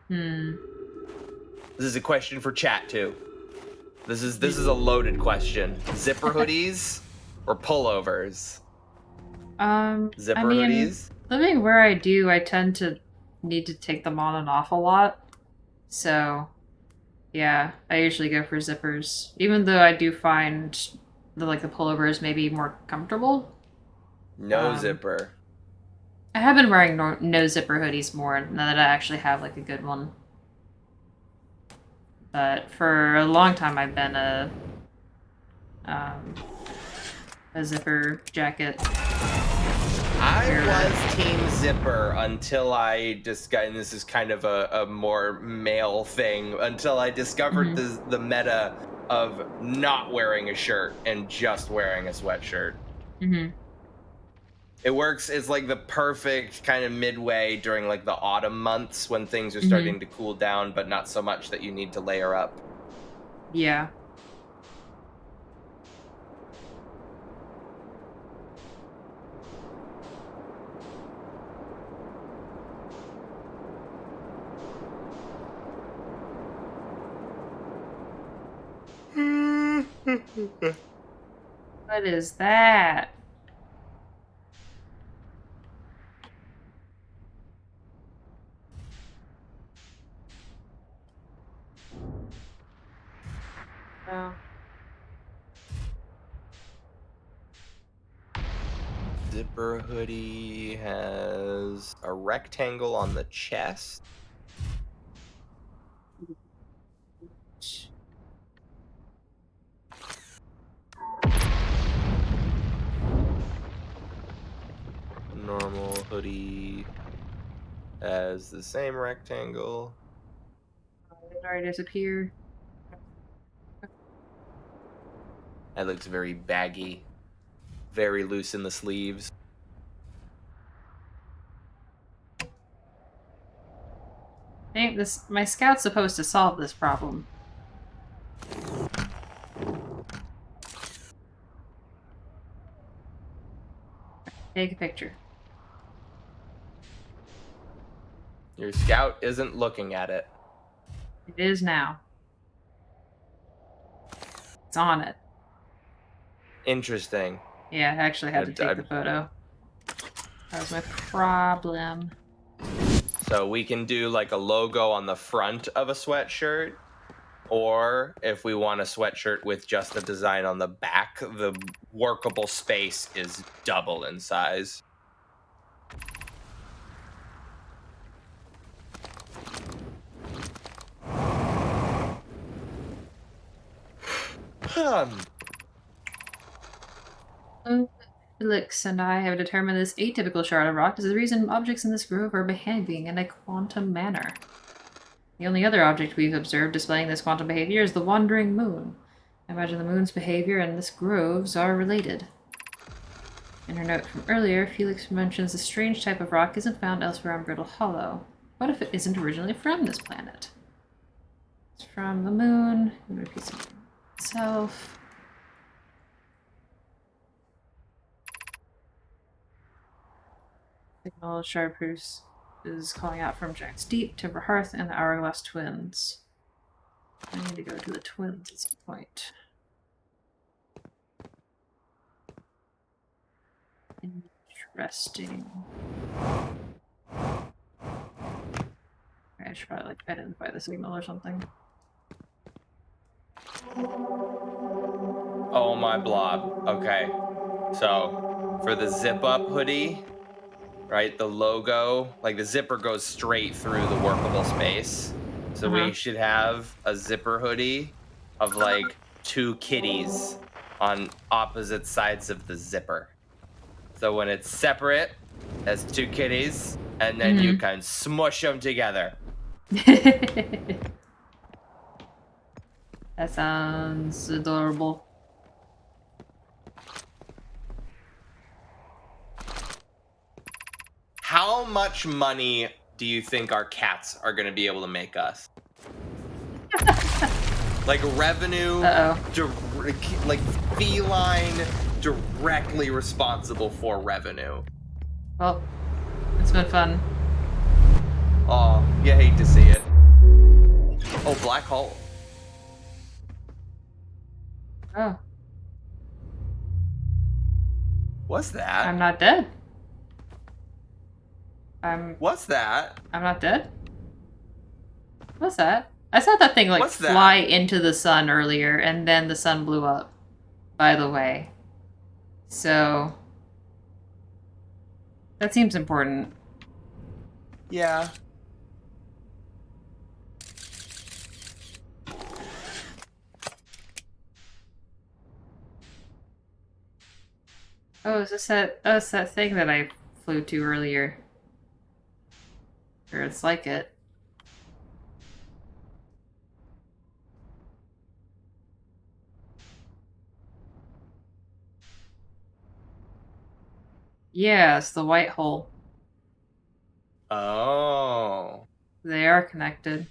This is a question for chat too. This is a loaded question. Zipper hoodies or pullovers? Zipper I mean, hoodies? living where I do, I tend to need to take them on and off a lot. So, yeah, I usually go for zippers. Even though I do find the pullovers maybe more comfortable. No zipper. I have been wearing no zipper hoodies more now that I actually have like a good one. But for a long time, I've been a zipper jacket. I was team zipper until I discovered, and this is kind of a more male thing, until I discovered the meta of not wearing a shirt and just wearing a sweatshirt. Mm-hmm. It works, it's like the perfect kind of midway during like the autumn months when things are starting to cool down, but not so much that you need to layer up. Yeah. What is that? Oh. Zipper hoodie has a rectangle on the chest. Normal hoodie has the same rectangle. It already disappeared. That looks very baggy, very loose in the sleeves. I think my scout's supposed to solve this problem. Take a picture. Your scout isn't looking at it. It is now. It's on it. Interesting. Yeah, I actually had to take the photo. That was my problem. So we can do like a logo on the front of a sweatshirt, or if we want a sweatshirt with just a design on the back, the workable space is double in size. Felix and I have determined this atypical shard of rock is the reason objects in this grove are behaving in a quantum manner. The only other object we've observed displaying this quantum behavior is the wandering moon. I imagine the moon's behavior and this grove's are related. In her note from earlier, Felix mentions a strange type of rock isn't found elsewhere on Brittle Hollow. What if it isn't originally from this planet? It's from the moon. It repeats itself. Signal Chartreuse is calling out from Giant's Deep, Timber Hearth, and the Hourglass Twins. I need to go to the twins at some point. Interesting. I should probably like identify the signal or something. Oh my blob. Okay. So for the zip up hoodie, right, the logo, like the zipper goes straight through the workable space. So we should have a zipper hoodie of like two kitties on opposite sides of the zipper. So when it's separate, as two kitties, and then you can smush them together. That sounds adorable. How much money do you think our cats are going to be able to make us? Like revenue, like feline, directly responsible for revenue. Well, it's been fun. Oh, you hate to see it. Oh, black hole. Oh. What's that? I'm not dead. What's that? I'm not dead? What's that? I saw that thing like What's fly into the sun earlier, and then the sun blew up, by the way. So that seems important. Yeah. Oh, is this that? Oh, it's that thing that I flew to earlier. Or it's like it. Yeah, it's the white hole. Oh. They are connected.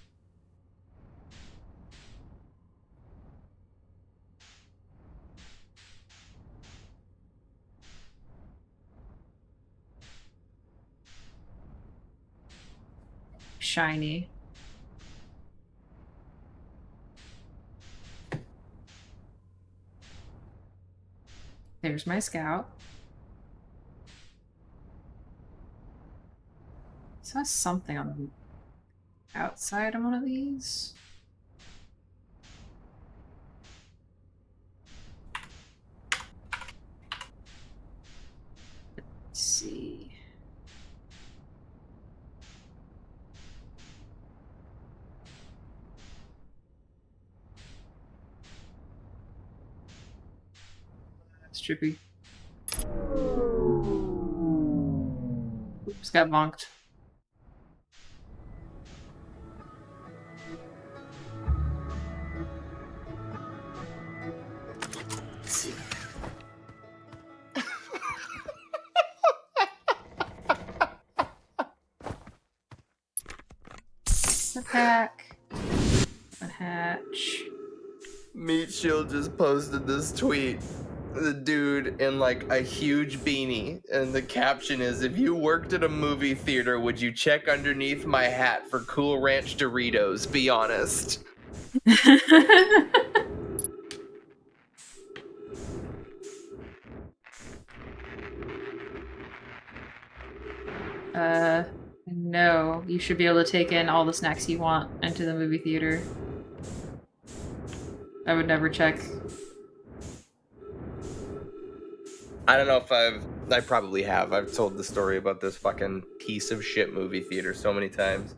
Shiny. There's my scout. Saw something on the outside of one of these. Let's see. That's trippy. Oops, got bonked. Let's see. The pack. A hatch. Meat Shield just posted this tweet. The dude in like a huge beanie, and the caption is, "If you worked at a movie theater, would you check underneath my hat for Cool Ranch Doritos? Be honest." No. You should be able to take in all the snacks you want into the movie theater. I would never check. I don't know if I probably have. I've told the story about this fucking piece of shit movie theater so many times.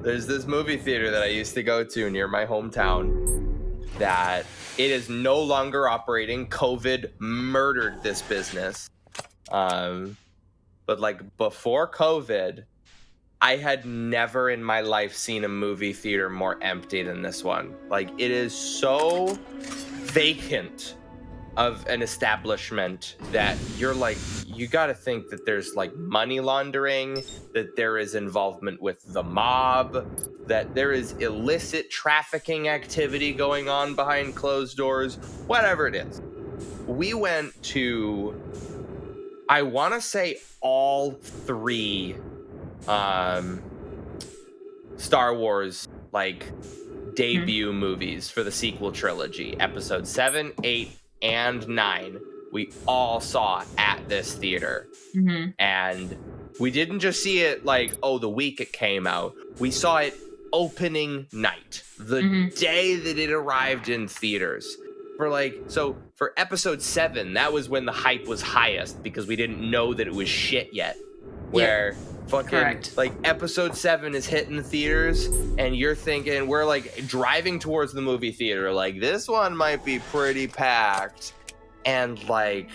There's this movie theater that I used to go to near my hometown that it is no longer operating. COVID murdered this business. But like before COVID, I had never in my life seen a movie theater more empty than this one. Like, it is so vacant of an establishment that you're like, you got to think that there's like money laundering, that there is involvement with the mob, that there is illicit trafficking activity going on behind closed doors, whatever it is. We went to, I want to say, all three Star Wars like debut movies for the sequel trilogy, episode 7, 8, and 9. We all saw at this theater. And we didn't just see it like, oh, the week it came out. We saw it opening night, the day that it arrived in theaters. For episode 7, that was when the hype was highest because we didn't know that it was shit yet. Where Correct. like episode 7 is hitting the theaters and you're thinking, we're like driving towards the movie theater, like this one might be pretty packed. And like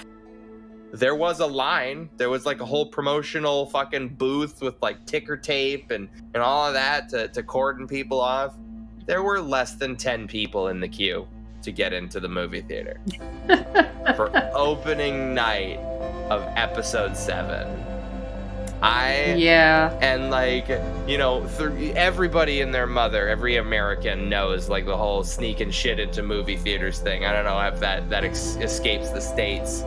there was a line, there was like a whole promotional fucking booth with like ticker tape and all of that to cordon people off. There were less than 10 people in the queue to get into the movie theater for opening night of episode 7. And like, you know, everybody and their mother, every American knows like the whole sneaking shit into movie theaters thing. I don't know if that escapes the States.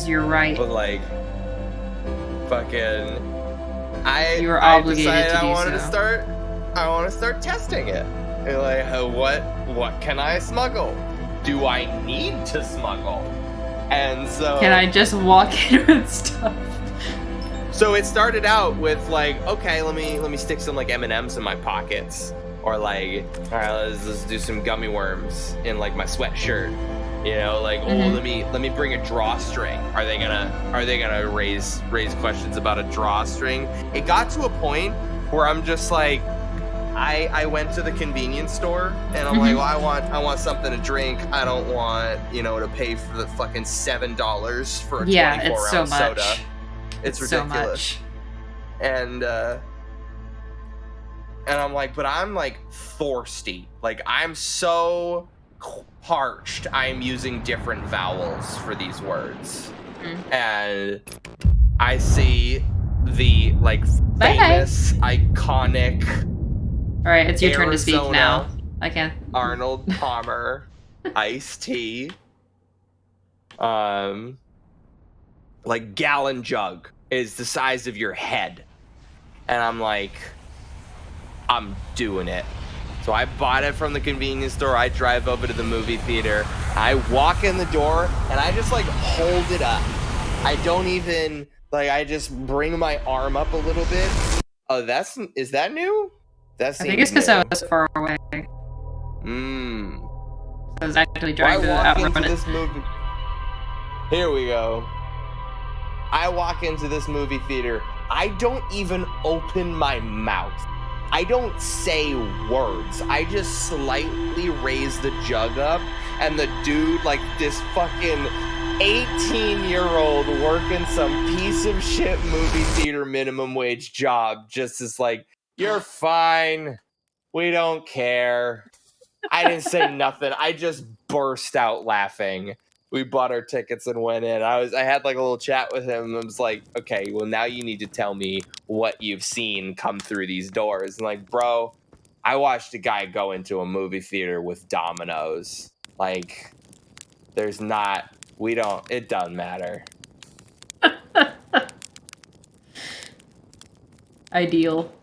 You're right. But like, fucking, you were obligated I decided to do I want to start testing it. And like, what can I smuggle? Do I need to smuggle? And so, can I just walk in with stuff? So it started out with like, okay, let me stick some like M&Ms in my pockets, or like, all right, let's do some gummy worms in like my sweatshirt, you know, like, oh, let me bring a drawstring. Are they gonna raise questions about a drawstring? It got to a point where I'm just like, I went to the convenience store and I'm like, well, I want something to drink. I don't want, you know, to pay for the fucking $7 for a 24-ounce soda. It's ridiculous. So much. And I'm like, but I'm like thirsty. Like, I'm so parched. I'm using different vowels for these words. And I see the like famous, iconic. All right, it's your turn to speak now. I can. Arnold Palmer iced tea. Like gallon jug is the size of your head. And I'm like, I'm doing it. So I bought it from the convenience store. I drive over to the movie theater. I walk in the door and I just like hold it up. I don't even like. I just bring my arm up a little bit. Oh, is that new? That seems I think it's because I new. was far away. I was actually trying to outrun it. This movie. Here we go. I walk into this movie theater. I don't even open my mouth. I don't say words. I just slightly raise the jug up, and the dude, like this fucking 18-year-old working some piece of shit movie theater minimum wage job, just is like, "You're fine. We don't care." I didn't say nothing. I just burst out laughing. We bought our tickets and went in. I had like a little chat with him. I was like, okay, well now you need to tell me what you've seen come through these doors. And like, bro, I watched a guy go into a movie theater with dominoes. Like, it doesn't matter. Ideal.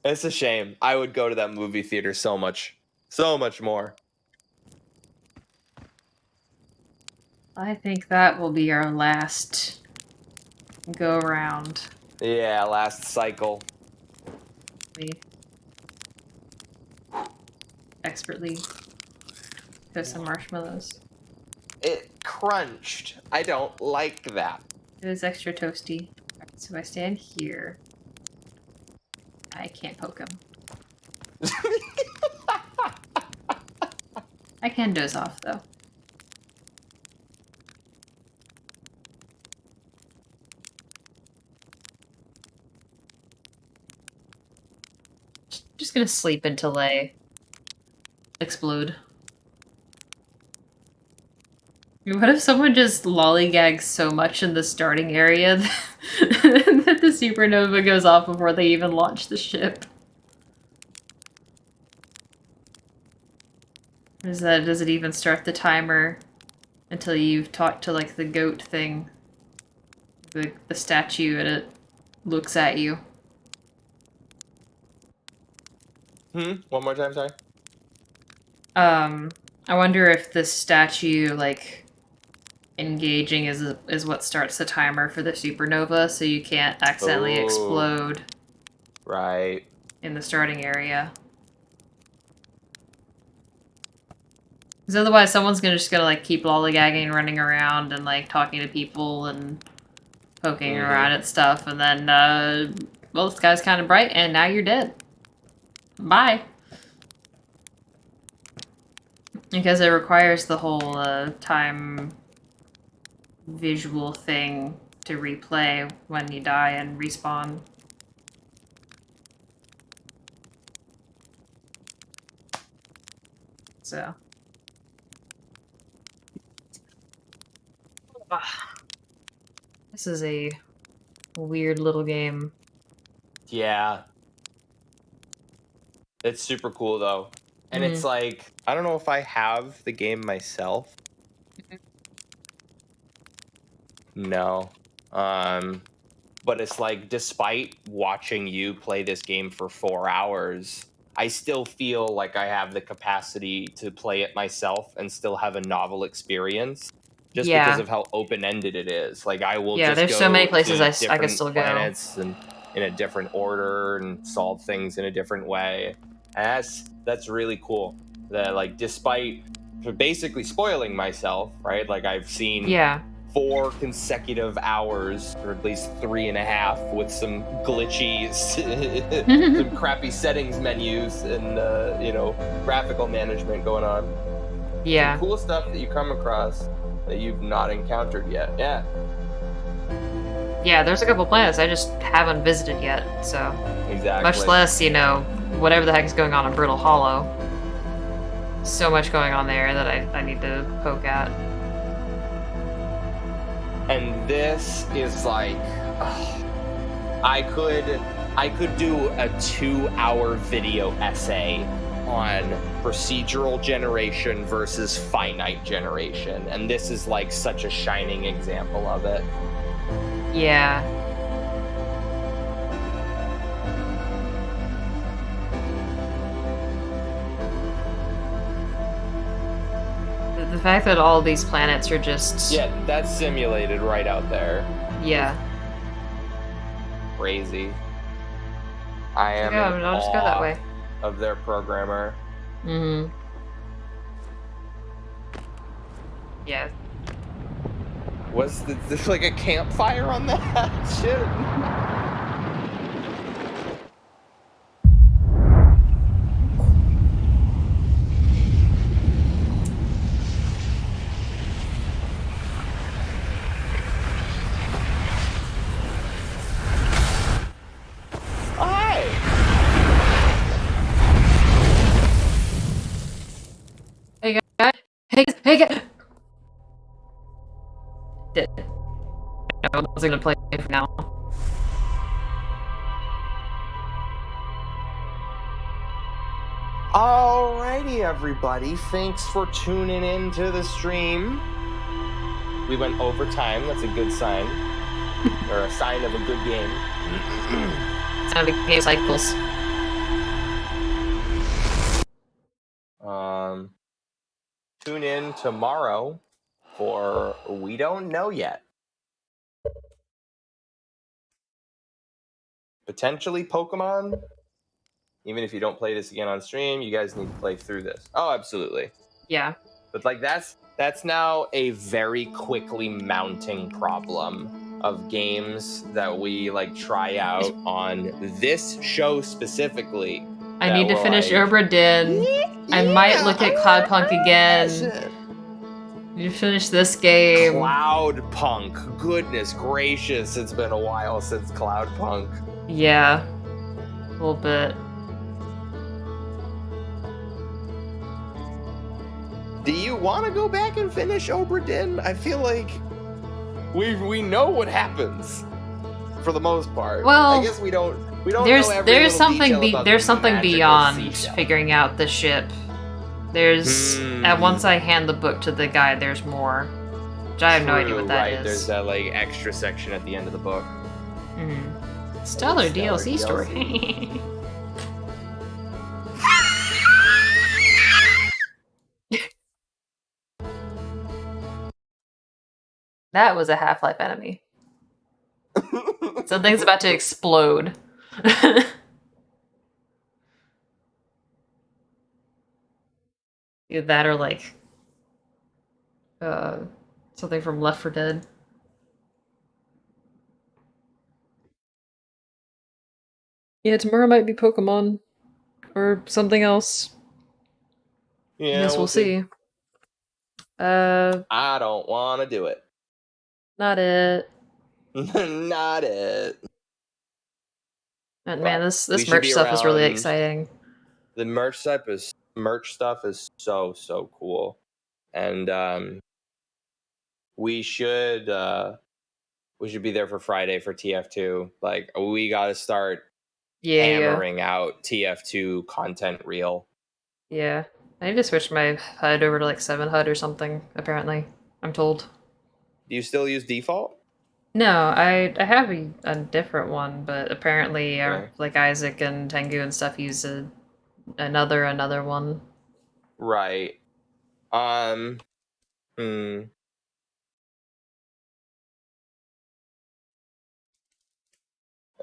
It's a shame. I would go to that movie theater so much more. I think that will be our last go around. Yeah, last cycle. We expertly toast some marshmallows. It crunched. I don't like that. It was extra toasty. Alright, so I stand here. I can't poke him. I can doze off though. Just gonna sleep until they explode. What if someone just lollygags so much in the starting area that the supernova goes off before they even launch the ship? Does it even start the timer until you've talked to like the goat thing? The statue, and it looks at you. One more time, sorry. I wonder if the statue, like, engaging is what starts the timer for the supernova, so you can't accidentally explode Right. in the starting area. Because otherwise someone's just gonna like keep lollygagging, running around, and like talking to people and poking around at stuff, and then, well, the sky's kind of bright, and now you're dead. Bye! Because it requires the whole time visual thing to replay when you die and respawn. So. This is a weird little game. Yeah. It's super cool though. And it's like, I don't know if I have the game myself. No. But it's like, despite watching you play this game for 4 hours, I still feel like I have the capacity to play it myself and still have a novel experience. Just because of how open-ended it is. Like, I will just there's go so many places to I can different still planets and in a different order and solve things in a different way. And that's really cool. That, like, despite basically spoiling myself, right? Like, I've seen 4 consecutive hours, or at least 3.5, with some glitchy, some crappy settings menus and, graphical management going on. Yeah. Some cool stuff that you come across that you've not encountered yet. Yeah. Yeah, there's a couple planets I just haven't visited yet, so. Exactly. Much less, whatever the heck is going on in Brittle Hollow. So much going on there that I need to poke at. And this is like, I could do a 2-hour video essay on procedural generation versus finite generation, and this is like such a shining example of it. Yeah. The fact that all these planets are just Yeah, that's simulated right out there. yeah. Crazy. I am Yeah, in I'll just go that awe way. of their programmer. Mm-hmm. Yeah. Was this like a campfire on that shit? Hi. Hey guys. Hey guys. Did. I wasn't gonna play for now. Alrighty, everybody. Thanks for tuning in to the stream. We went overtime. That's a good sign. Or a sign of a good game. It's gonna be game cycles. Tune in tomorrow for We Don't Know Yet. Potentially Pokemon. Even if you don't play this again on stream, you guys need to play through this. Oh, absolutely. Yeah. But like that's now a very quickly mounting problem of games that we like try out on this show specifically. I need to finish Obra Dinn. I might look at Cloudpunk again. You finish this game. Cloudpunk. Goodness gracious, it's been a while since Cloudpunk. Yeah. A little bit. Do you want to go back and finish Obra Dinn? I feel like we know what happens for the most part. Well, I guess we don't There's know every there's little something detail about there's the something magical beyond seashell. figuring out the ship. There's and once I hand the book to the guy, there's more. Which I have no idea what that right. is. There's that like extra section at the end of the book. Stellar Stellar DLC story. That was a Half-Life enemy. Something's about to explode. Either that or like something from Left 4 Dead. Yeah, tomorrow might be Pokemon or something else. Yeah, Yes, we'll see. I don't want to do it. Not it. Not it. Man, But this we should merch be stuff is really around. exciting. The merch stuff is so cool, and we should be there for Friday for TF2. Like we got to start hammering out TF2 content reel. Yeah. I need to switch my HUD over to like 7 HUD or something, apparently. I'm told. Do you still use default? No, I have a different one, but apparently Okay. like Isaac and Tengu and stuff use another one. Right. I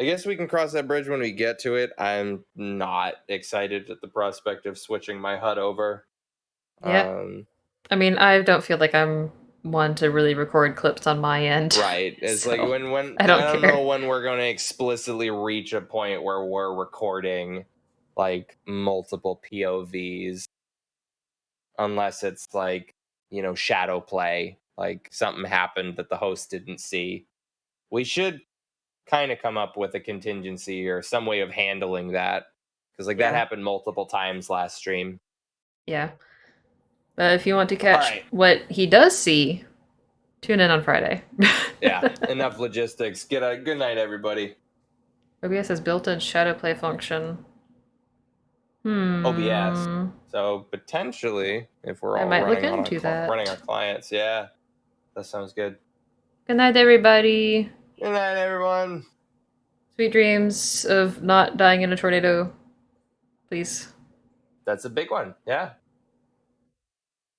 guess we can cross that bridge when we get to it. I'm not excited at the prospect of switching my HUD over. Yeah. I mean, I don't feel like I'm one to really record clips on my end. Right. It's so like when I don't care. know when we're going to explicitly reach a point where we're recording like multiple POVs, unless it's like, shadow play, like something happened that the host didn't see. We should kind of come up with a contingency or some way of handling that, because that happened multiple times last stream. Yeah. But if you want to catch what he does see, tune in on Friday. Yeah, enough logistics. Good night, everybody. OBS has built-in shadow play function. OBS. So potentially, if we're all running our clients, yeah, that sounds good. Good night, everybody. Good night, everyone. Sweet dreams of not dying in a tornado, please. That's a big one. Yeah.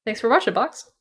Thanks for watching, Box.